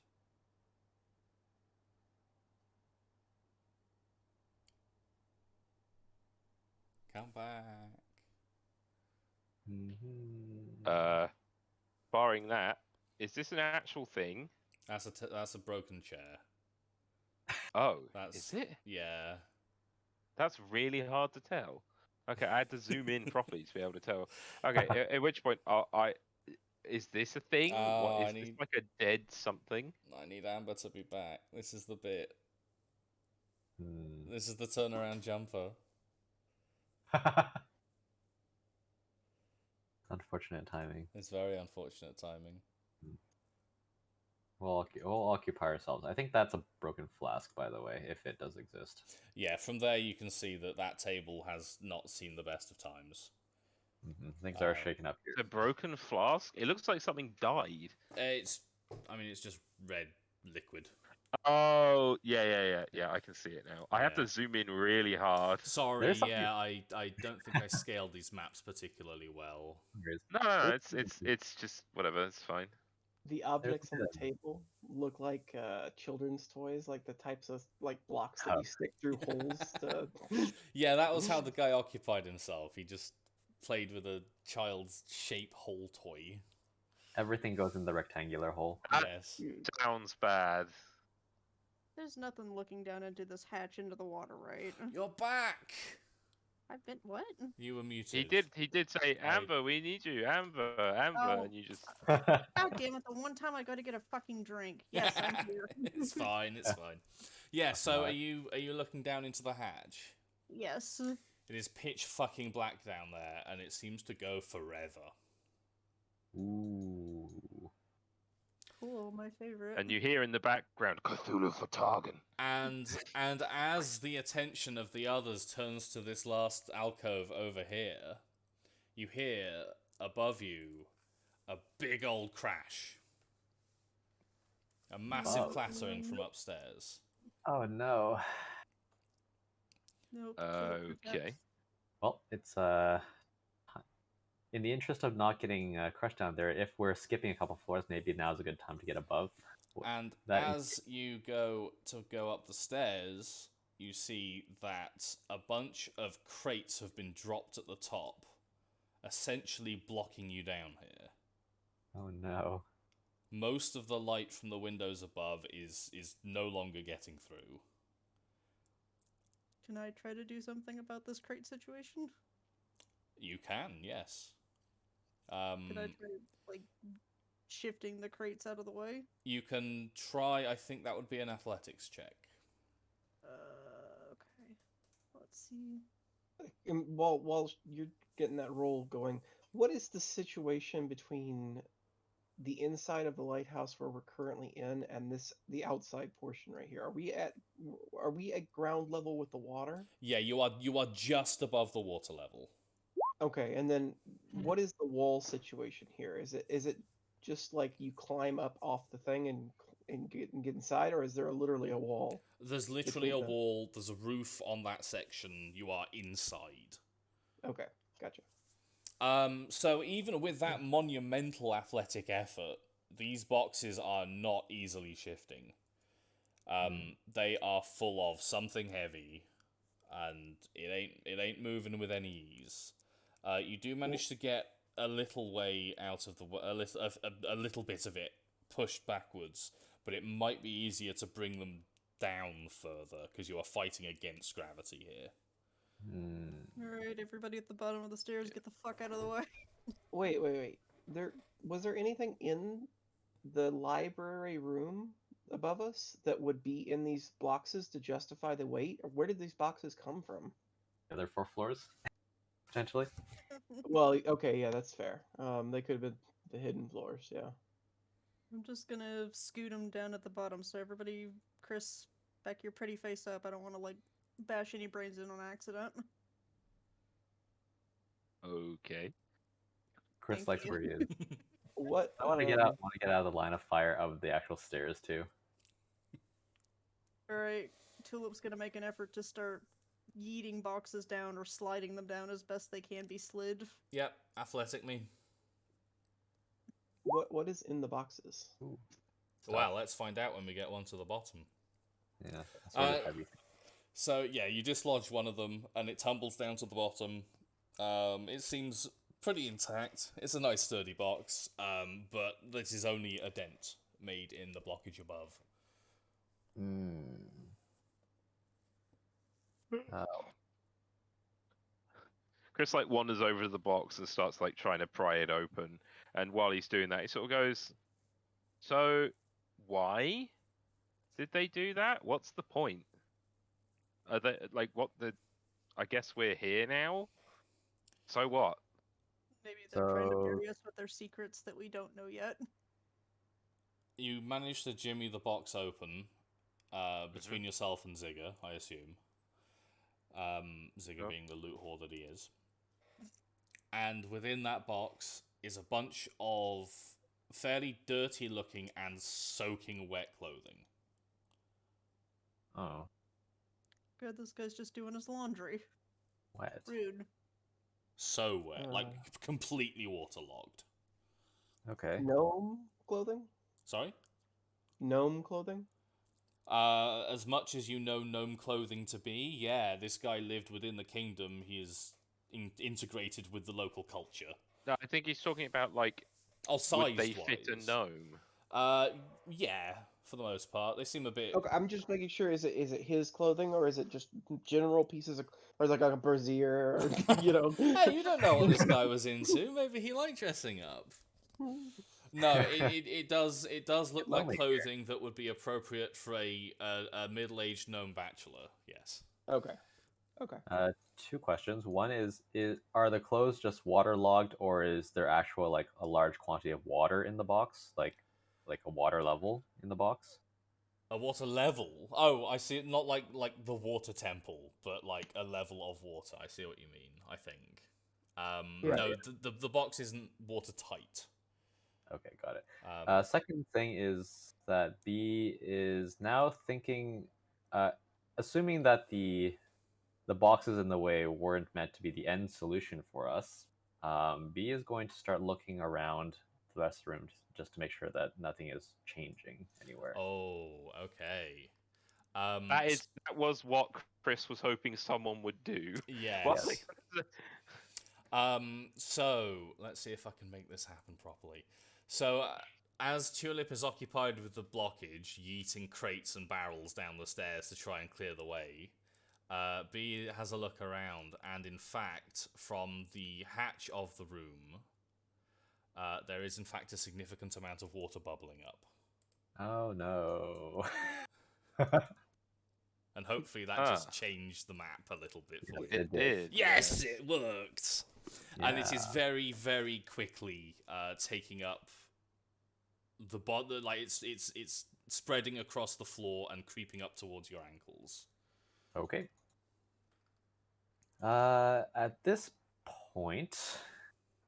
Come back. Barring that, is this an actual thing? That's a broken chair. Oh, is it? Yeah. That's really hard to tell. Okay, I had to zoom in properly to be able to tell. Okay, at which point, is this a thing? What is this, like a dead something? I need Amber to be back. This is the bit. This is the turnaround jumper. Unfortunate timing. It's very unfortunate timing. We'll occupy ourselves. I think that's a broken flask, by the way, if it does exist. Yeah, from there you can see that table has not seen the best of times. Things are shaken up here. A broken flask? It looks like something died. It's just red liquid. Oh, yeah, I can see it now. I have to zoom in really hard. Sorry, I don't think I scaled these maps particularly well. No, it's just whatever, it's fine. The objects on the table look like children's toys, like the types of blocks that you stick through holes to... Yeah, that was how the guy occupied himself. He just played with a child's shape hole toy. Everything goes in the rectangular hole. Yes. Sounds bad. There's nothing looking down into this hatch into the water, right? You're back! I've been what? You were muted. He did say, Amber, we need you, Amber, Oh. and you just... God damn it, the one time I go to get a fucking drink. Yes, I'm here. It's fine. Yeah, so are you looking down into the hatch? Yes. It is pitch fucking black down there, and it seems to go forever. Ooh. Cool, my favorite. And you hear in the background, Cthulhu for Targan. And as the attention of the others turns to this last alcove over here, you hear above you a big old crash. A massive clattering from upstairs. Oh no. Nope. Okay. Well, it's in the interest of not getting crushed down there, if we're skipping a couple floors, maybe now's a good time to get above. And That as you go up the stairs, you see that a bunch of crates have been dropped at the top, essentially blocking you down here. Oh no. Most of the light from the windows above is no longer getting through. Can I try to do something about this crate situation? You can, yes. Can I try, like, shifting the crates out of the way? You can try. I think that would be an athletics check. Okay. Let's see. And while you're getting that roll going, what is the situation between the inside of the lighthouse where we're currently in and the outside portion right here? Are we at ground level with the water? Yeah, you are just above the water level. Okay, and then what is the wall situation here? Is it just like you climb up off the thing and get inside, or is there literally a wall? There's literally a between the- wall. There's a roof on that section. You are inside. Okay, gotcha. So even with that monumental athletic effort, these boxes are not easily shifting. They are full of something heavy, and it ain't moving with any ease. You do manage to get a little way out of a little bit of it pushed backwards, but it might be easier to bring them down further because you are fighting against gravity here. Alright, everybody at the bottom of the stairs, get the fuck out of the way. Wait. Was there anything in the library room above us that would be in these boxes to justify the weight? Or where did these boxes come from? Are there 4 floors? Potentially? Well, okay, yeah, that's fair. They could have been the hidden floors, yeah. I'm just gonna scoot them down at the bottom, so everybody, Chris, back your pretty face up. I don't want to, like, bash any brains in on accident. Okay. Chris Thank likes you. where he is. What? I want to get out of the line of fire of the actual stairs too. Alright, Tulip's gonna make an effort to start yeeting boxes down or sliding them down as best they can be slid. Yep, athletic me. What is in the boxes? Ooh. Well, let's find out when we get one to the bottom. Yeah, that's really heavy. So yeah, you dislodge one of them, and it tumbles down to the bottom. It seems pretty intact. It's a nice sturdy box, but this is only a dent made in the blockage above. Chris like wanders over to the box and starts like trying to pry it open. And while he's doing that, he sort of goes, "So, why did they do that? What's the point? Are they like what the? I guess we're here now. So what? Maybe they're trying to So- bury us with their secrets that we don't know yet. You manage to jimmy the box open between yourself and Zigga, I assume. Zigga Sure. being the loot whore that he is. And within that box is a bunch of fairly dirty looking and soaking wet clothing. Oh, Good, this guy's just doing his laundry. wet. Rude. So wet, like completely waterlogged. Okay. Gnome clothing? Sorry? Gnome clothing? As much as you know gnome clothing to be, yeah, this guy lived within the kingdom. He is integrated with the local culture. No, I think he's talking about like Oh, would they size-wise. fit a gnome? Yeah, for the most part. They seem a bit... Okay, I'm just making sure. Is it his clothing or is it just general pieces of, or is it like a brassiere? Or, you know. Hey, you don't know what this guy was into. Maybe he liked dressing up. No, it does look like Lonely clothing that would be appropriate for a middle-aged gnome bachelor. Yes. Okay. Okay. 2 questions. One is are the clothes just waterlogged, or is there actual like a large quantity of water in the box, like a water level in the box? A water level. Oh, I see. Not like the water temple, but like a level of water. I see what you mean. I think. Yeah. No, the box isn't watertight. Okay, got it. Second thing is that B is now thinking, assuming that the boxes in the way weren't meant to be the end solution for us. B is going to start looking around the rest of the room just to make sure that nothing is changing anywhere. Oh, okay. That was what Chris was hoping someone would do. Yes. So let's see if I can make this happen properly. So as Tulip is occupied with the blockage, yeeting crates and barrels down the stairs to try and clear the way, B has a look around, and in fact, from the hatch of the room, there is in fact a significant amount of water bubbling up. Oh no. And hopefully that just changed the map a little bit for you. It did. Yes, it worked! Yeah. And it is very, very quickly taking up the bottom. Like it's spreading across the floor and creeping up towards your ankles. Okay. At this point,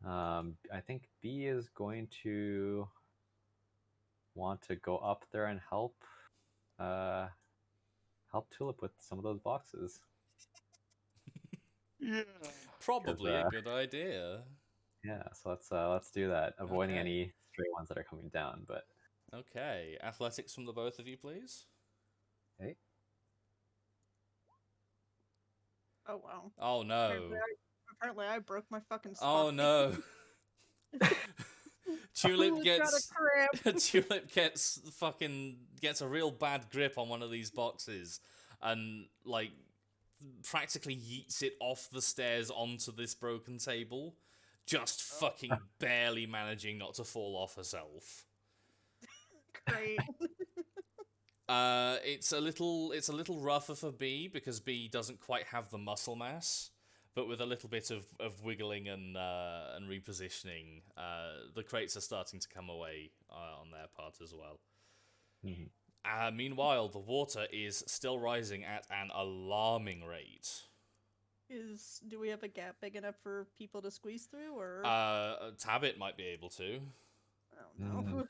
I think B is going to want to go up there and help Tulip with some of those boxes. Yeah. Probably a good idea. Yeah, so let's do that, avoiding Okay. any stray ones that are coming down. But Okay, athletics from the both of you, please. okay. Oh wow. Oh no. Apparently I broke my fucking Oh spine. no. Tulip Who's got a gets cramp? Tulip gets a real bad grip on one of these boxes and like practically yeets it off the stairs onto this broken table, just fucking barely managing not to fall off herself. Great. It's a little rougher for B because B doesn't quite have the muscle mass, but with a little bit of wiggling and repositioning, the crates are starting to come away on their part as well. Mhm. Meanwhile, the water is still rising at an alarming rate. Do we have a gap big enough for people to squeeze through, or? Tabit might be able to. I don't know.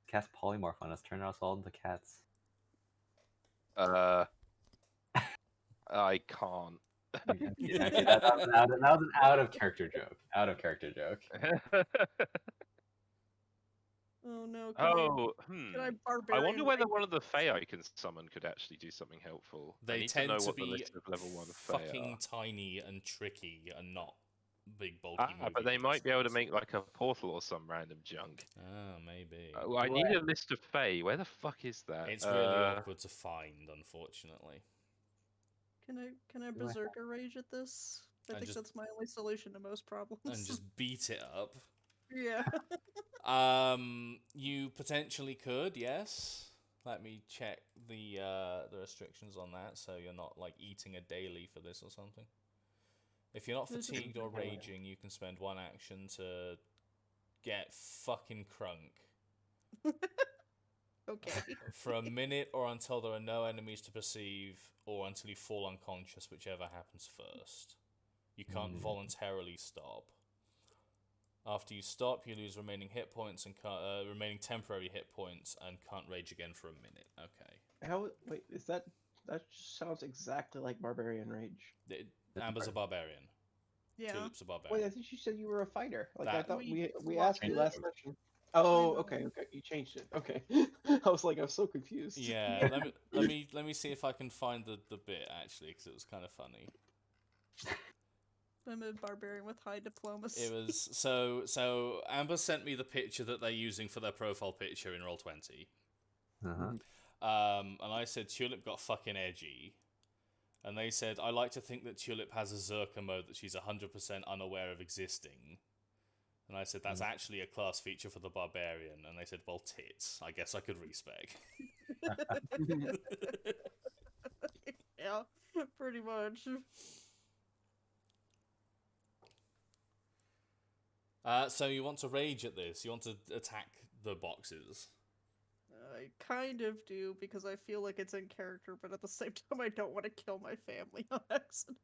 Cast polymorph on us, turn us all into cats. I can't. Okay, that was an out of character joke. Out of character joke. Oh no. Can I I barbarian? wonder whether rage one of the this? Fae I can summon could actually do something helpful. I They need to tend know to what the be list of level 1 Fae fucking tiny and tricky and not big bulky. but they might be able to make like a portal or some random junk. Ah, maybe. I need a list of Fae. Where the fuck is that? It's really awkward to find, unfortunately. Can I berserker rage at this? I think that's my only solution to most problems. And just beat it up. Yeah. You potentially could, yes. Let me check the restrictions on that, so you're not like eating a daily for this or something. If you're not fatigued or raging, you can spend one action to get fucking crunk. Okay. For a minute or until there are no enemies to perceive, or until you fall unconscious, whichever happens first. You can't voluntarily stop. After you stop, you lose remaining hit points and remaining temporary hit points, and can't rage again for a minute. Okay. Wait, is that just sounds exactly like barbarian rage? Amber's a barbarian. Yeah. Tulip's a barbarian. Wait, I think you said you were a fighter. Like I That- thought we Well, asked you I last know. session. Oh, know. okay, you changed it. Okay, I was like, I'm so confused. Yeah, let me see if I can find the bit actually, because it was kind of funny. I'm a barbarian with high diplomacy. It was so Amber sent me the picture that they're using for their profile picture in Roll20. Uh-huh. And I said Tulip got fucking edgy, and they said I like to think that Tulip has a Zerka mode that she's 100% unaware of existing. And I said that's actually a class feature for the barbarian, and they said, well, tits. I guess I could respec. Yeah, pretty much. So you want to rage at this? You want to attack the boxes? I kind of do, because I feel like it's in character, but at the same time I don't want to kill my family on accident.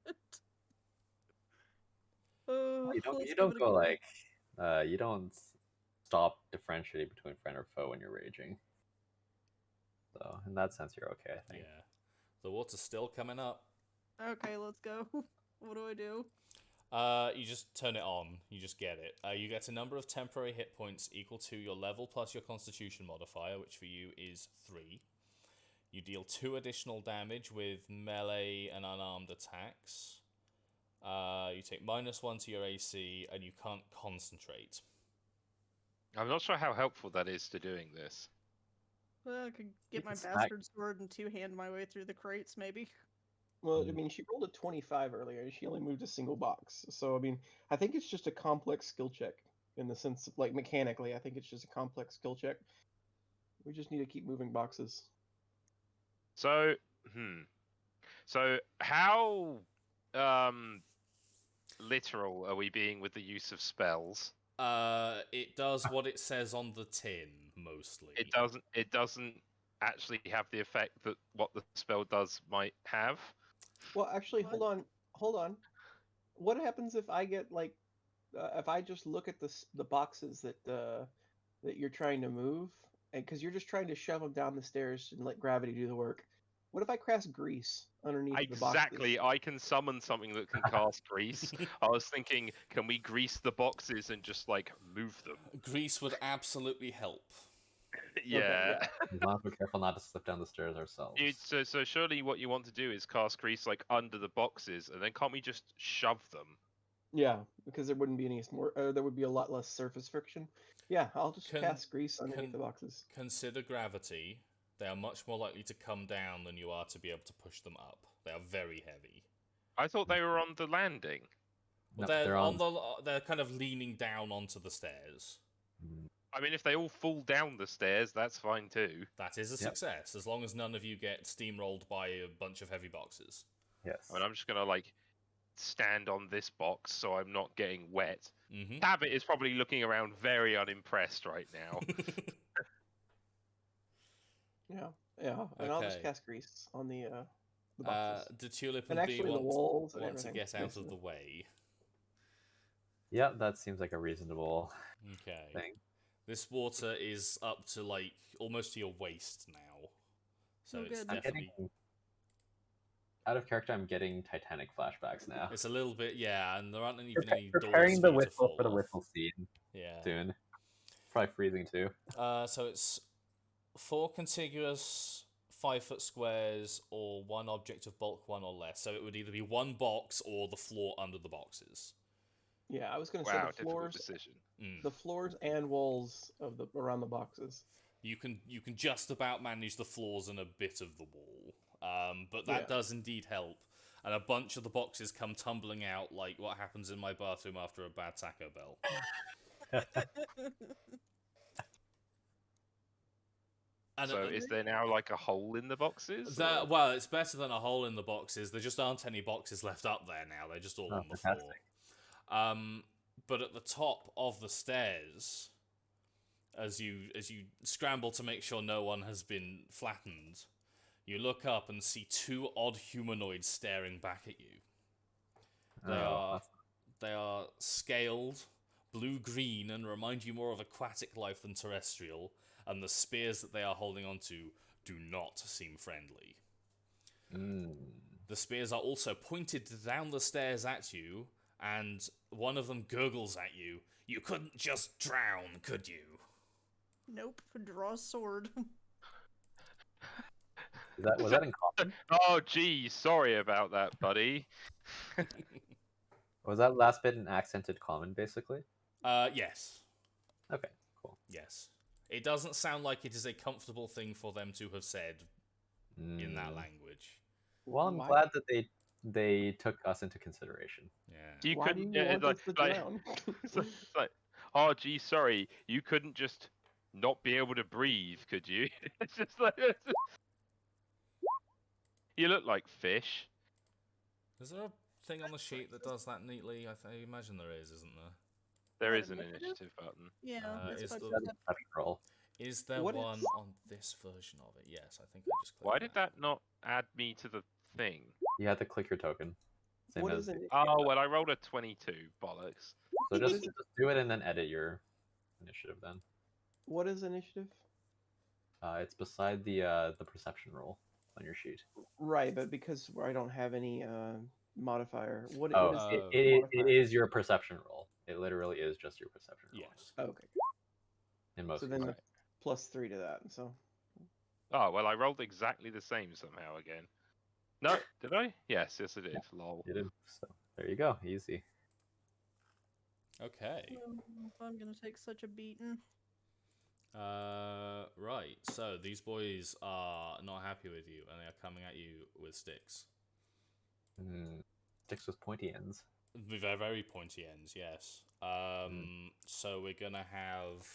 You don't Let's you give don't it a go like you don't stop differentiating between friend or foe when you're raging. So in that sense, you're okay, I think. Yeah. The water's still coming up. Okay, let's go. What do I do? You just turn it on. You just get it. You get a number of temporary hit points equal to your level plus your Constitution modifier, which for you is 3. You deal 2 additional damage with melee and unarmed attacks. You take -1 to your AC, and you can't concentrate. I'm not sure how helpful that is to doing this. Well, I could get my It's bastard sword and two-hand my way through the crates, maybe. Well, I mean, she rolled a 25 earlier, and she only moved a single box. So, I mean, I think it's just a complex skill check in the sense of, like, mechanically, I think it's just a complex skill check. We just need to keep moving boxes. So, So how literal are we being with the use of spells? It does what it says on the tin, mostly. It doesn't actually have the effect that what the spell does might have. Well, actually, hold on. What happens if I get, like, if I just look at the boxes that you're trying to move, and because you're just trying to shove them down the stairs and let gravity do the work? What if I cast grease underneath the boxes? Exactly. I can summon something that can cast grease. I was thinking, can we grease the boxes and just like move them? Grease would absolutely help. Yeah. Okay, As long as we're careful not to slip down the stairs ourselves. So surely what you want to do is cast grease like under the boxes, and then can't we just shove them? Yeah, because there wouldn't be any more. There would be a lot less surface friction. Yeah, I'll just cast grease underneath the boxes. Consider gravity. They are much more likely to come down than you are to be able to push them up. They are very heavy. I thought they were on the landing. Well, No, they're on they're kind of leaning down onto the stairs. I mean, if they all fall down the stairs, that's fine too. That is a success, as long as none of you get steamrolled by a bunch of heavy boxes. Yes. I mean, I'm just gonna like stand on this box so I'm not getting wet. Mm-hmm. Tabit is probably looking around very unimpressed right now. Yeah, and I'll just Okay. cast grease on the boxes. The Tulip And and Bee actually the walls and want to everything, get out of basically. the way. Yeah, that seems like a reasonable Okay. thing. This water is up to like almost to your waist now, so Oh, it's good. I'm definitely getting out of character. I'm getting Titanic flashbacks now. it's a little bit and there aren't even any Preparing doors the for you to whistle fall for the off. whistle scene Yeah. soon. Probably freezing too. So it's 4 contiguous 5-foot squares or 1 object of bulk 1 or less. So it would either be 1 box or the floor under the boxes. Yeah, I was gonna say Wow, the difficult floors, decision. the floors and walls of the around the boxes. You can just about manage the floors and a bit of the wall, but that does indeed help. And a bunch of the boxes come tumbling out like what happens in my bathroom after a bad Taco Bell. And So is there now like a hole in the boxes? or- well, it's better than a hole in the boxes. There just aren't any boxes left up there now. They're just all on the floor. But at the top of the stairs, as you scramble to make sure no one has been flattened, you look up and see 2 odd humanoids staring back at you. They are scaled, blue-green, and remind you more of aquatic life than terrestrial, and the spears that they are holding onto do not seem friendly. The spears are also pointed down the stairs at you, and one of them gurgles at you. You couldn't just drown, could you? Nope. Draw a sword. Was that in common? Oh, gee, sorry about that, buddy. Was that last bit an accented common, basically? Yes. Okay, cool. Yes. It doesn't sound like it is a comfortable thing for them to have said in that language. Well, I'm Why? glad that they took us into consideration. Yeah. You Why do couldn't you want us to drown? it's like, oh, gee, sorry, you couldn't just not be able to breathe, could you? It's just like you look like fish. Is there a thing on the sheet that does that neatly? I imagine there is, isn't there? There What, is an initiative? initiative button. Yeah. is that's the- what I said. That'd roll. Is there What one is- on this version of it? Yes, I think I just clicked Why did that not add me to the thing? You have to click your token. Same What as is an Oh, well, I rolled a 22. Bollocks. so just do it and then edit your initiative then. What is initiative? It's beside the perception roll on your sheet. Right, but because I don't have any modifier? What Oh, is it- the it modifier? is your perception roll. It literally is just your perception roll. Yes. Oh, okay. In most So then cases. the +3 to that. So Oh, well, I rolled exactly the same somehow again. No, did I? Yes, I did. Lol. You did. So there you go. Easy. Okay. I'm gonna take such a beating. Right. So these boys are not happy with you, and they are coming at you with sticks. Sticks with pointy ends. With their very pointy ends, yes. So we're gonna have,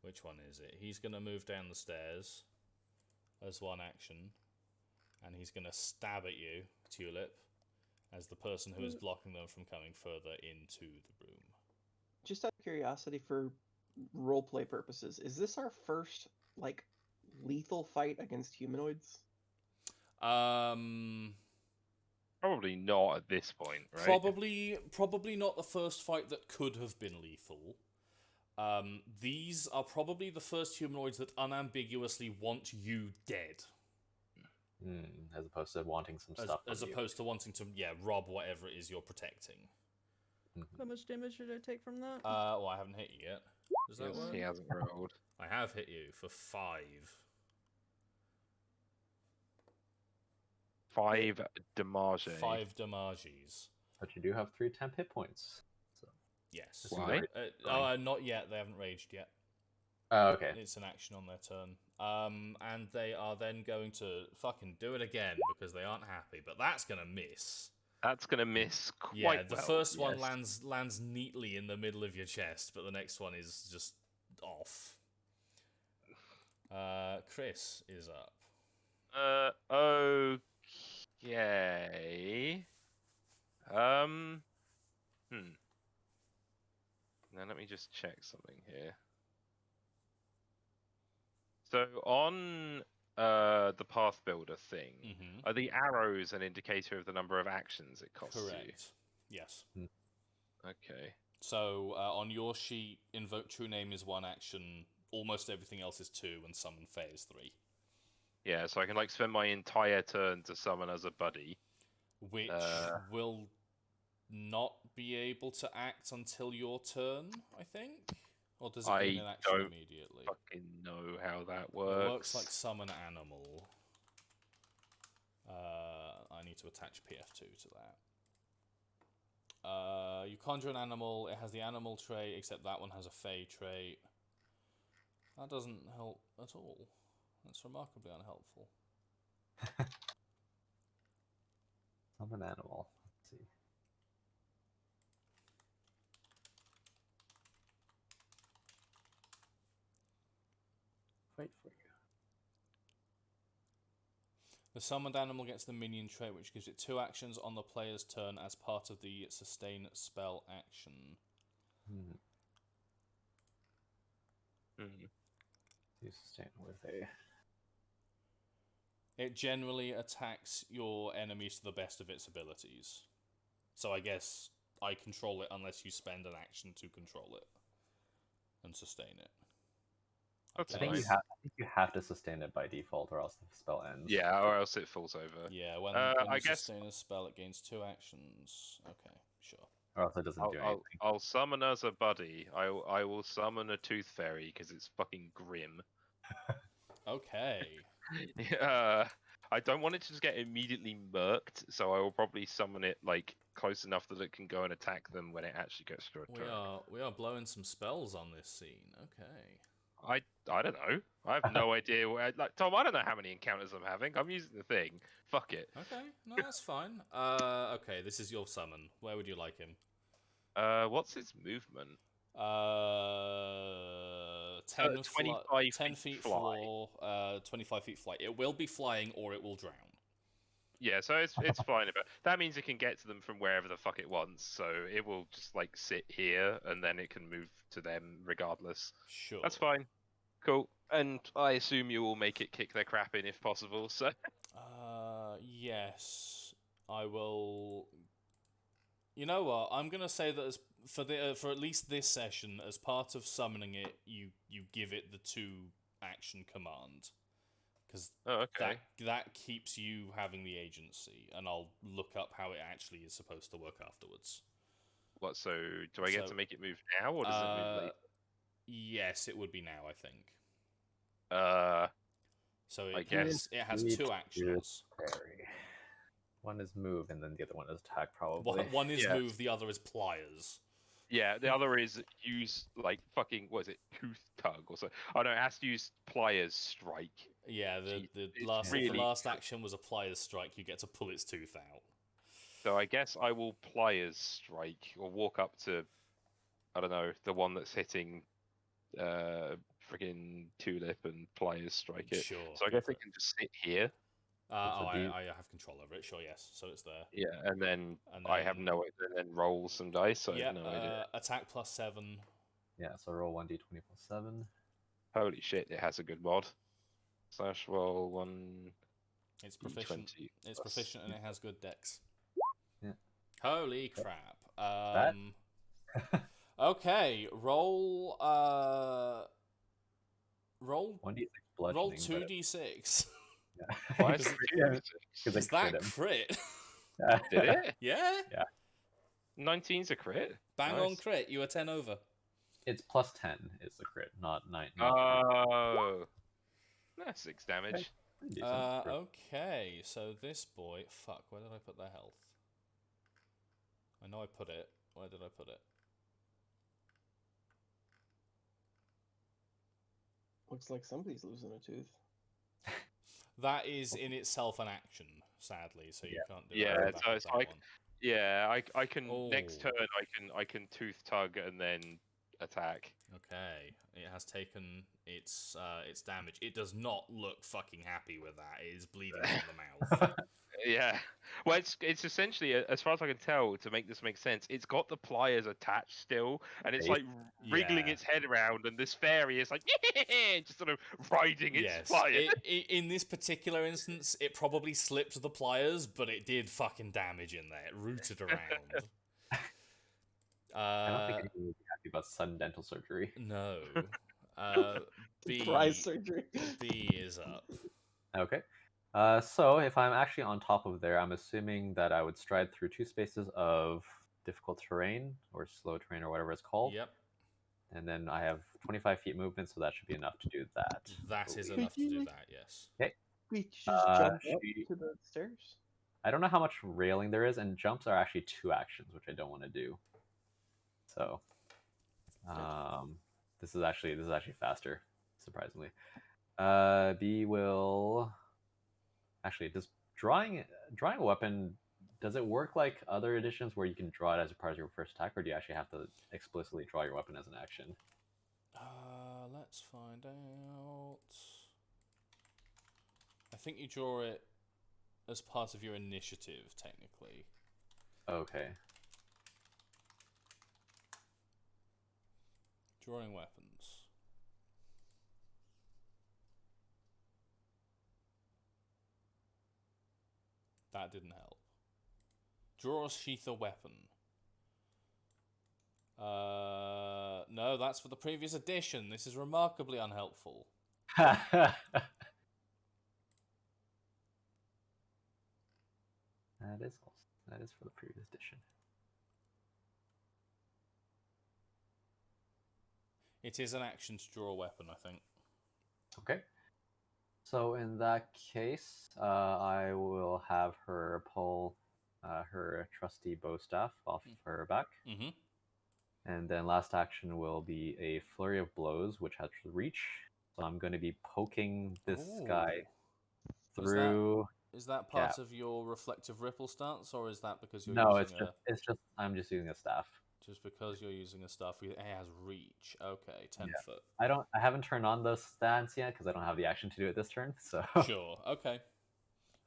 which one is it? He's gonna move down the stairs as one action, and he's gonna stab at you, Tulip, as the person who is blocking them from coming further into the room. just out of curiosity, for roleplay purposes, is this our first like lethal fight against humanoids? Probably not at this point, right? Probably not the first fight that could have been lethal. These are probably the first humanoids that unambiguously want you dead. As opposed to wanting some stuff. As opposed to wanting to, rob whatever it is you're protecting. How much damage did I take from that? Well, I haven't hit you yet. Does that Yes, work? he hasn't rolled. I have hit you for 5. 5 damage. 5 damages. But you do have 3 temp hit points. So. Yes. Why? Not yet. They haven't raged yet. Oh, okay. It's an action on their turn. And they are then going to fucking do it again because they aren't happy. But that's gonna miss. That's gonna miss quite Yeah, the well, first one yes. lands neatly in the middle of your chest, but the next one is just off. Chris is up. Okay. Now let me just check something here. So on the path builder thing, are the arrows an indicator of the number of actions it costs you? Correct. Yes. Okay. So on your sheet, invoke true name is 1 action. Almost everything else is 2, and summon Fae is 3. Yeah, so I can like spend my entire turn to summon as a buddy. Which will not be able to act until your turn, I think? Or does it gain an action immediately? Fucking know how that works. It works like summon animal. I need to attach PF2 to that. You conjure an animal, it has the animal trait, except that one has a Fae trait. That doesn't help at all. That's remarkably unhelpful. Summon animal. Let's see. Wait for you. The summoned animal gets the minion trait, which gives it 2 actions on the player's turn as part of the sustain spell action. You sustain with a... It generally attacks your enemies to the best of its abilities. So I guess I control it unless you spend an action to control it and sustain it. That's I think fine. you have to sustain it by default, or else the spell ends. Yeah, or else it falls over. Yeah, when I you guess sustain a spell, it gains 2 actions. Okay, sure. Or else it doesn't do anything. I'll summon as a buddy. I will summon a tooth fairy because it's fucking grim. Okay. I don't want it to just get immediately murked, so I will probably summon it like close enough that it can go and attack them when it actually gets to a turn. We are blowing some spells on this scene. Okay. I don't know. I have no idea. Like Tom, I don't know how many encounters I'm having. I'm using the thing. Fuck it. Okay, no, that's fine. Okay, this is your summon. Where would you like him? What's its movement? 10 25 10 feet feet fly. floor, 25 feet flight. It will be flying or it will drown. Yeah, so it's fine, but that means it can get to them from wherever the fuck it wants. So it will just like sit here, and then it can move to them regardless. Sure. That's fine. Cool. And I assume you will make it kick their crap in if possible. So. Yes, I will. You know what? I'm gonna say that for at least this session, as part of summoning it, you give it the 2 action command, because Oh, okay. that keeps you having the agency, and I'll look up how it actually is supposed to work afterwards. What? So do I get So, to make it move now, or does it move later? Yes, it would be now, I think. So I it guess. has two actions. Parry. One is move, and then the other one is attack, probably. One is Yeah. move, the other is pliers. Yeah, the other is use like fucking what is it, tooth tug or so? Oh no, it has to use pliers strike. Yeah, the It's last if really the last action was a pliers strike, you get to pull its tooth out. So I guess I will pliers strike or walk up to, I don't know, the one that's hitting friggin' Tulip and pliers strike it. Sure. So I go guess for it can just sit here. I have control over it. Sure, yes. So it's there. Yeah, and then And I have then- no idea, and then roll some dice. So I Yeah, have no idea. attack +7. Yeah, so roll 1d20 plus 7. Holy shit, it has a good mod. Slash roll 1. It's proficient. D20 It's plus- proficient and it has good dex. Yeah. Holy crap. That- Okay, roll 1d6 bludgeoning. roll but- 2d6. Why Because is it it- 2d6? because I Is that crit him. crit? Did it? Yeah? 19's a crit. Bang on Nice. crit. You were 10 over. It's plus 10 is the crit, not 9. Oh. That's 6 damage. Okay, so this boy... Fuck, where did I put their health? I know I put it. Where did I put it? Looks like somebody's losing a tooth. That is in itself an action, sadly, so you can't do Yeah, anything so about it's that like- one. Yeah, I can next Oh. turn I can tooth tug and then attack. Okay, it has taken its damage. It does not look fucking happy with that. It is bleeding from the mouth. Yeah. Well, it's essentially, as far as I can tell, to make this make sense, it's got the pliers attached still, and it's like wriggling Yeah. its head around, and this fairy is like just sort of riding its Yes. pliers. In this particular instance, it probably slipped the pliers, but it did fucking damage in there. It rooted around. I don't think anyone would be happy about sudden dental surgery. No. B, Surprise surgery. B is up. Okay. So if I'm actually on top of there, I'm assuming that I would stride through 2 spaces of difficult terrain or slow terrain or whatever it's called. Yep, And then I have 25 feet movement, so that should be enough to do that. that is believe. enough to do that, yes. We just jump up she- to the stairs. I don't know how much railing there is, and jumps are actually 2 actions, which I don't want to do. So, this is actually faster, surprisingly. B will actually does drawing a weapon. Does it work like other editions where you can draw it as a part of your first attack, or do you actually have to explicitly draw your weapon as an action? Let's find out. I think you draw it as part of your initiative, technically. Okay. Drawing weapons. That didn't help. Draw a sheath a weapon. No, that's for the previous edition. This is remarkably unhelpful. That is for the previous edition. It is an action to draw a weapon, I think. Okay. So in that case, I will have her pull her trusty bow staff off her back. Mm-hmm. And then last action will be a flurry of blows, which has reach. So I'm going to be poking this guy through. Is that part of your reflective ripple stance, or is that because you're No, using it's just I'm just using a staff. just because you're using a staff? It has reach. Okay, 10 foot. I haven't turned on the stance yet because I don't have the action to do it this turn. So Sure. Okay.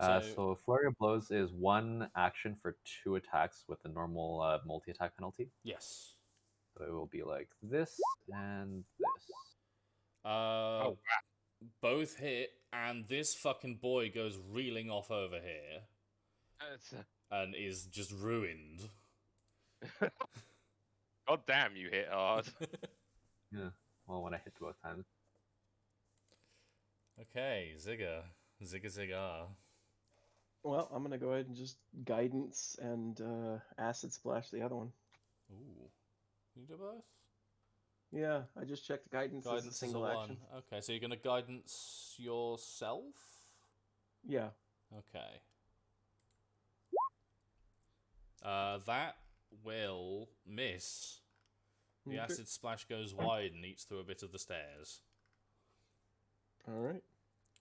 so flurry of blows is 1 action for 2 attacks with the normal multi-attack penalty. Yes. So it will be like this and this. Oh, wow. Both hit, and this fucking boy goes reeling off over here and is just ruined. God damn, you hit hard. Yeah. Well, when I hit both times. Okay, Zigga. Zigga Zigga. Well, I'm gonna go ahead and just guidance and acid splash the other one. Ooh. You do both? Yeah, I just checked guidance, as a Guidance is a single 1. action. Okay, so you're going to guidance yourself? Yeah. Okay. That will miss. The Okay. acid splash goes wide and eats through a bit of the stairs. All right.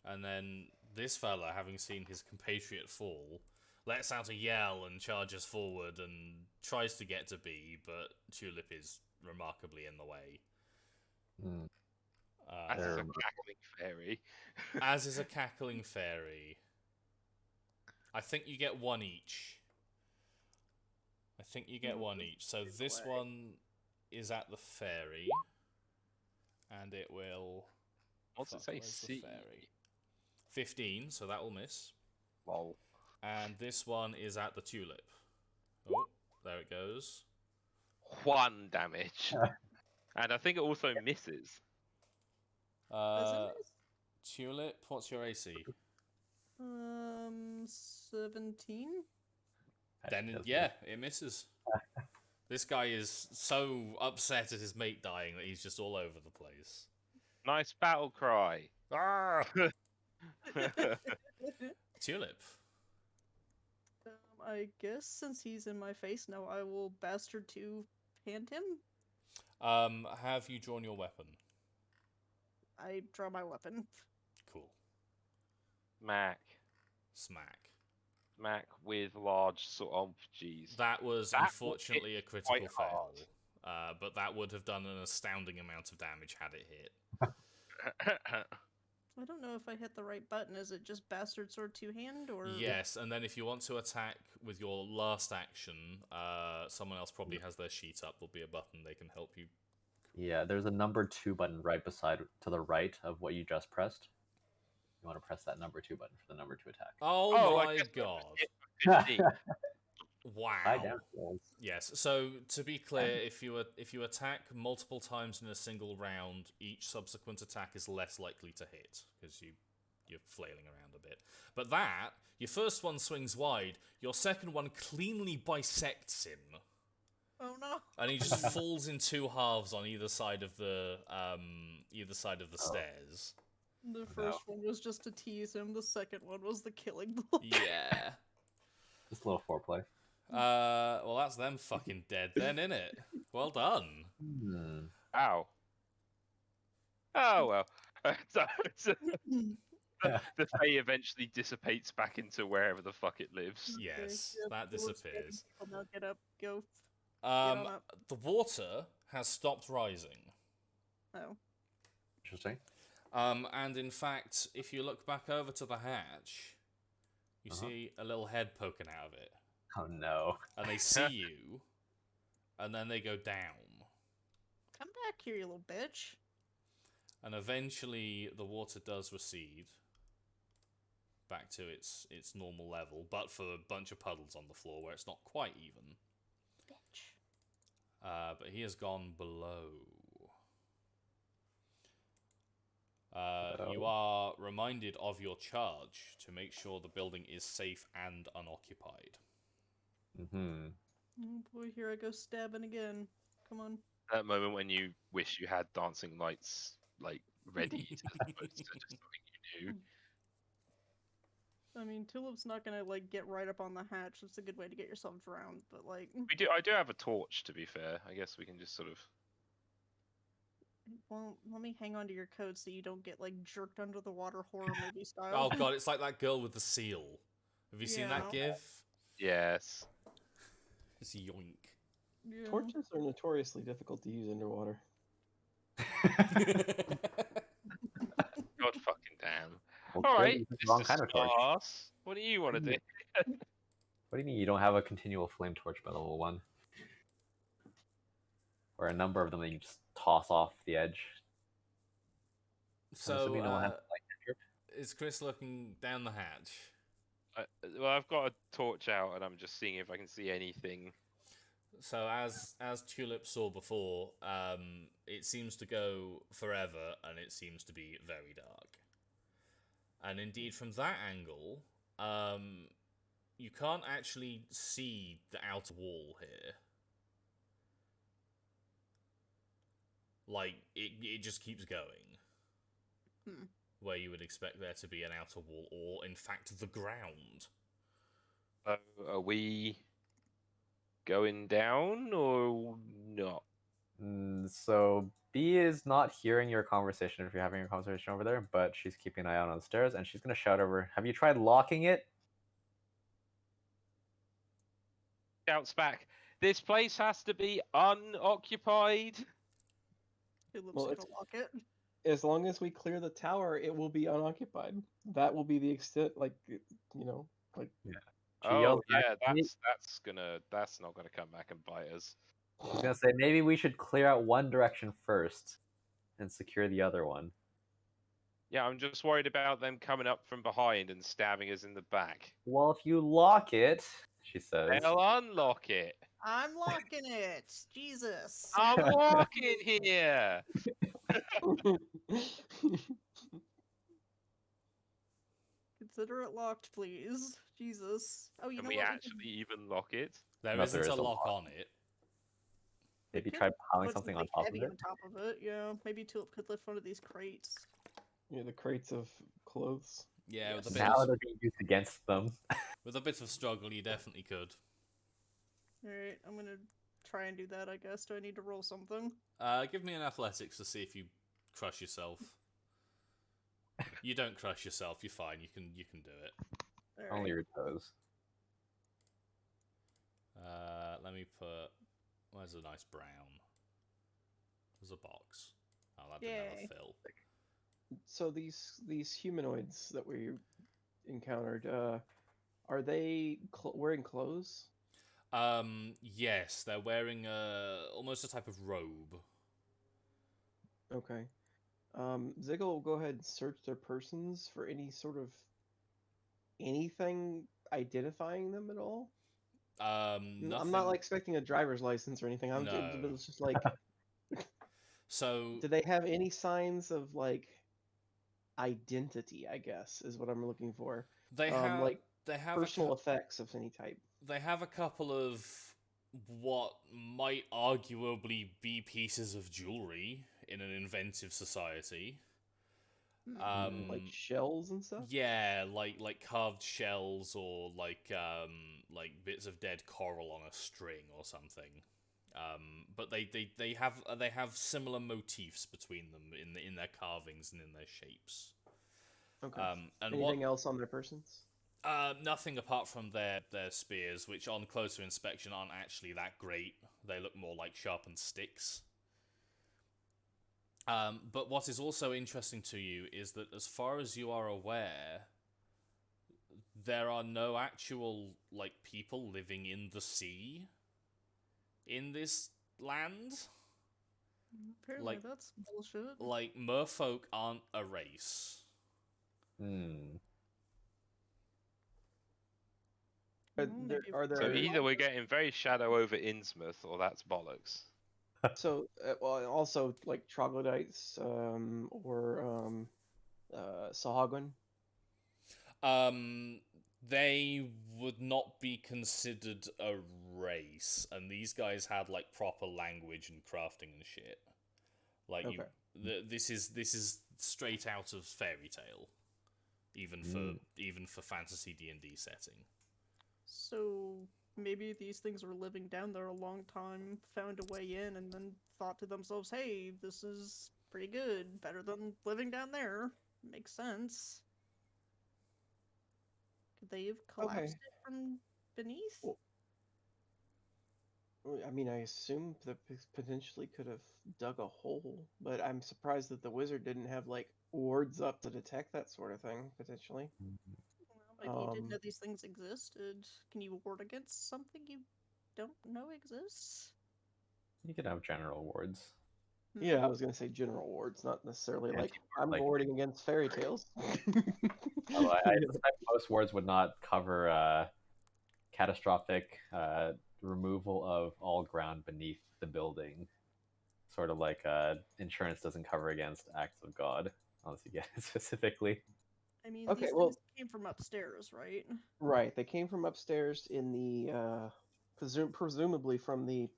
And then this fella, having seen his compatriot fall, lets out a yell and charges forward and tries to get to B, but Tulip is remarkably in the way. Hmm. As is a They're- cackling fairy. As is a cackling fairy. I think you get 1 each. I think you get 1 each. So this way. one is at the fairy. And it will... What's it Fuck, say? where's the C. fairy? 15, so that will miss. Lol. And this one is at the tulip. Oh, there it goes. 1 damage. And I think it also misses. Does it miss? Tulip, what's your AC? 17. Then, does yeah, it misses. This guy is so upset at his mate dying that he's just all over the place. Nice battle cry. Ah! Tulip. I guess since he's in my face now, I will bastard to hand him. Have you drawn your weapon? I draw my weapon. Cool. Mac. Smack. Mac with large sort of jeez. That was That will unfortunately a hit critical quite fail. hard. But that would have done an astounding amount of damage had it hit. I don't know if I hit the right button. Is it just bastard sword two-hand or? Yes, and then if you want to attack with your last action, someone else probably has their sheet up. There'll be a button they can help you. Yeah, there's a number 2 button right beside to the right of what you just pressed. You want to press that number 2 button for the number 2 attack. Oh, I my guess that god. was hit for 15. High Wow. damage rolls. Yes. So to be clear, if you attack multiple times in a single round, each subsequent attack is less likely to hit because you're flailing around a bit. But that your first one swings wide, your second one cleanly bisects him, Oh no! and he just falls in 2 halves on either side of the stairs. The first one was just to tease him. The second one was the killing blow. Yeah. Just a little foreplay. Well, that's them fucking dead then, innit? Well done. Hmm. Ow. Oh well. So the Fae eventually dissipates back into wherever the fuck it lives. Yes, Okay, that the dwarves disappears. People now get up, go. Get on up. The water has stopped rising. Oh. Interesting. And in fact, if you look back over to the hatch, you Uh-huh. see a little head poking out of it. Oh no. And they see you, and then they go down. Come back here, you little bitch. And eventually the water does recede back to its normal level, but for a bunch of puddles on the floor where it's not quite even. Bitch. But he has gone below. You are reminded of your charge to make sure the building is safe and unoccupied. Mm-hmm. Oh boy, here I go stabbing again. Come on. That moment when you wish you had dancing lights like ready as opposed to just something you knew. I mean, Tulip's not gonna like get right up on the hatch. It's a good way to get yourself drowned, but like, I do have a torch, to be fair. I guess we can just sort of. well, let me hang on to your coat so you don't get like jerked under the water horror movie style. Oh god, it's like that girl with the seal. Have you seen that Yeah. gif? Yes. It's yoink. Yeah. Torches are notoriously difficult to use underwater. God fucking damn. Well, All clearly right. you picked the wrong kind of torch. Stars. What do you want to do? What do you mean you don't have a continual flame torch by level 1? Or a number of them that you just toss off the edge? I'm So, assuming no one has a light cantrip? is Chris looking down the hatch? Well, I've got a torch out, and I'm just seeing if I can see anything. So as Tulip saw before, it seems to go forever, and it seems to be very dark. And indeed, from that angle, you can't actually see the outer wall here. Like, it just keeps going. Where you would expect there to be an outer wall, or in fact, the ground. Are we going down or not? So B is not hearing your conversation if you're having a conversation over there, but she's keeping an eye out on the stairs, and she's gonna shout over, "Have you tried locking it?" Shouts back. This place has to be unoccupied. Tulip's Well, gonna it's- lock it. As long as we clear the tower, it will be unoccupied. That will be the extent, like, you know, like. She Oh yells back, yeah, "Maybe-" that's not gonna come back and bite us. She's gonna say, "Maybe we should clear out one direction first, and secure the other one." Yeah, I'm just worried about them coming up from behind and stabbing us in the back. Well, if you lock it, she says. They'll unlock it. I'm locking it. Jesus. I'm walking here. Consider it locked, please. Jesus. Oh, you Can know we what? actually even lock it? There No, isn't there a is a lock lock. on it. Maybe could try piling put something on top of heavy it. on top of it. Yeah, maybe Tulip could lift one of these crates. Yeah, the crates of clothes. Yeah, Yes. with a bit Now of, they're being used against them. with a bit of struggle, you definitely could. Alright, I'm gonna try and do that, I guess. Do I need to roll something? Give me an athletics to see if you crush yourself. You don't crush yourself. You're fine. You can do it. Alright. Only your toes. Let me put. Where's a nice brown? There's a box. Oh, that didn't have Yay. a fill. So these humanoids that we encountered, are they wearing clothes? Yes, they're wearing almost a type of robe. Okay. Zigga will go ahead and search their persons for any sort of anything identifying them at all. I'm Nothing. not like expecting a driver's license or anything. No. But it's just like, So do they have any signs of like identity? I guess is what I'm looking for. they have like they have personal effects of any type. they have a couple of what might arguably be pieces of jewelry in an inventive society. Like shells and stuff. Yeah, like carved shells or like bits of dead coral on a string or something. But they have similar motifs between them in their carvings and in their shapes. Okay. And Anything else on their persons? nothing apart from their spears, which on closer inspection aren't actually that great. They look more like sharpened sticks. But what is also interesting to you is that, as far as you are aware, there are no actual like people living in the sea in this land. Apparently like- that's bullshit. Like, merfolk aren't a race. Are Mm, there, maybe are if- there So either we're getting very shadow over Innsmouth, or that's bollocks. So, well, also like troglodytes, or Sahagwan. They would not be considered a race, and these guys had like proper language and crafting and shit. Like Okay. this is straight out of fairy tale, even for fantasy D&D setting. So maybe these things were living down there a long time, found a way in, and then thought to themselves, "Hey, this is pretty good, better than living down there." Makes sense. Could they have collapsed it from beneath? Well, I mean, I assume that potentially could have dug a hole, but I'm surprised that the wizard didn't have like wards up to detect that sort of thing potentially. Well, maybe you didn't Um, know these things existed. Can you ward against something you don't know exists? You could have general wards. Yeah, I was gonna say general wards, not necessarily like Anti-ward, I'm like- warding against fairy tales. Although I suspect most wards would not cover catastrophic removal of all ground beneath the building. Sort of like insurance doesn't cover against acts of God, unless you get it specifically. I mean, Okay, these well- things came from upstairs, right? Right, they came from upstairs in the presumably from the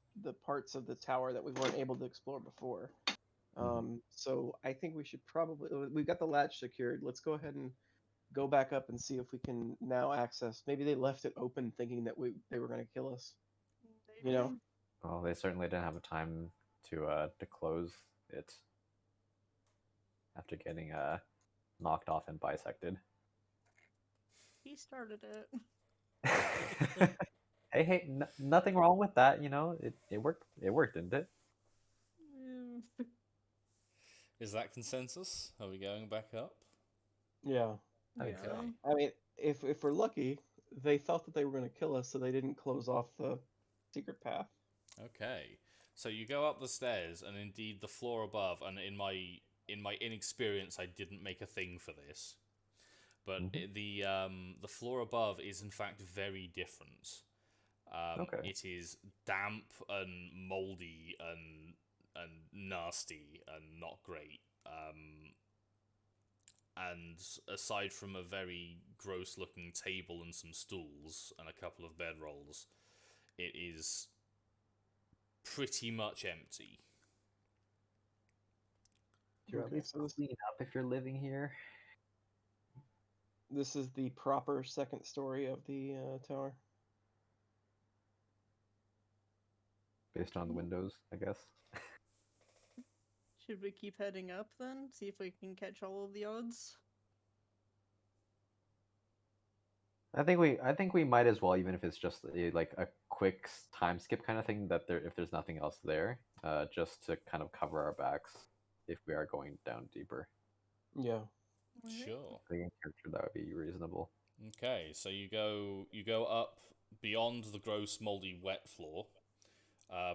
parts of the tower that we weren't able to explore before. So I think we should probably we've got the latch secured. Let's go ahead and go back up and see if we can now access. Maybe they left it open thinking that they were going to kill us. You know? Maybe. Well, they certainly didn't have a time to close it after getting knocked off and bisected. He started it. Hey, nothing wrong with that. You know, it worked. It worked, didn't it? Is that consensus? Are we going back up? Yeah. Okay. Yeah. I mean, if we're lucky, they thought that they were going to kill us, so they didn't close off the secret path. Okay. So you go up the stairs, and indeed the floor above, and in my inexperience, I didn't make a thing for this, but the floor above is in fact very different. Okay. It is damp and moldy and nasty and not great. And aside from a very gross-looking table and some stools and a couple of bedrolls, it is pretty much empty. You're at Okay, least so this- clean up if you're living here. This is the proper second story of the tower. Based on the windows, I guess. Should we keep heading up then? See if we can catch all of the odds? I think we might as well, even if it's just like a quick time skip kind of thing. That if there's nothing else there, just to kind of cover our backs if we are going down deeper. Yeah. Alright. Sure. I think in character that would be reasonable. Okay, so you go up beyond the gross, moldy, wet floor,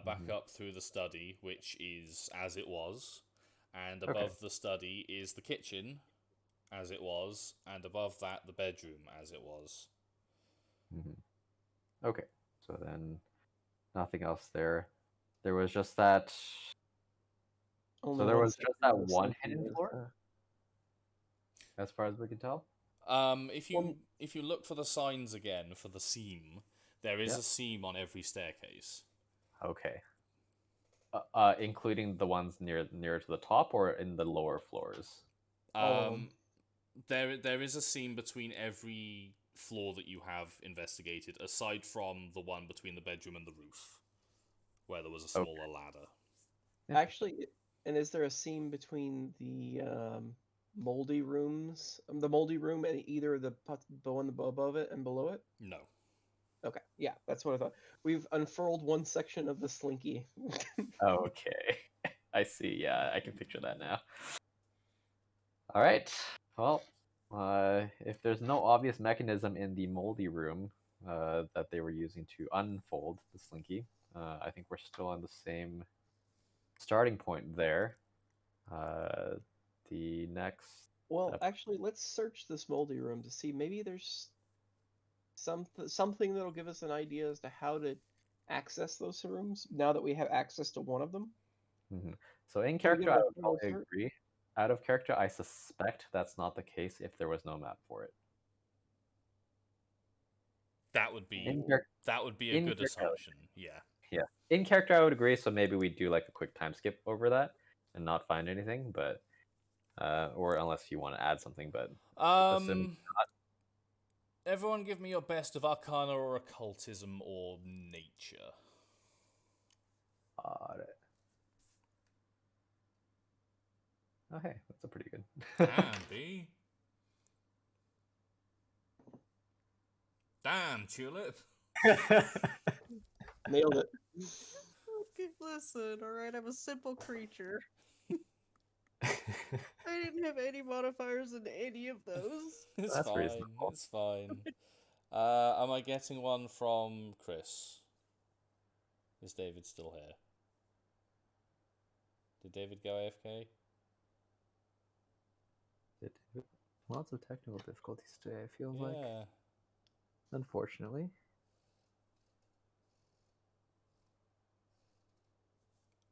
back up through the study, which is as it was, and above the study is the kitchen, as it was, and above that the bedroom, as it was. Okay, so then nothing else there. There was just that. Only there one was just section that of the one slinky hidden was, floor? As far as we can tell. If you look for the signs again for the seam, there is a seam on every staircase. Okay. Including the ones near to the top or in the lower floors. All of them. There is a seam between every floor that you have investigated, aside from the one between the bedroom and the roof, where there was a smaller ladder. Actually, and is there a seam between the moldy rooms, the moldy room, and either the one above it and below it? No. Okay, yeah, that's what I thought. We've unfurled one section of the slinky. Okay. I see. Yeah, I can picture that now. All right. Well, if there's no obvious mechanism in the moldy room that they were using to unfold the slinky, I think we're still on the same starting point there. The next. Well, actually, let's search this moldy room to see. Maybe there's something that'll give us an idea as to how to access those rooms now that we have access to one of them. So in Can we get character, I a would full probably search? agree. Out of character, I suspect that's not the case if there was no map for it. That would be In a in good character, assumption. Yeah. Yeah, in character, I would agree. So maybe we do like a quick time skip over that and not find anything, but or unless you want to add something, but assuming Everyone, give me your best of Arcana or Occultism or Nature. Okay, that's a pretty good. Damn, B. Damn, Tulip. Nailed it. Okay, listen, alright, I'm a simple creature. I didn't have any modifiers in any of those. It's That's fine. reasonable. It's fine. Am I getting one from Chris? Is David still here? Did David go AFK? Lots of technical difficulties today, it feels Yeah. like. Unfortunately.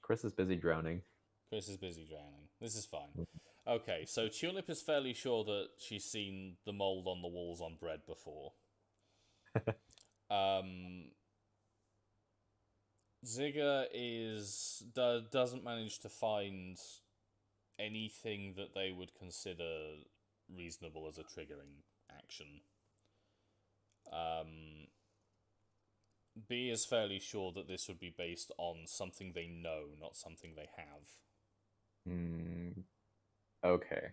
Chris is busy drowning. Chris is busy drowning. This is fine. Okay, so Tulip is fairly sure that she's seen the mold on the walls on bread before. Zigga doesn't manage to find anything that they would consider reasonable as a triggering action. B is fairly sure that this would be based on something they know, not something they have. Okay.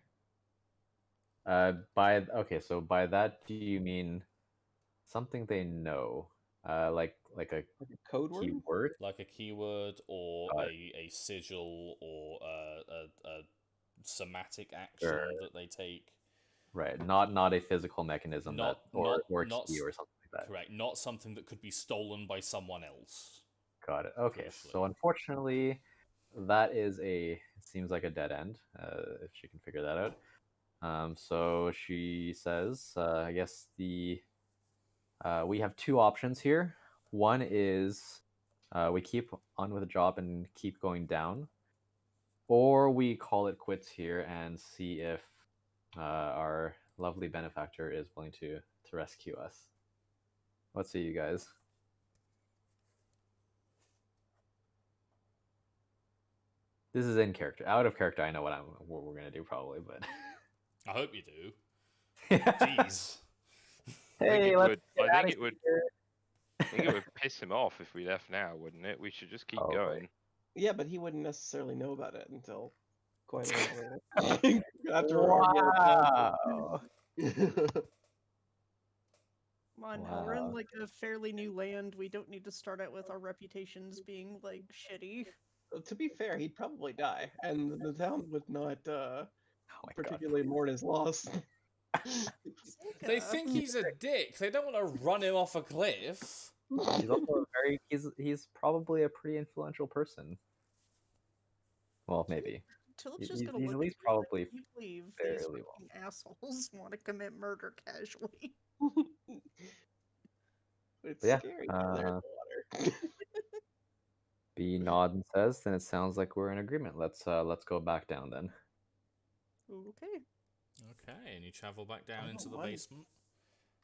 So by that, do you mean something they know? Like a Like a code word? keyword? Like a keyword or Got a sigil or a somatic action Sure. that they take. Right. Not a physical mechanism Not or not key or something like that. correct. Not something that could be stolen by someone else. Got it. Okay. Crucially. So unfortunately, that is it seems like a dead end. If she can figure that out. So she says, I guess we have two options here. One is we keep on with the job and keep going down, or we call it quits here and see if our lovely benefactor is willing to rescue us. What say you guys? This is in character. Out of character, I know what we're gonna do probably, but I hope you do. Jeez. hey, let's get I outta think it would. here. I think it would piss him off if we left now, wouldn't it? We should just keep Oh, right. going. Yeah, but he wouldn't necessarily know about it until quite a while later. After our Wow. Come on, now we're Wow. in like a fairly new land. We don't need to start out with our reputations being like shitty. To be fair, he'd probably die, and the town would not Oh my particularly mourn his loss. They Zigga. think he's a dick. They don't want to run him off a cliff. God. He's also he's probably a pretty influential person. Well, maybe. Tulip's just He's gonna at look least at you like, probably "You believe these fairly well. fucking assholes want to commit murder casually." It's Yeah, scary down there in the water. B nods and says, "Then it sounds like we're in agreement. Let's go back down then." Okay. Okay, and you travel back down I into don't the mind- basement.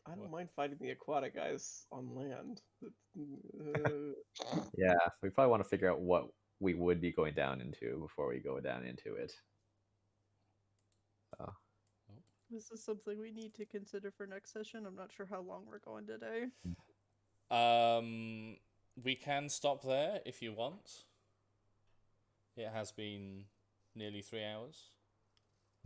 I don't mind fighting the aquatic guys on land. Yeah, we probably want to figure out what we would be going down into before we go down into it. So, This is something we need to consider for next session. I'm not sure how long we're going today. We can stop there if you want. It has been nearly 3 hours.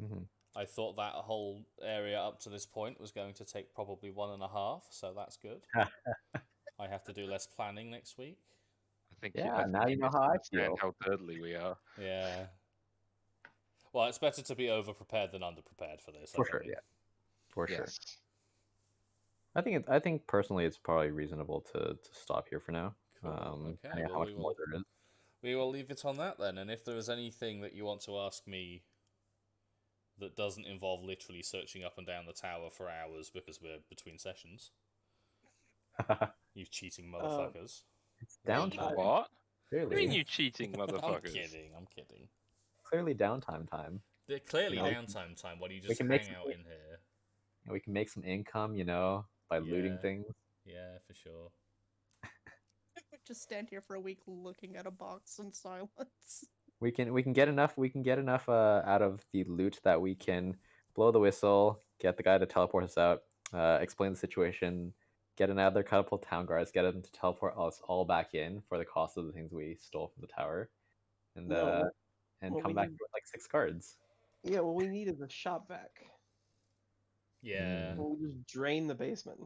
mhm. I thought that whole area up to this point was going to take probably 1.5, so that's good. I have to do less planning next week. I think. Yeah, I think now you know how I understand feel. how dirtly we are. Yeah. Well, it's better to be over-prepared than under-prepared for this. For sure, yeah. For sure. Yes. I think personally it's probably reasonable to stop here for now. Cool. Okay, Depending on how well, much more there is. we will leave it on that then. And if there is anything that you want to ask me that doesn't involve literally searching up and down the tower for hours because we're between sessions, you cheating motherfuckers. It's Wait, downtime. what? What do you mean, Clearly. you cheating motherfuckers? I'm kidding. Clearly downtime time. They're clearly You know, downtime time while you we just can make hang out some- in here. We can make some income, by looting Yeah. things. Yeah, for sure. Just stand here for a week looking at a box in silence. We can get enough out of the loot that we can blow the whistle, get the guy to teleport us out, explain the situation, get another couple town guards, get them to teleport us all back in for the cost of the things we stole from the tower, and No. Well, come we back need- with like 6 guards. Yeah, what we need is a shop vac. Yeah. Well, we just drain the basement.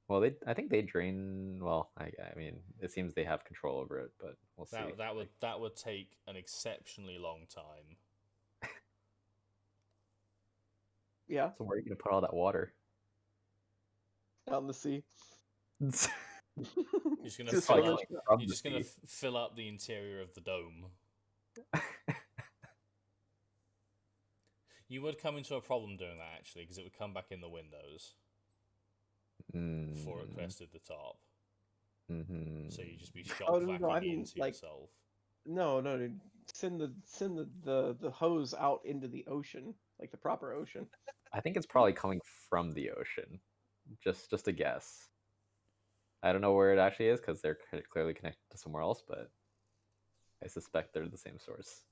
Well, I think they drain. Well, I mean, it seems they have control over it, but we'll see. That would take an exceptionally long time. Yeah, So where are you gonna put all that water? out in the sea. You're just gonna Just fill like up. a- From You're the just gonna sea. fill up the interior of the dome. You would come into a problem doing that actually, because it would come back in the windows before it crested the top. Mm-hmm. So you'd just be shot Oh, no, I vacuuming mean, into like- yourself. No, dude. send the hose out into the ocean, like the proper ocean. I think it's probably coming from the ocean. Just a guess. I don't know where it actually is because they're clearly connected to somewhere else, but I suspect they're the same source.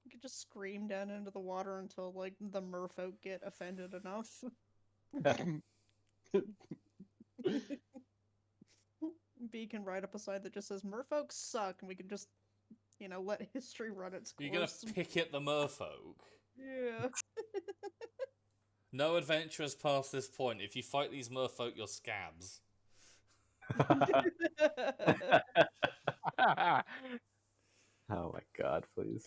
You could just scream down into the water until like the merfolk get offended enough. B can write up a sign that just says merfolk suck, and we can just, let history run its course. You're gonna picket the merfolk. Yeah. No adventurers past this point. If you fight these merfolk, you're scabs. Oh my god, please.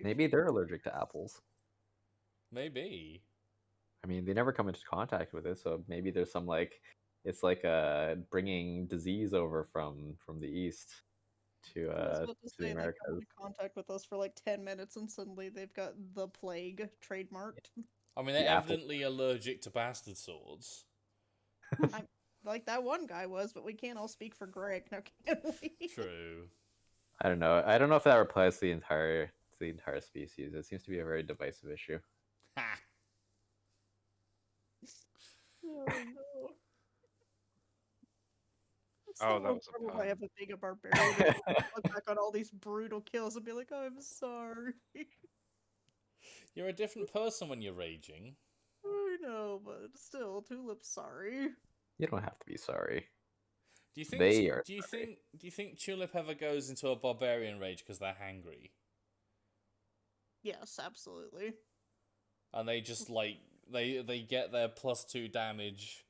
Maybe they're allergic to apples. Maybe. I mean, they never come into contact with it, so maybe there's some it's like bringing disease over from the east to I was about to the say they come Americas. into contact with us for like 10 minutes and suddenly they've got the plague trademarked. I mean, they're The apple. evidently allergic to bastard swords. Like that one guy was, but we can't all speak for Greg, now can we? True. I don't know. I don't know if that applies to the entire species. It seems to be a very divisive issue. Ha! Oh no. Oh, that was a I pun. have a being a barbarian. And look back on all these brutal kills and be like, I'm sorry. You're a different person when you're raging. I know, but still, Tulip's sorry. You don't have to be sorry. Do you think? They are Do you sorry. think Tulip ever goes into a barbarian rage because they're hangry, Yes, absolutely. and they just they get their +2 damage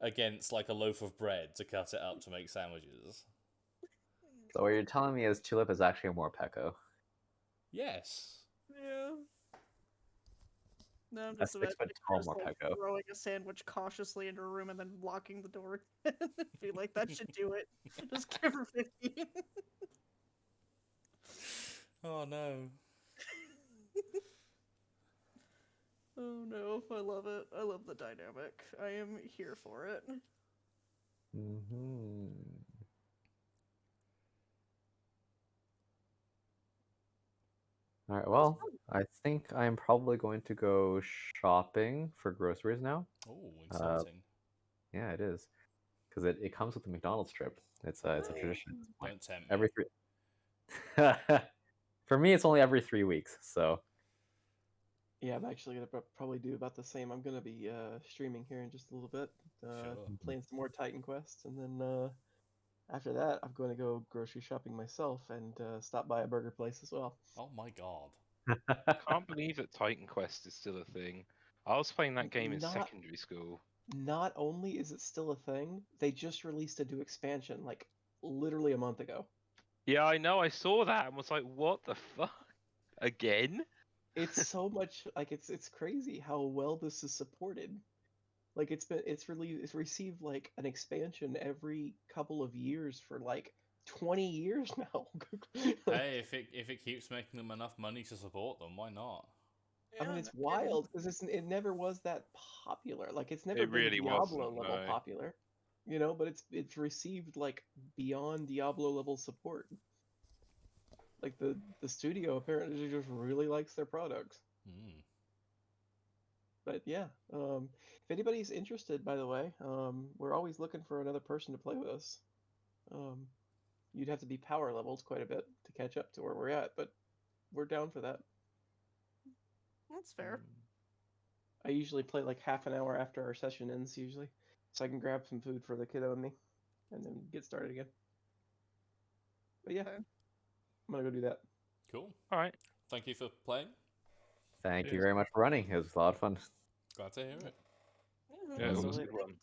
against like a loaf of bread to cut it up to make sandwiches? So what you're telling me is Tulip is actually a Morpeko. Yes. Yeah. No, I'm A just imagining 6-foot-tall Chris, like, Morpeko. throwing a sandwich cautiously into a room and then locking the door. Be like, that should do it. Just give her 15. Oh no. Oh no, I love it. I love the dynamic. I am here for it. Mm-hmm. All right. Well, I think I'm probably going to go shopping for groceries now. Oh, exciting. Yeah, it is, because it comes with the McDonald's trip. It's a tradition at this point. Don't tempt me. Every 3. For me, it's only every 3 weeks. So Yeah, I'm actually gonna probably do about the same. I'm gonna be streaming here in just a little bit, Sure. playing some more Titan quests, and then after that, I'm going to go grocery shopping myself and stop by a burger place as well. Oh my god. Can't believe that Titan Quest is still a thing. I was playing that game in Not- secondary school. Not only is it still a thing, they just released a new expansion like literally a month ago. Yeah, I know. I saw that and was like, "What the fuck? Again?" It's so much like it's crazy how well this is supported. Like it's received like an expansion every couple of years for like 20 years now. Hey, if it keeps making them enough money to support them, why not? I mean, it's wild because it never was that popular. Like it's never It been really Diablo wasn't, level no. popular, but it's received like beyond Diablo level support. Like the studio apparently just really likes their products. Hmm. But yeah, if anybody's interested, by the way, we're always looking for another person to play with us. You'd have to be power levels quite a bit to catch up to where we're at, but we're down for that. That's fair. I usually play like half an hour after our session ends, usually, so I can grab some food for the kiddo and me, and then get started again. But yeah, Okay. I'm gonna go do that. Cool. All right. Thank you for playing. Thank you Cheers. very much for running. It was a lot of fun. Glad to hear it. Yeah, it That's was a all good one.